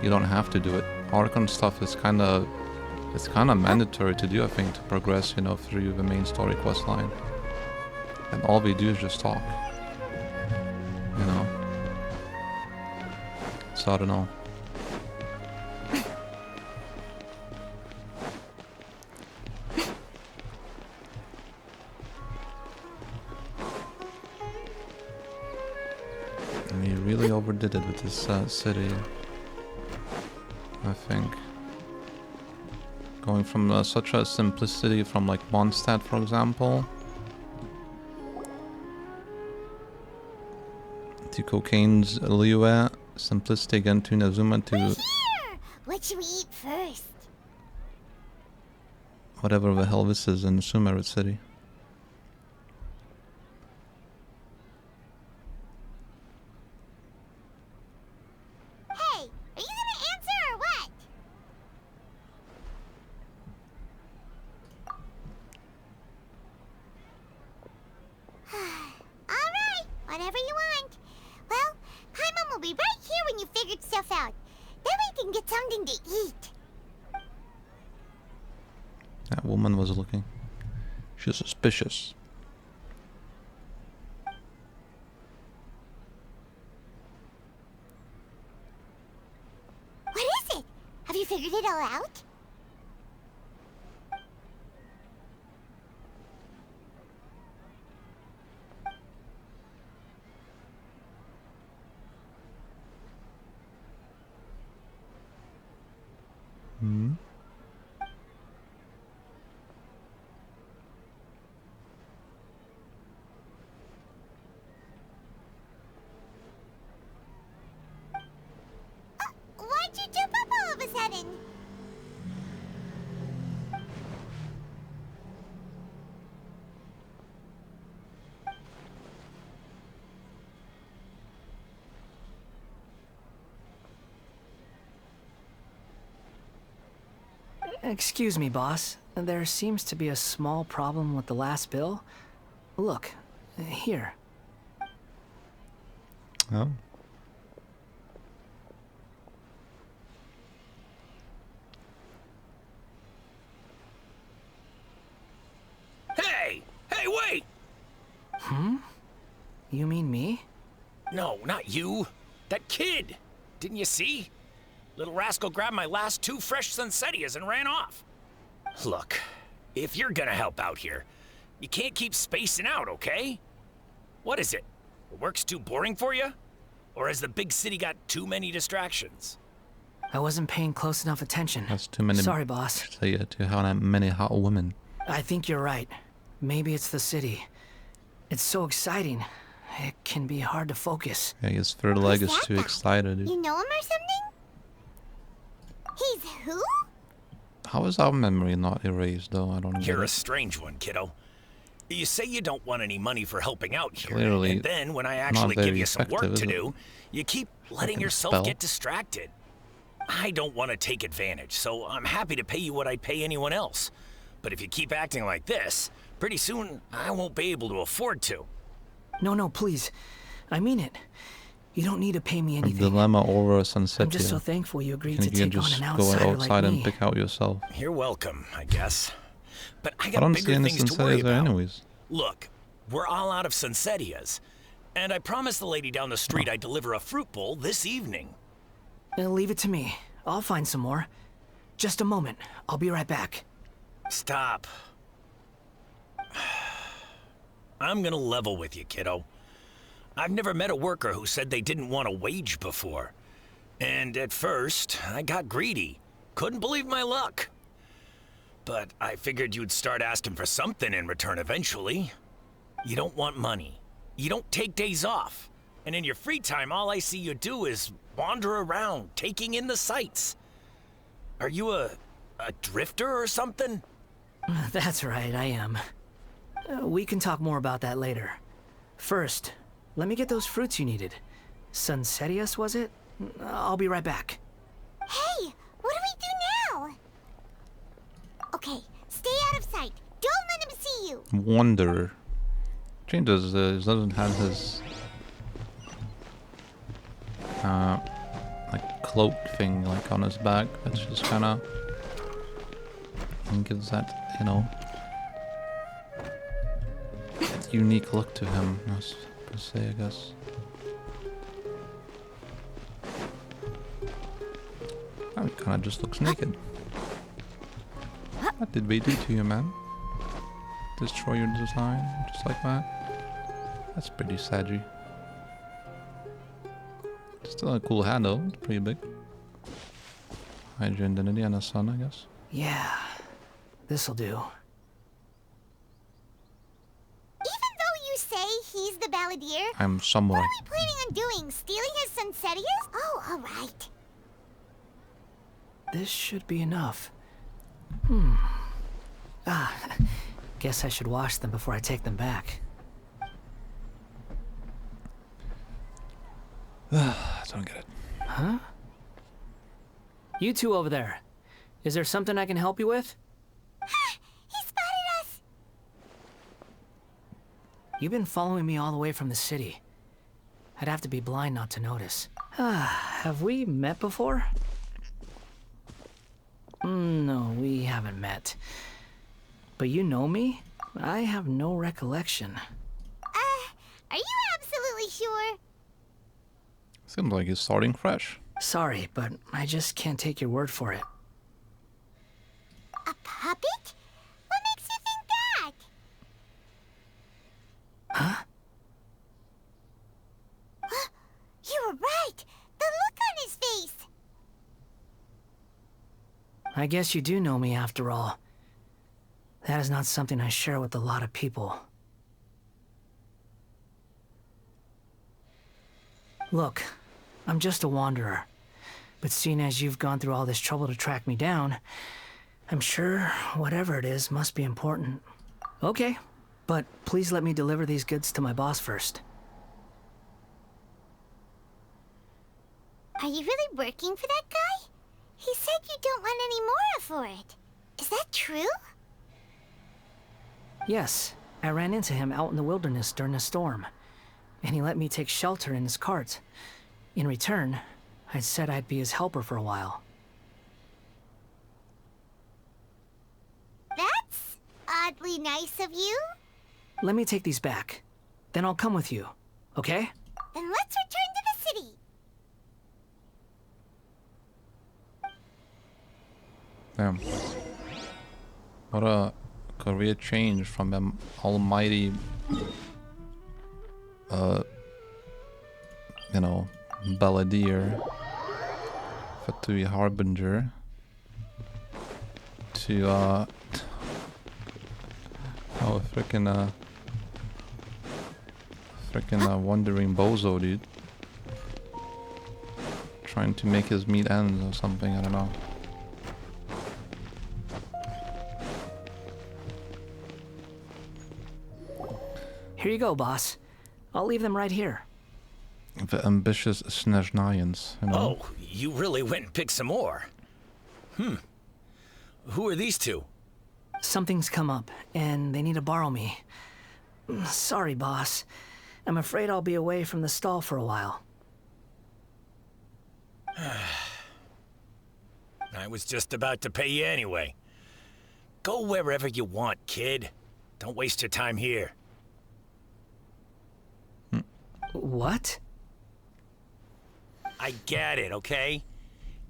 You don't have to do it. Archon stuff is kind of It's kind of mandatory to do, I think, to progress, you know, through the main story quest line. And all we do is just talk. You know. So I don't know. And he really overdid it with this city, I think. Going from such a simplicity from like Mondstadt, for example, to Cocaine's Liyue, simplicity again to Inazuma, to Here! What should we eat first? whatever the hell this is in Sumeru City. Hey, are you gonna answer or what? Alright, whatever you want. Well, Paimon will be right here when you figured stuff out. Then we can get something to eat. That woman was looking. She's suspicious. What is it? Have you figured it all out? Hmm. Why'd you jump up all of a sudden? Excuse me, boss. There seems to be a small problem with the last bill. Look, here. Oh. Hey! Hey, wait! Hmm? You mean me? No, not you. That kid! Didn't you see? Little rascal grabbed my last 2 fresh Sunsettias and ran off. Look, if you're gonna help out here, you can't keep spacing out, okay? What is it? The work's too boring for you? Or has the big city got too many distractions? I wasn't paying close enough attention. That's too many. Sorry, boss. To how many hot women. I think you're right. Maybe it's the city. It's so exciting. It can be hard to focus. Yeah, his third leg is too excited. You know him or something? He's who? How is our memory not erased, though? I don't get You're a it. strange one, kiddo. You say you don't want any money for helping out here, Clearly and then when I not actually very give you some work effective, to is it? do, you keep letting Fucking yourself spell. get distracted. I don't want to take advantage, so I'm happy to pay you what I'd pay anyone else. But if you keep acting like this, pretty soon I won't be able to afford to. No, please. I mean it. You don't need to pay me A anything. dilemma over a sunset. I'm just so thankful you agreed And to you can take on just an go outsider outside like and me. pick out yourself. You're welcome, I guess. But I I got don't bigger see any things to worry Sunsettias there about. anyways. Look, we're all out of Sunsettias. And I promised the lady down the street I'd deliver a fruit bowl this evening. Leave it to me. I'll find some more. Just a moment. I'll be right back. Stop. I'm gonna level with you, kiddo. I've never met a worker who said they didn't want a wage before. And at first, I got greedy. Couldn't believe my luck. But I figured you'd start asking for something in return eventually. You don't want money. You don't take days off. And in your free time, all I see you do is wander around, taking in the sights. Are you a drifter or something? That's right, I am. We can talk more about that later. First, let me get those fruits you needed. Sunsettias, was it? I'll be right back. Hey, what do we do now? Okay, stay out of sight. Don't let him see you. Wanderer. Jane doesn't have his like cloak thing like on his back. That's just kind of and gives that, you know, that unique look to him, per se, I guess. Oh, he kind of just looks naked. What did we do to you, man? Destroy your design, just like that? That's pretty sadgy. Still a cool hat though, it's pretty big. Hide your identity and a sun, I guess. Yeah, this'll do. Even though you say he's the balladeer, I'm samurai. what are we planning on doing? Stealing his Sunsetias? Oh, alright. This should be enough. Guess I should wash them before I take them back. I don't get it. Huh? You two over there. Is there something I can help you with? He spotted us! You've been following me all the way from the city. I'd have to be blind not to notice. Have we met before? No, we haven't met. But you know me? I have no recollection. Are you absolutely sure? Seems like he's starting fresh. Sorry, but I just can't take your word for it. A puppet? What makes you think that? Huh? You were right! The look on his face! I guess you do know me after all. That is not something I share with a lot of people. Look, I'm just a wanderer. But seeing as you've gone through all this trouble to track me down, I'm sure whatever it is must be important. Okay, but please let me deliver these goods to my boss first. Are you really working for that guy? He said you don't want any more for it. Is that true? Yes, I ran into him out in the wilderness during a storm, and he let me take shelter in his cart. In return, I said I'd be his helper for a while. That's oddly nice of you. Let me take these back. Then I'll come with you, okay? Then let's return to the city. Damn. What a career change from the almighty, you know, balladeer, Fatui Harbinger, to, oh, frickin', wandering bozo, dude. Trying to make his meat ends or something, I don't know. Here you go, boss. I'll leave them right here. The ambitious Snezhnayans, you know? Oh, you really went and picked some more. Who are these two? Something's come up, and they need to borrow me. Sorry, boss. I'm afraid I'll be away from the stall for a while. I was just about to pay you anyway. Go wherever you want, kid. Don't waste your time here. What? I get it, okay?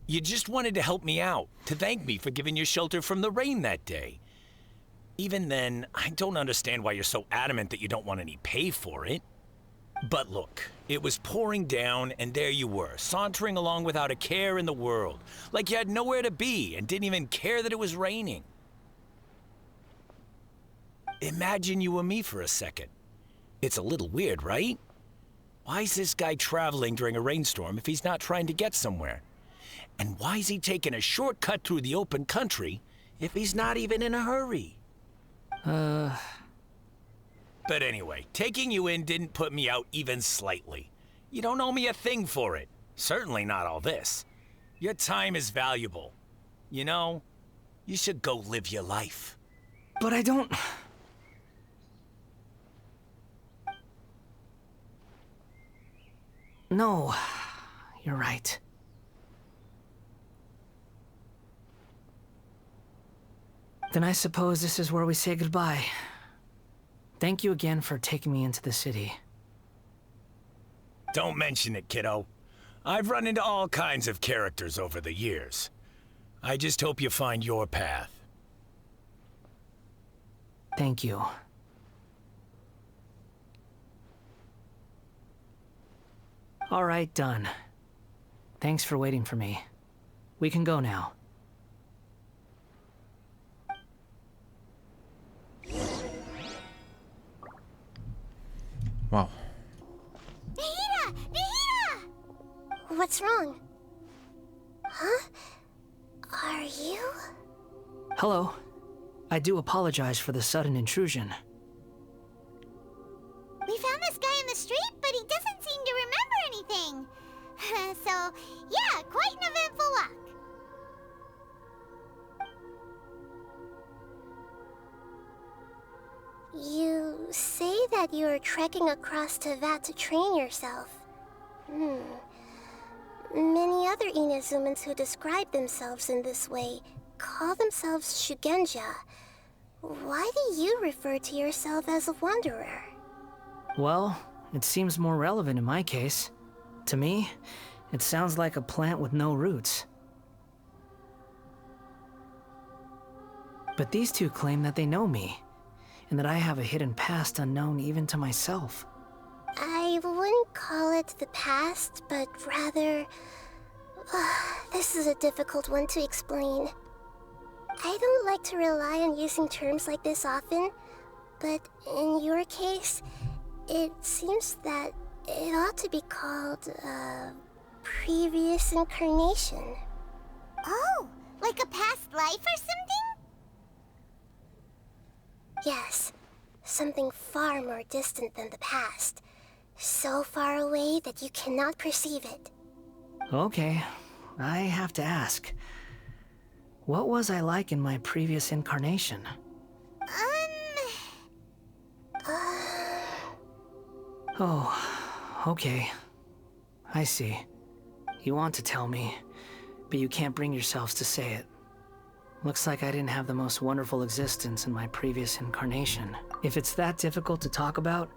You just wanted to help me out, to thank me for giving you shelter from the rain that day. Even then, I don't understand why you're so adamant that you don't want any pay for it. But look, it was pouring down, and there you were, sauntering along without a care in the world, like you had nowhere to be and didn't even care that it was raining. Imagine you were me for a second. It's a little weird, right? Why is this guy traveling during a rainstorm if he's not trying to get somewhere? And why is he taking a shortcut through the open country if he's not even in a hurry? But anyway, taking you in didn't put me out even slightly. You don't owe me a thing for it. Certainly not all this. Your time is valuable. You know, you should go live your life. But I don't... No, you're right. Then I suppose this is where we say goodbye. Thank you again for taking me into the city. Don't mention it, kiddo. I've run into all kinds of characters over the years. I just hope you find your path. Thank you. All right, done. Thanks for waiting for me. We can go now. Wow. Nahida! Nahida! What's wrong? Huh? Are you? Hello. I do apologize for the sudden intrusion. We found this guy in the street, but he doesn't seem to remember anything. So, yeah, quite an eventful walk. You say that you are trekking across Teyvat to train yourself. Many other Inazumans who describe themselves in this way call themselves Shugenja. Why do you refer to yourself as a wanderer? Well, it seems more relevant in my case. To me, it sounds like a plant with no roots. But these two claim that they know me, and that I have a hidden past unknown even to myself. I wouldn't call it the past, but rather... this is a difficult one to explain. I don't like to rely on using terms like this often, but in your case, it seems that it ought to be called previous incarnation. Oh, like a past life or something? Yes, something far more distant than the past. So far away that you cannot perceive it. Okay, I have to ask. What was I like in my previous incarnation? Oh, okay. I see. You want to tell me, but you can't bring yourselves to say it. Looks like I didn't have the most wonderful existence in my previous incarnation. If it's that difficult to talk about,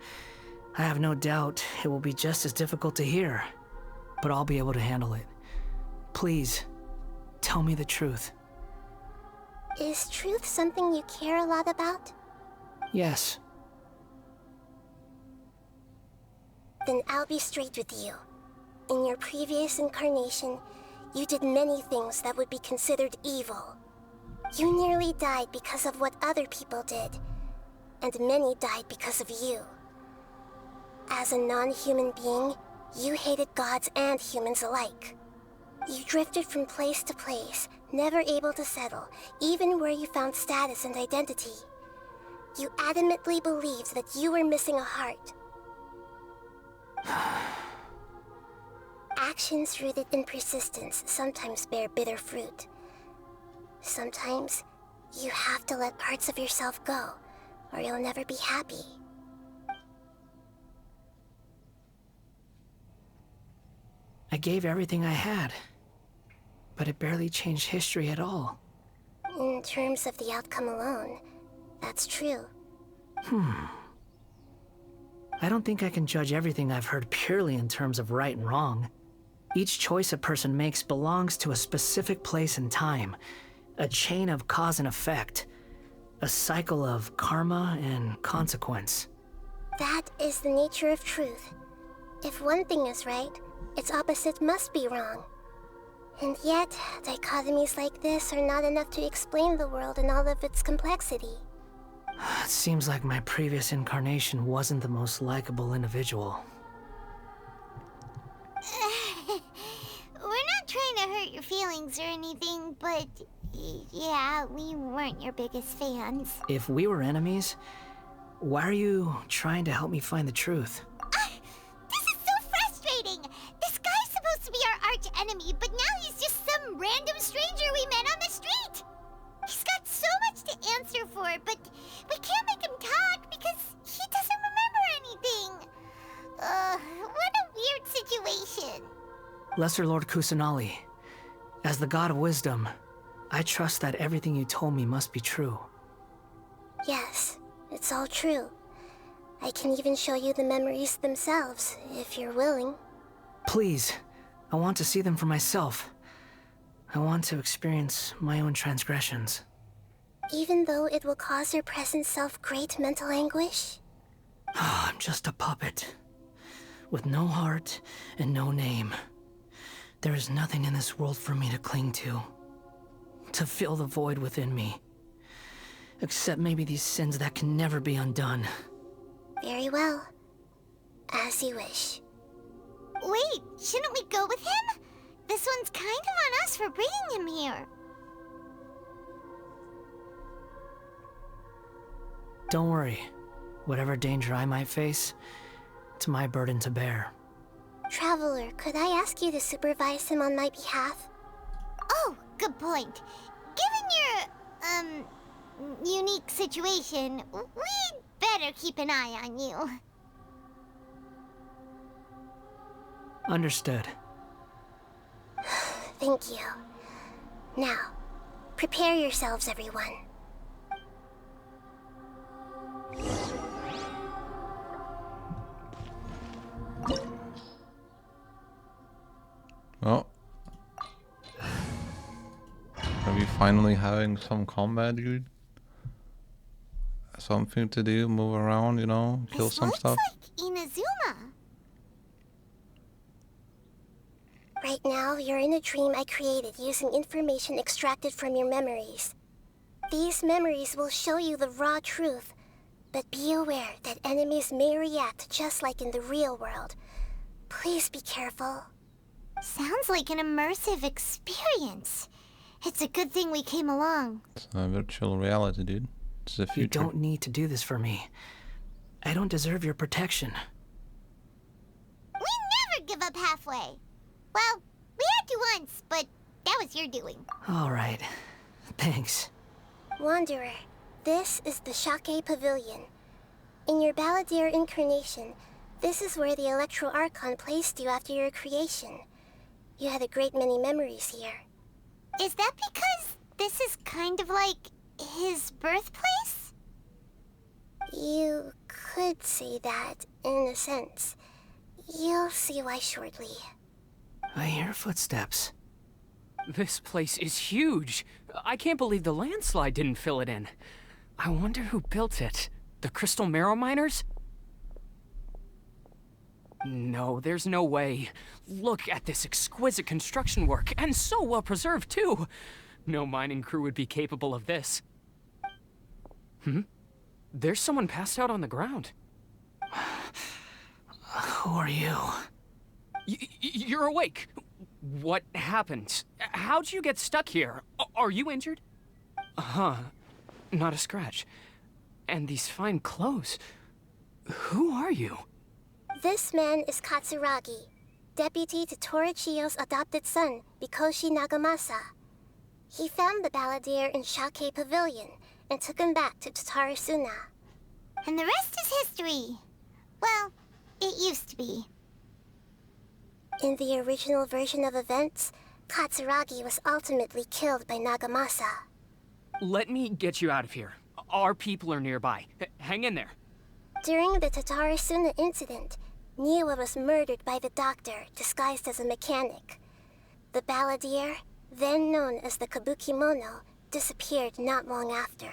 I have no doubt it will be just as difficult to hear. But I'll be able to handle it. Please, tell me the truth. Is truth something you care a lot about? Yes. Then I'll be straight with you. In your previous incarnation, you did many things that would be considered evil. You nearly died because of what other people did, and many died because of you. As a non-human being, you hated gods and humans alike. You drifted from place to place, never able to settle, even where you found status and identity. You adamantly believed that you were missing a heart. Actions rooted in persistence sometimes bear bitter fruit. Sometimes, you have to let parts of yourself go, or you'll never be happy. I gave everything I had, but it barely changed history at all. In terms of the outcome alone, that's true. I don't think I can judge everything I've heard purely in terms of right and wrong. Each choice a person makes belongs to a specific place and time, a chain of cause and effect, a cycle of karma and consequence. That is the nature of truth. If one thing is right, its opposite must be wrong. And yet, dichotomies like this are not enough to explain the world in all of its complexity. It seems like my previous incarnation wasn't the most likable individual. We're not trying to hurt your feelings or anything, but yeah, we weren't your biggest fans. If we were enemies, why are you trying to help me find the truth? This is so frustrating! This guy's supposed to be our arch enemy, but now he's just some random stranger we met on the street! He's got so much to answer for, but we can't make him talk because he doesn't remember anything. What a weird situation. Lesser Lord Kusanali, as the god of wisdom, I trust that everything you told me must be true. Yes, it's all true. I can even show you the memories themselves, if you're willing. Please, I want to see them for myself. I want to experience my own transgressions. Even though it will cause your present self great mental anguish? I'm just a puppet, with no heart and no name. There is nothing in this world for me to cling to fill the void within me. Except maybe these sins that can never be undone. Very well. As you wish. Wait, shouldn't we go with him? This one's kind of on us for bringing him here. Don't worry. Whatever danger I might face, it's my burden to bear. Traveler, could I ask you to supervise him on my behalf? Oh, good point. Given your, unique situation, we'd better keep an eye on you. Understood. Thank you. Now, prepare yourselves, everyone. Oh. Are we finally having some combat, dude? Something to do, move around, you know, kill some stuff. This looks like Inazuma. Right now, you're in a dream I created using information extracted from your memories. These memories will show you the raw truth, but be aware that enemies may react just like in the real world. Please be careful. Sounds like an immersive experience. It's a good thing we came along. It's a virtual reality, dude. It's the future. You don't need to do this for me. I don't deserve your protection. We never give up halfway. Well, we had to once, but that was your doing. All right. Thanks. Wanderer, this is the Shake Pavilion. In your Balladeer incarnation, this is where the Electro Archon placed you after your creation. You had a great many memories here. Is that because this is kind of like his birthplace? You could say that, in a sense. You'll see why shortly. I hear footsteps. This place is huge. I can't believe the landslide didn't fill it in. I wonder who built it. The Crystal Marrow Miners? No, there's no way. Look at this exquisite construction work, and so well preserved, too. No mining crew would be capable of this. There's someone passed out on the ground. Who are you? You're awake. What happened? How'd you get stuck here? Are you injured? Not a scratch. And these fine clothes. Who are you? This man is Katsuragi, deputy to Torichiyo's adopted son, Mikoshi Nagamasa. He found the Balladeer in Shake Pavilion and took him back to Tatarasuna. And the rest is history. Well, it used to be. In the original version of events, Katsuragi was ultimately killed by Nagamasa. Let me get you out of here. Our people are nearby. Hang in there. During the Tatarasuna incident, Niwa was murdered by the doctor disguised as a mechanic. The Balladeer, then known as the Kabukimono, disappeared not long after.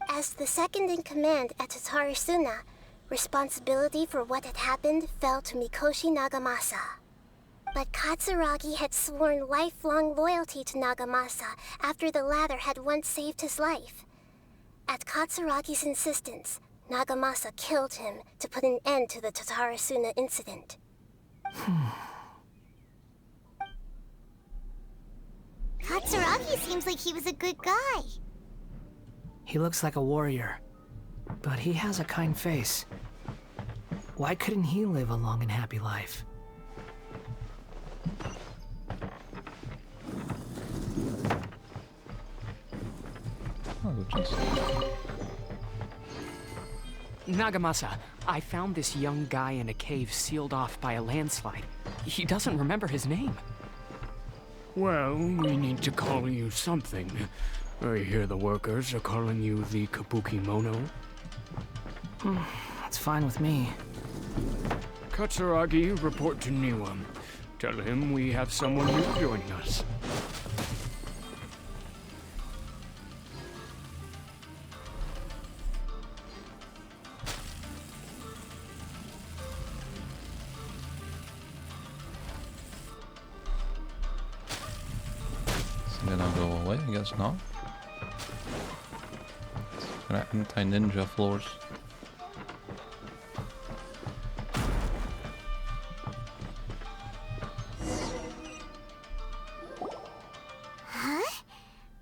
As the second in command at Tatarasuna, responsibility for what had happened fell to Mikoshi Nagamasa. But Katsuragi had sworn lifelong loyalty to Nagamasa after the latter had once saved his life. At Katsuragi's insistence, Nagamasa killed him to put an end to the Tatarasuna incident. Katsuragi seems like he was a good guy. He looks like a warrior, but he has a kind face. Why couldn't he live a long and happy life? Nagamasa, I found this young guy in a cave sealed off by a landslide. He doesn't remember his name. Well, we need to call you something. I hear the workers are calling you the Kabuki Mono. That's fine with me. Katsuragi, report to Niwa. Tell him we have someone new joining us. Is it gonna go away? I guess not. It's gonna anti-ninja floors. Huh?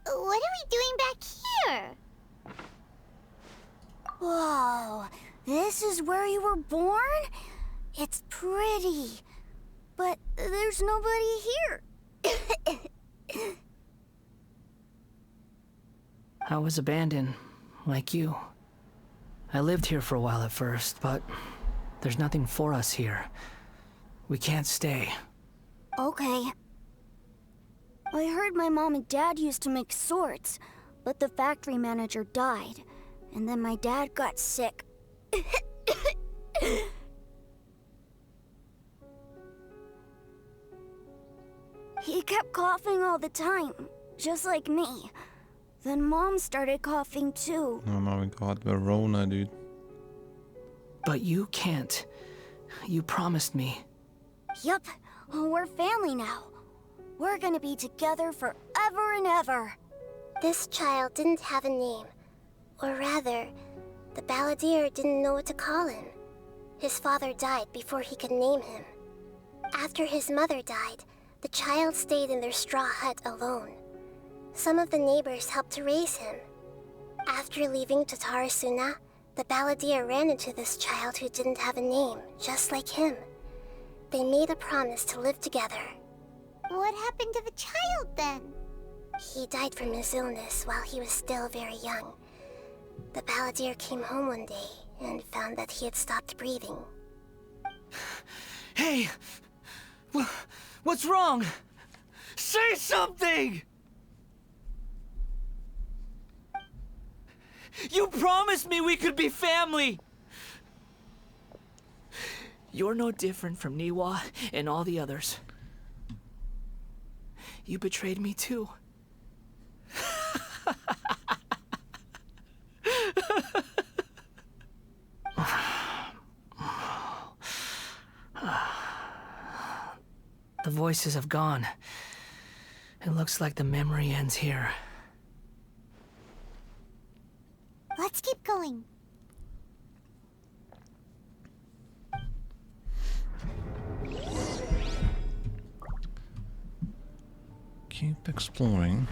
What are we doing back here? Whoa, this is where you were born? It's pretty, but there's nobody here. I was abandoned, like you. I lived here for a while at first, but there's nothing for us here. We can't stay. Okay. I heard my mom and dad used to make swords, but the factory manager died, and then my dad got sick. He kept coughing all the time, just like me. Then Mom started coughing too. Oh my god, Verona, dude. But you can't. You promised me. Yup, we're family now. We're gonna be together forever and ever. This child didn't have a name. Or rather, the balladeer didn't know what to call him. His father died before he could name him. After his mother died, the child stayed in their straw hut alone. Some of the neighbors helped to raise him. After leaving Tatarasuna, the balladeer ran into this child who didn't have a name, just like him. They made a promise to live together. What happened to the child then? He died from his illness while he was still very young. The balladeer came home one day and found that he had stopped breathing. Hey! What's wrong? Say something! You promised me we could be family! You're no different from Niwa and all the others. You betrayed me too. The voices have gone. It looks like the memory ends here. Let's keep going. Keep exploring.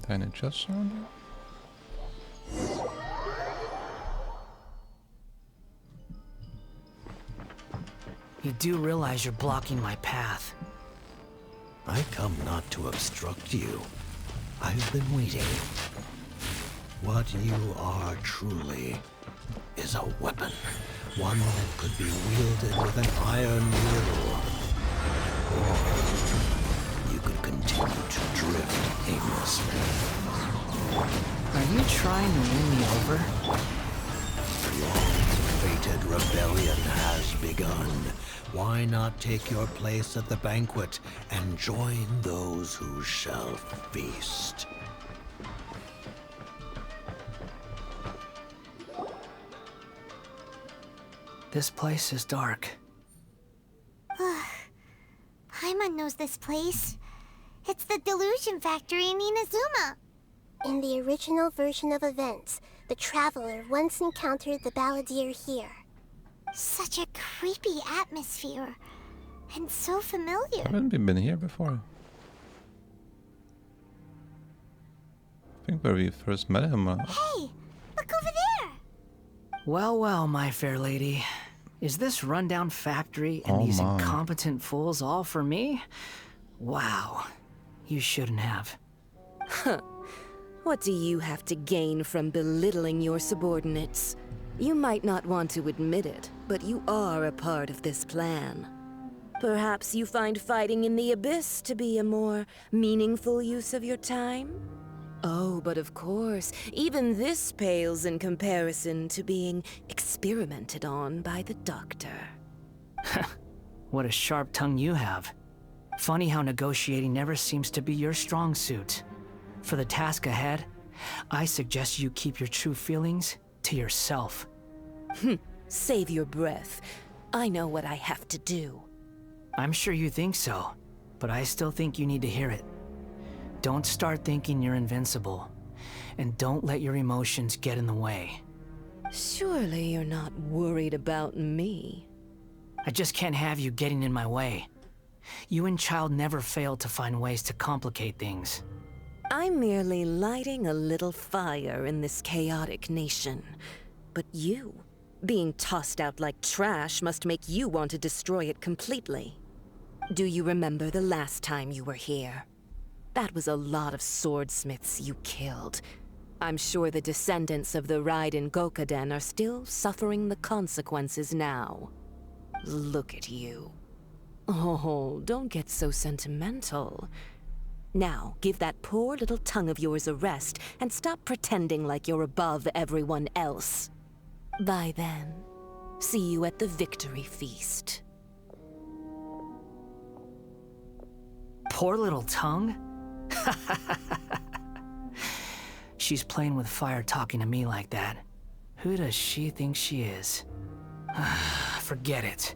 Tiny chest around here. You do realize you're blocking my path. I come not to obstruct you. I've been waiting. What you are truly is a weapon. One that could be wielded with an iron will. Or you could continue to drift aimlessly. Are you trying to win me over? Long-fated rebellion has begun. Why not take your place at the banquet and join those who shall feast? This place is dark. Paimon knows this place. It's the Delusion Factory in Inazuma. In the original version of events, the Traveler once encountered the balladeer here. Such a creepy atmosphere. And so familiar. Haven't we been here before? I think where we first met him. Hey, look over there. Well, well, my fair lady. Is this rundown factory and Oh these my. incompetent fools all for me? Wow. You shouldn't have. What do you have to gain from belittling your subordinates? You might not want to admit it, but you are a part of this plan. Perhaps you find fighting in the Abyss to be a more meaningful use of your time? Oh, but of course, even this pales in comparison to being experimented on by the Doctor. What a sharp tongue you have. Funny how negotiating never seems to be your strong suit. For the task ahead, I suggest you keep your true feelings to yourself. Save your breath. I know what I have to do. I'm sure you think so, but I still think you need to hear it. Don't start thinking you're invincible, and don't let your emotions get in the way. Surely you're not worried about me. I just can't have you getting in my way. You and Child never fail to find ways to complicate things. I'm merely lighting a little fire in this chaotic nation. But you, being tossed out like trash, must make you want to destroy it completely. Do you remember the last time you were here? That was a lot of swordsmiths you killed. I'm sure the descendants of the Raiden Gokaden are still suffering the consequences now. Look at you. Oh, don't get so sentimental. Now, give that poor little tongue of yours a rest and stop pretending like you're above everyone else. Bye then. See you at the victory feast. Poor little tongue? She's playing with fire talking to me like that. Who does she think she is? Forget it.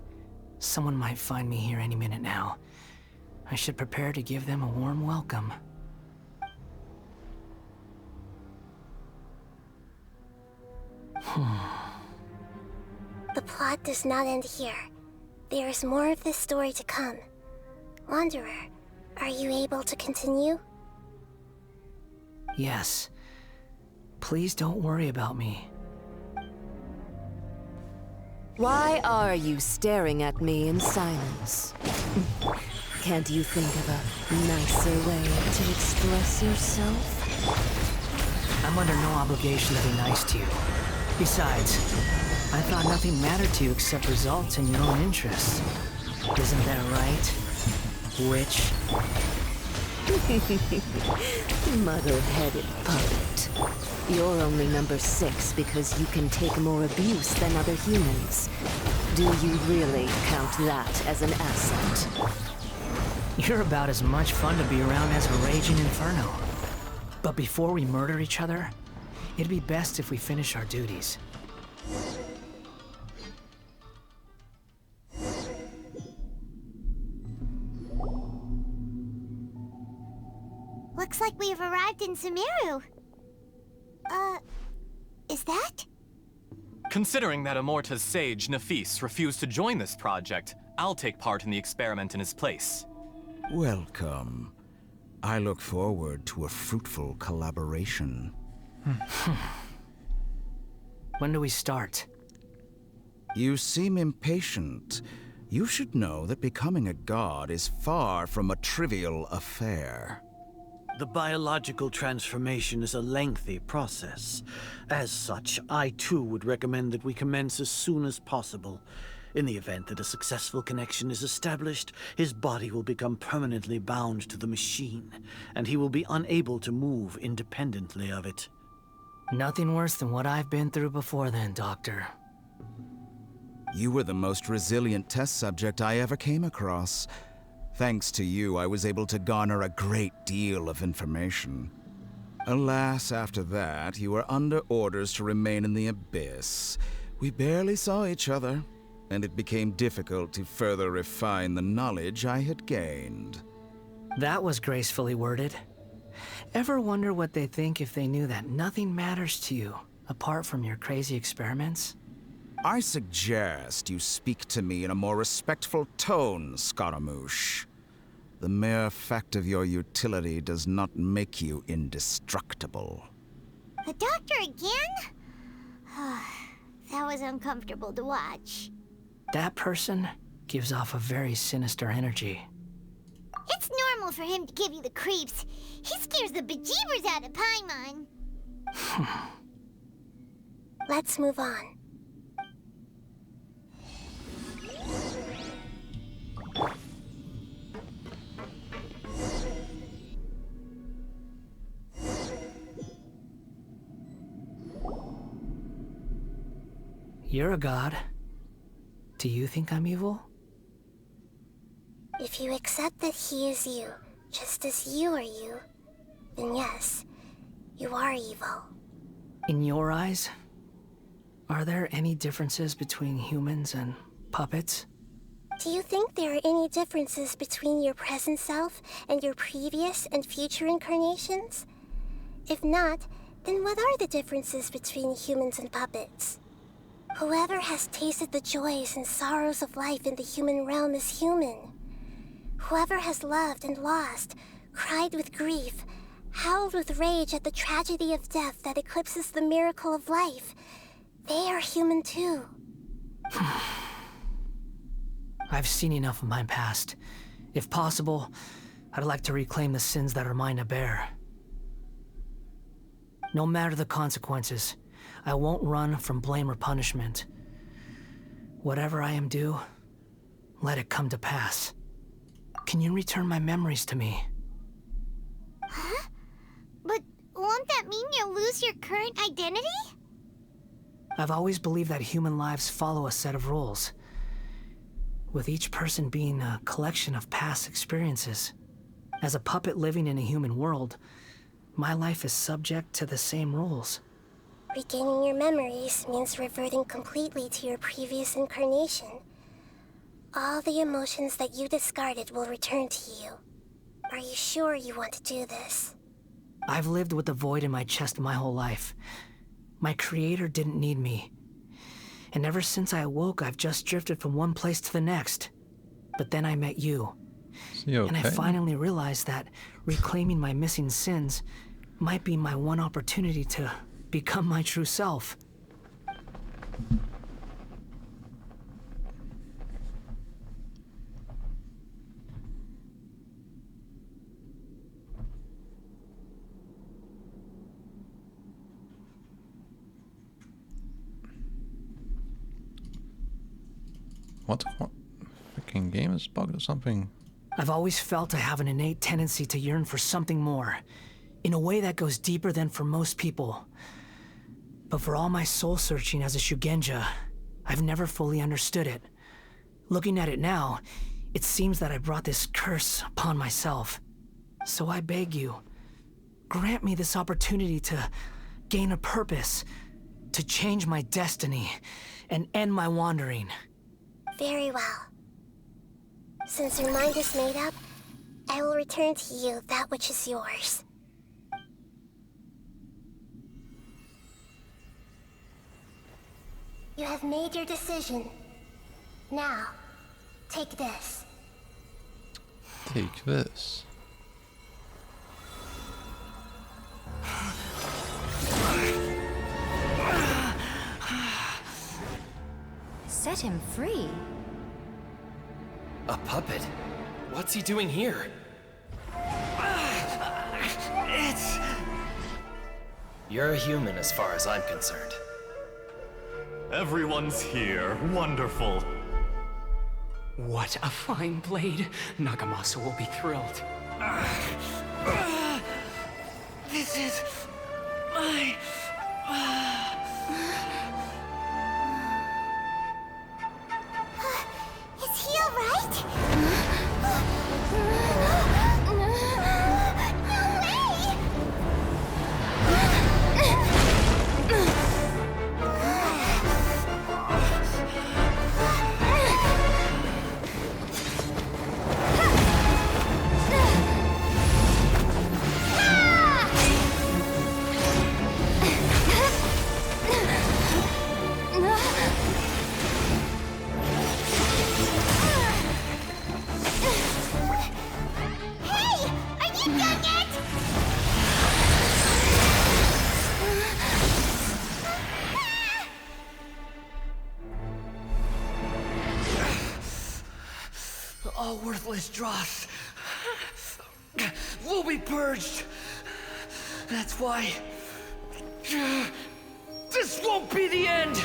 Someone might find me here any minute now. I should prepare to give them a warm welcome. The plot does not end here. There is more of this story to come. Wanderer, are you able to continue? Yes. Please don't worry about me. Why are you staring at me in silence? Can't you think of a nicer way to express yourself? I'm under no obligation to be nice to you. Besides, I thought nothing mattered to you except results and your own interests. Isn't that right, witch? Muddle-headed puppet. You're only number 6 because you can take more abuse than other humans. Do you really count that as an asset? You're about as much fun to be around as a raging inferno. But before we murder each other, it'd be best if we finish our duties. Looks like we've arrived in Sumeru. Is that? Considering that Amorta's sage, Nafis, refused to join this project, I'll take part in the experiment in his place. Welcome. I look forward to a fruitful collaboration. When do we start? You seem impatient. You should know that becoming a god is far from a trivial affair. The biological transformation is a lengthy process. As such, I too would recommend that we commence as soon as possible. In the event that a successful connection is established, his body will become permanently bound to the machine, and he will be unable to move independently of it. Nothing worse than what I've been through before then, Doctor. You were the most resilient test subject I ever came across. Thanks to you, I was able to garner a great deal of information. Alas, after that, you were under orders to remain in the Abyss. We barely saw each other, and it became difficult to further refine the knowledge I had gained. That was gracefully worded. Ever wonder what they think if they knew that nothing matters to you, apart from your crazy experiments? I suggest you speak to me in a more respectful tone, Scaramouche. The mere fact of your utility does not make you indestructible. The Doctor again? That was uncomfortable to watch. That person gives off a very sinister energy. It's normal normal for him to give you the creeps. He scares the bejeebers out of Paimon. Let's move on. You're a god. Do you think I'm evil? If you accept that he is you, just as you are you, then yes, you are evil. In your eyes, are there any differences between humans and puppets? Do you think there are any differences between your present self and your previous and future incarnations? If not, then what are the differences between humans and puppets? Whoever has tasted the joys and sorrows of life in the human realm is human. Whoever has loved and lost, cried with grief, howled with rage at the tragedy of death that eclipses the miracle of life, they are human too. I've seen enough of my past. If possible, I'd like to reclaim the sins that are mine to bear. No matter the consequences, I won't run from blame or punishment. Whatever I am due, let it come to pass. Can you return my memories to me? Huh? But won't that mean you'll lose your current identity? I've always believed that human lives follow a set of rules, with each person being a collection of past experiences. As a puppet living in a human world, my life is subject to the same rules. Regaining your memories means reverting completely to your previous incarnation. All the emotions that you discarded will return to you. Are you sure you want to do this? I've lived with the void in my chest my whole life. My creator didn't need me. And ever since I awoke, I've just drifted from one place to the next. But then I met you. And I finally realized that reclaiming my missing sins might be my one opportunity to become my true self. What freaking game is bugged or something? I've always felt I have an innate tendency to yearn for something more, in a way that goes deeper than for most people. But for all my soul searching as a Shugenja, I've never fully understood it. Looking at it now, it seems that I brought this curse upon myself. So I beg you, grant me this opportunity to gain a purpose, to change my destiny, and end my wandering. Very well. Since your mind is made up, I will return to you that which is yours. You have made your decision. Now, take this. Take this. Set him free? A puppet? What's he doing here? You're a human as far as I'm concerned. Everyone's here. Wonderful. What a fine blade. Nagamasa will be thrilled. This is my... Is he alright? All worthless dross. will be purged. That's why... this won't be the end!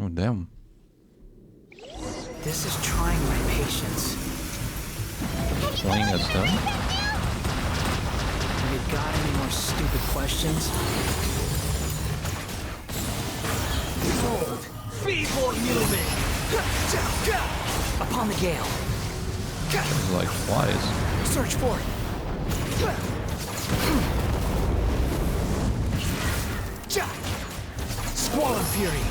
Oh, damn. This is trying my patience. Playing as him? You got any more stupid questions? Behold, feeble human! Upon the gale. It's like flies. Search for it. Squall and fury.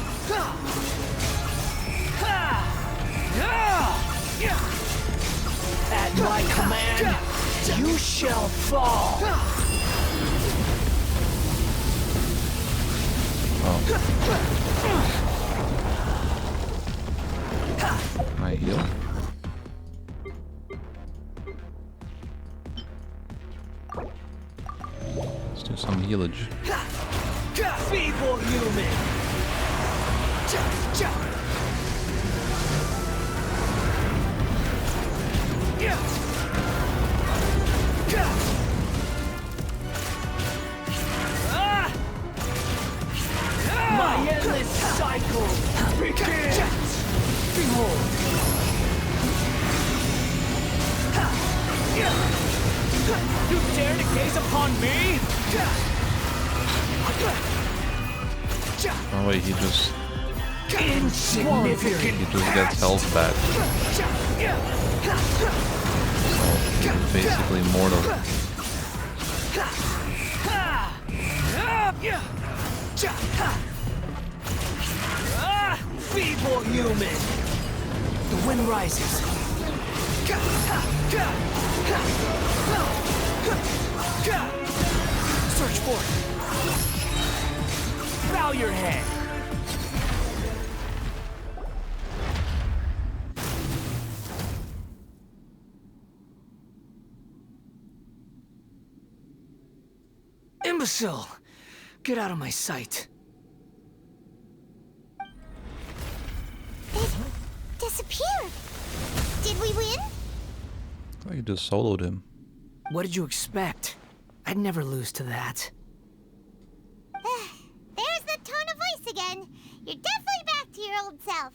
At my command, you shall fall. I heal. Let's do some healage. Feeble human. My endless cycle begins! Behold! You dare to gaze upon me? Oh wait, he just Insignificant. gets health back. So he's basically mortal. Feeble human! The wind rises. Search for it. Bow your head. Imbecile! Get out of my sight. It disappeared. Did we win? Oh, you just soloed him. What did you expect? I'd never lose to that. There's the tone of voice again. You're definitely back to your old self.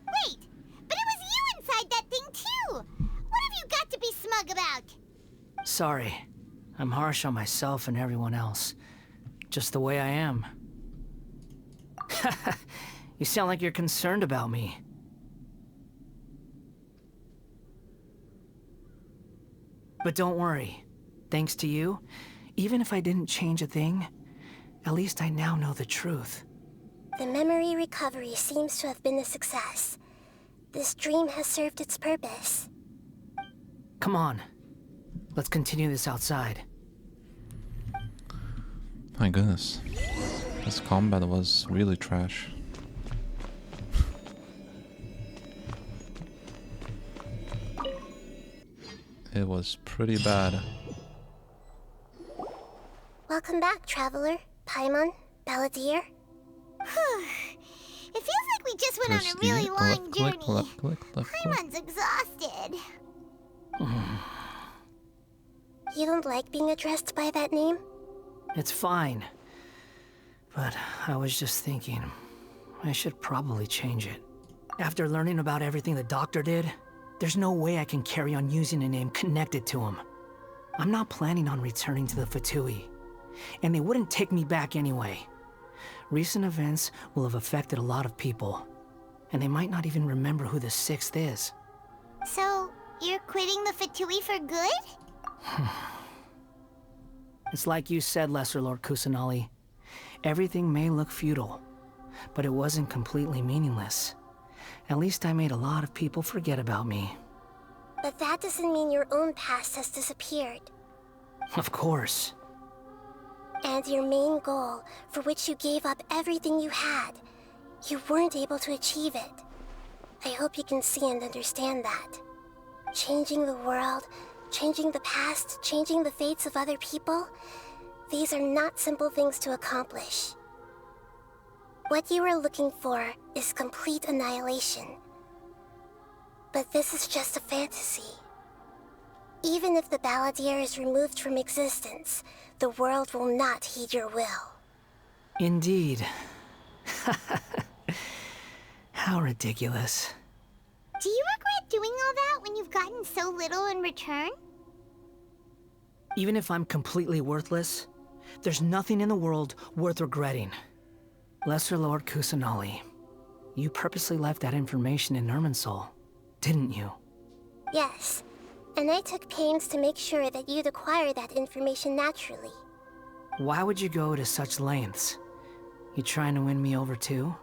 Wait, but it was you inside that thing too. What have you got to be smug about? Sorry. I'm harsh on myself and everyone else. Just the way I am. You sound like you're concerned about me. But don't worry. Thanks to you, even if I didn't change a thing, at least I now know the truth. The memory recovery seems to have been a success. This dream has served its purpose. Come on. Let's continue this outside. My goodness. This combat was really trash. It was pretty bad. Welcome back, Traveler, Paimon, Balladeer. It feels like we just went on a really long journey. Paimon's exhausted. You don't like being addressed by that name? It's fine. But I was just thinking, I should probably change it. After learning about everything the doctor did, there's no way I can carry on using a name connected to him. I'm not planning on returning to the Fatui, and they wouldn't take me back anyway. Recent events will have affected a lot of people, and they might not even remember who the 6th is. So, You're quitting the Fatui for good? It's like you said, Lesser Lord Kusanali. Everything may look futile, but it wasn't completely meaningless. At least I made a lot of people forget about me. But that doesn't mean your own past has disappeared. Of course. And your main goal, for which you gave up everything you had, you weren't able to achieve it. I hope you can see and understand that. Changing the world, changing the past, changing the fates of other people, these are not simple things to accomplish. What you are looking for is complete annihilation. But this is just a fantasy. Even if the Balladeer is removed from existence, the world will not heed your will. Indeed. How ridiculous. Do you regret doing all that when you've gotten so little in return? Even if I'm completely worthless, there's nothing in the world worth regretting. Lesser Lord Kusanali, you purposely left that information in Irminsul, didn't you? Yes, and I took pains to make sure that you'd acquire that information naturally. Why would you go to such lengths? You trying to win me over too?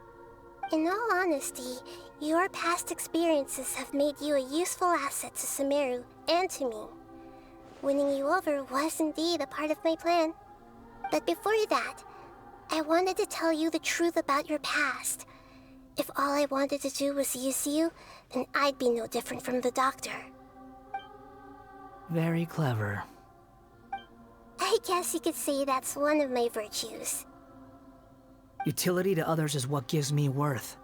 In all honesty, your past experiences have made you a useful asset to Sumeru and to me. Winning you over was indeed a part of my plan. But before that, I wanted to tell you the truth about your past. If all I wanted to do was use you, then I'd be no different from the doctor. Very clever. I guess you could say that's one of my virtues. Utility to others is what gives me worth.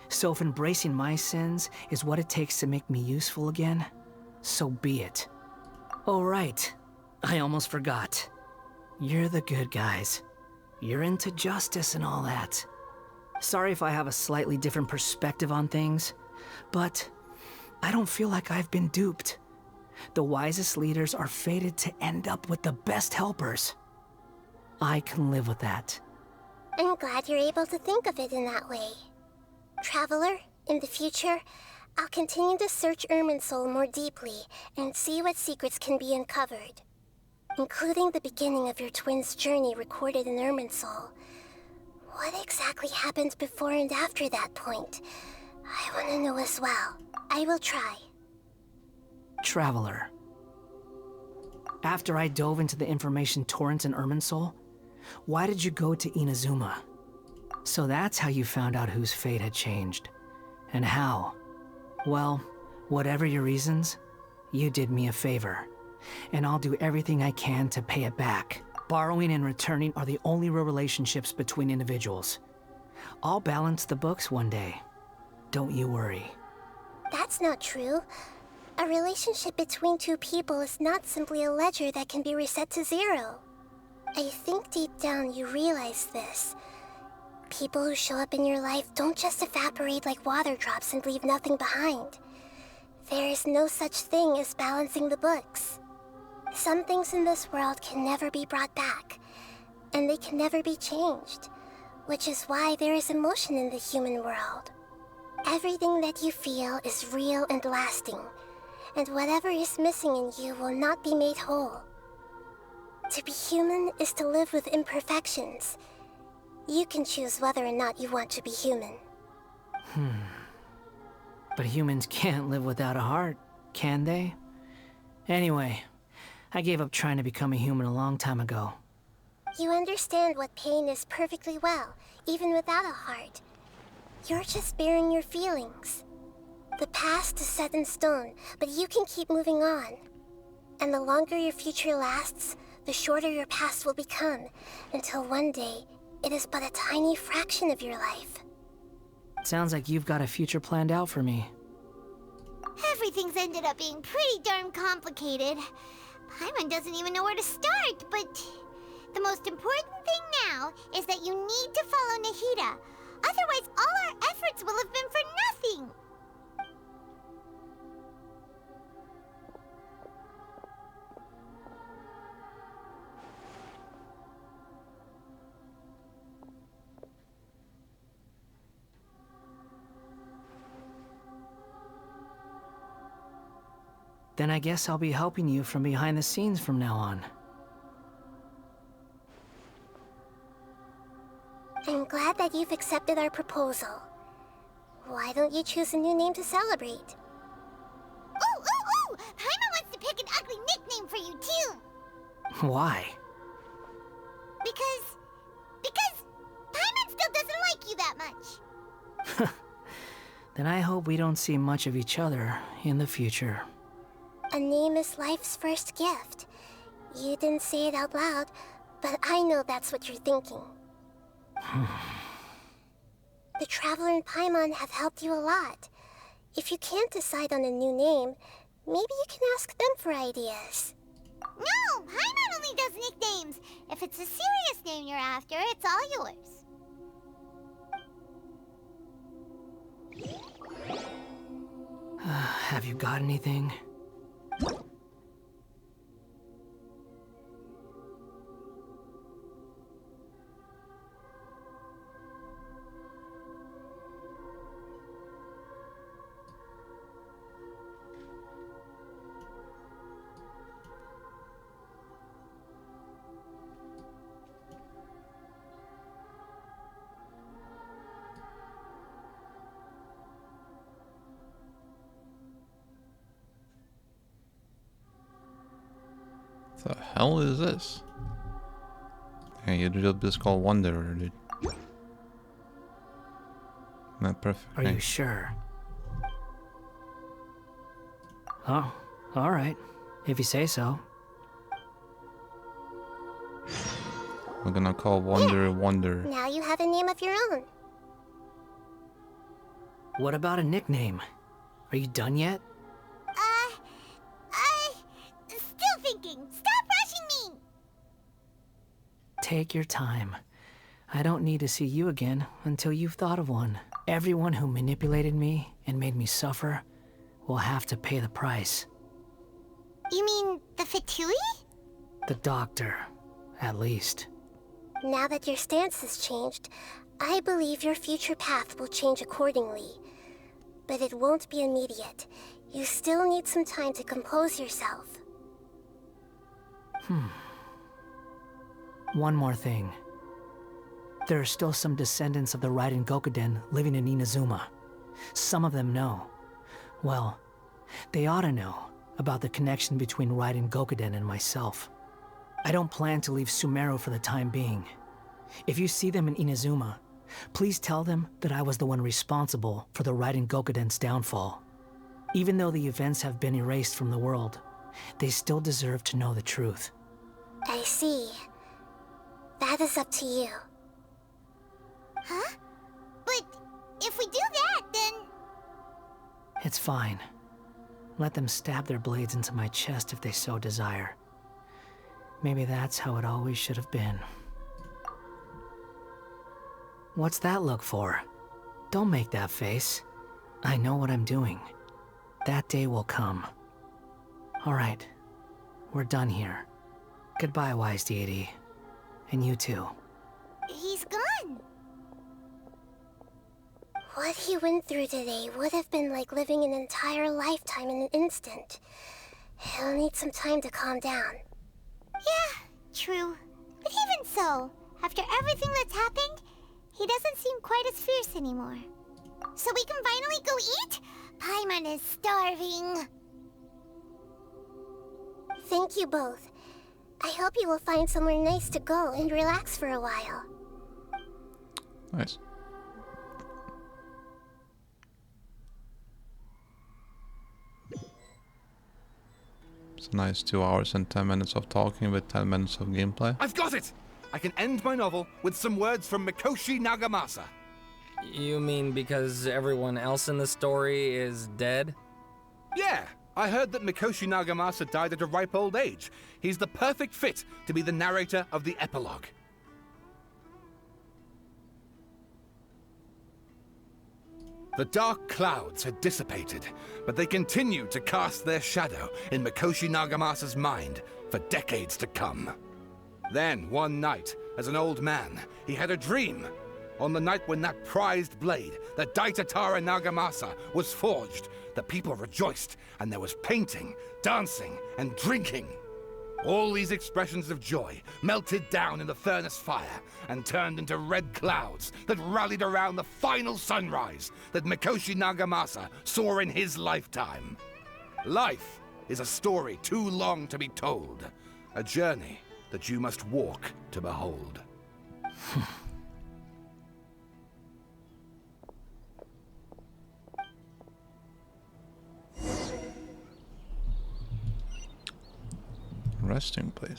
So if embracing my sins is what it takes to make me useful again, so be it. Oh right, I almost forgot. You're the good guys. You're into justice and all that. Sorry if I have a slightly different perspective on things, but I don't feel like I've been duped. The wisest leaders are fated to end up with the best helpers. I can live with that. I'm glad you're able to think of it in that way. Traveler, in the future, I'll continue to search Irminsul more deeply and see what secrets can be uncovered. Including the beginning of your twins' journey recorded in Irminsul. What exactly happened before and after that point? I want to know as well. I will try. Traveler. After I dove into the information torrents in Irminsul, why did you go to Inazuma? So that's how you found out whose fate had changed. And how? Well, whatever your reasons, you did me a favor. And I'll do everything I can to pay it back. Borrowing and returning are the only real relationships between individuals. I'll balance the books one day. Don't you worry. That's not true. A relationship between two people is not simply a ledger that can be reset to zero. I think deep down you realize this. People who show up in your life don't just evaporate like water drops and leave nothing behind. There is no such thing as balancing the books. Some things in this world can never be brought back, and they can never be changed, which is why there is emotion in the human world. Everything that you feel is real and lasting, and whatever is missing in you will not be made whole. To be human is to live with imperfections. You can choose whether or not you want to be human. But humans can't live without a heart, can they? Anyway, I gave up trying to become a human a long time ago. You understand what pain is perfectly well, even without a heart. You're just bearing your feelings. The past is set in stone, but you can keep moving on. And the longer your future lasts, the shorter your past will become, until one day, it is but a tiny fraction of your life. Sounds like you've got a future planned out for me. Everything's ended up being pretty darn complicated. Paimon doesn't even know where to start, but the most important thing now is that you need to follow Nahida. Otherwise, all our efforts will have been for nothing. Then I guess I'll be helping you from behind the scenes from now on. I'm glad that you've accepted our proposal. Why don't you choose a new name to celebrate? Ooh, ooh, ooh! Paimon wants to pick an ugly nickname for you, too! Why? Because Paimon still doesn't like you that much. Then I hope we don't see much of each other in the future. A name is life's first gift. You didn't say it out loud, but I know that's what you're thinking. The Traveler and Paimon have helped you a lot. If you can't decide on a new name, maybe you can ask them for ideas. No! Paimon only does nicknames! If it's a serious name you're after, it's all yours. Have you got anything? The hell is this? Hey, you just called Wanderer, dude. Not perfect. Are you sure? Oh, alright. If you say so. We're gonna call Wanderer Wanderer. Now you have a name of your own. What about a nickname? Are you done yet? Still thinking. Stop rushing me! Take your time. I don't need to see you again until you've thought of one. Everyone who manipulated me and made me suffer will have to pay the price. You mean the Fatui? The doctor, at least. Now that your stance has changed, I believe your future path will change accordingly. But it won't be immediate. You still need some time to compose yourself. One more thing. There are still some descendants of the Raiden Gokuden living in Inazuma. Some of them know. Well, they ought to know about the connection between Raiden Gokuden and myself. I don't plan to leave Sumeru for the time being. If you see them in Inazuma, please tell them that I was the one responsible for the Raiden Gokuden's downfall. Even though the events have been erased from the world, they still deserve to know the truth. I see. That is up to you. Huh? But if we do that, then... It's fine. Let them stab their blades into my chest if they so desire. Maybe that's how it always should have been. What's that look for? Don't make that face. I know what I'm doing. That day will come. Alright. We're done here. Goodbye, wise deity. And you too. He's gone. What he went through today would have been like living an entire lifetime in an instant. He'll need some time to calm down. Yeah, true. But even so, after everything that's happened, he doesn't seem quite as fierce anymore. So we can finally go eat? Paimon is starving. Thank you both. I hope you will find somewhere nice to go and relax for a while. Nice. It's a nice 2 hours and 10 minutes of talking with 10 minutes of gameplay. I've got it! I can end my novel with some words from Mikoshi Nagamasa. You mean because everyone else in the story is dead? Yeah, I heard that Mikoshi Nagamasa died at a ripe old age. He's the perfect fit to be the narrator of the epilogue. The dark clouds had dissipated, but they continued to cast their shadow in Mikoshi Nagamasa's mind for decades to come. Then, one night, as an old man, he had a dream. On the night when that prized blade, the Daitatara Nagamasa, was forged, the people rejoiced, and there was painting, dancing, and drinking. All these expressions of joy melted down in the furnace fire and turned into red clouds that rallied around the final sunrise that Mikoshi Nagamasa saw in his lifetime. Life is a story too long to be told, a journey that you must walk to behold. Resting place.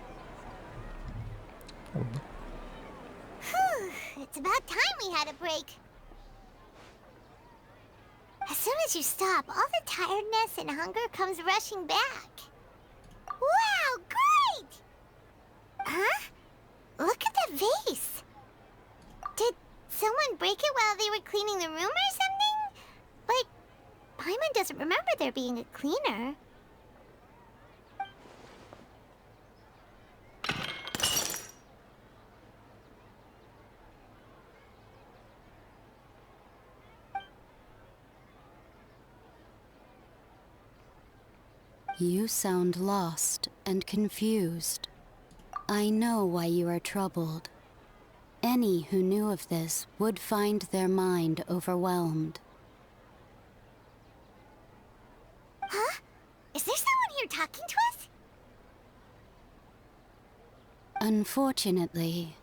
Whew, it's about time we had a break. As soon as you stop, all the tiredness and hunger comes rushing back. Wow, great! Huh? Look at the vase. Did someone break it while they were cleaning the room or something? But Paimon doesn't remember there being a cleaner. You sound lost and confused. I know why you are troubled. Any who knew of this would find their mind overwhelmed. Huh? Is there someone here talking to us? Unfortunately,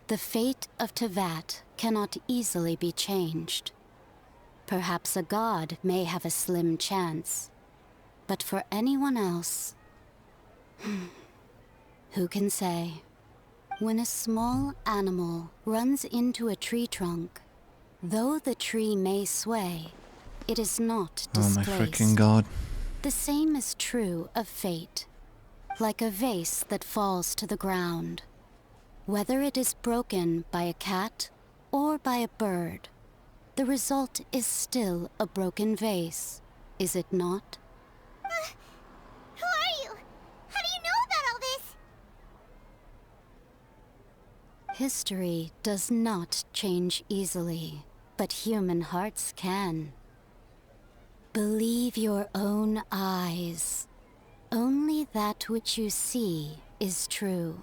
the fate of Tevat cannot easily be changed. Perhaps a god may have a slim chance. But for anyone else, who can say? When a small animal runs into a tree trunk, though the tree may sway, it is not displaced. Oh my freaking god. The same is true of fate. Like a vase that falls to the ground. Whether it is broken by a cat or by a bird, the result is still a broken vase, is it not? Who are you? How do you know about all this? History does not change easily, but human hearts can. Believe your own eyes. Only that which you see is true.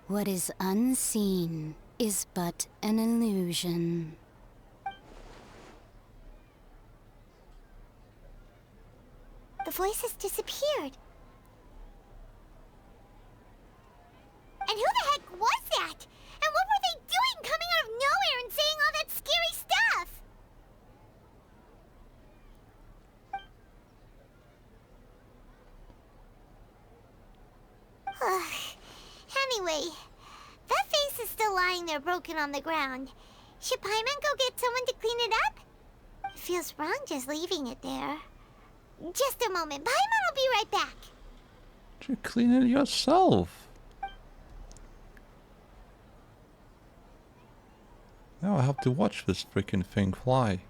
What is unseen is but an illusion. The voice has disappeared. And who the heck was that? And what were they doing coming out of nowhere and saying all that scary stuff? Anyway, that vase is still lying there broken on the ground. Should Paimon go get someone to clean it up? It feels wrong just leaving it there. Just a moment. Paimon will be right back. You clean it yourself. Now I have to watch this freaking thing fly.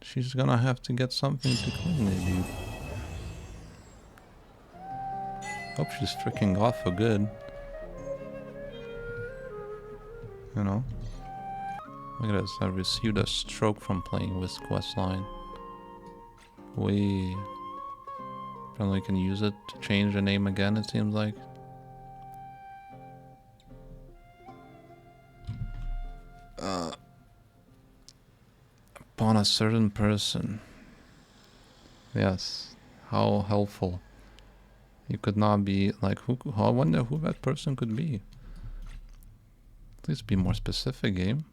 She's gonna have to get something to clean it, dude. Hope she's freaking off for good. You know? Look at this, I received a stroke from playing this questline. We probably can use it to change the name again, it seems like. Upon a certain person. Yes, how helpful. You could not be like, I wonder who that person could be. Please be more specific, game.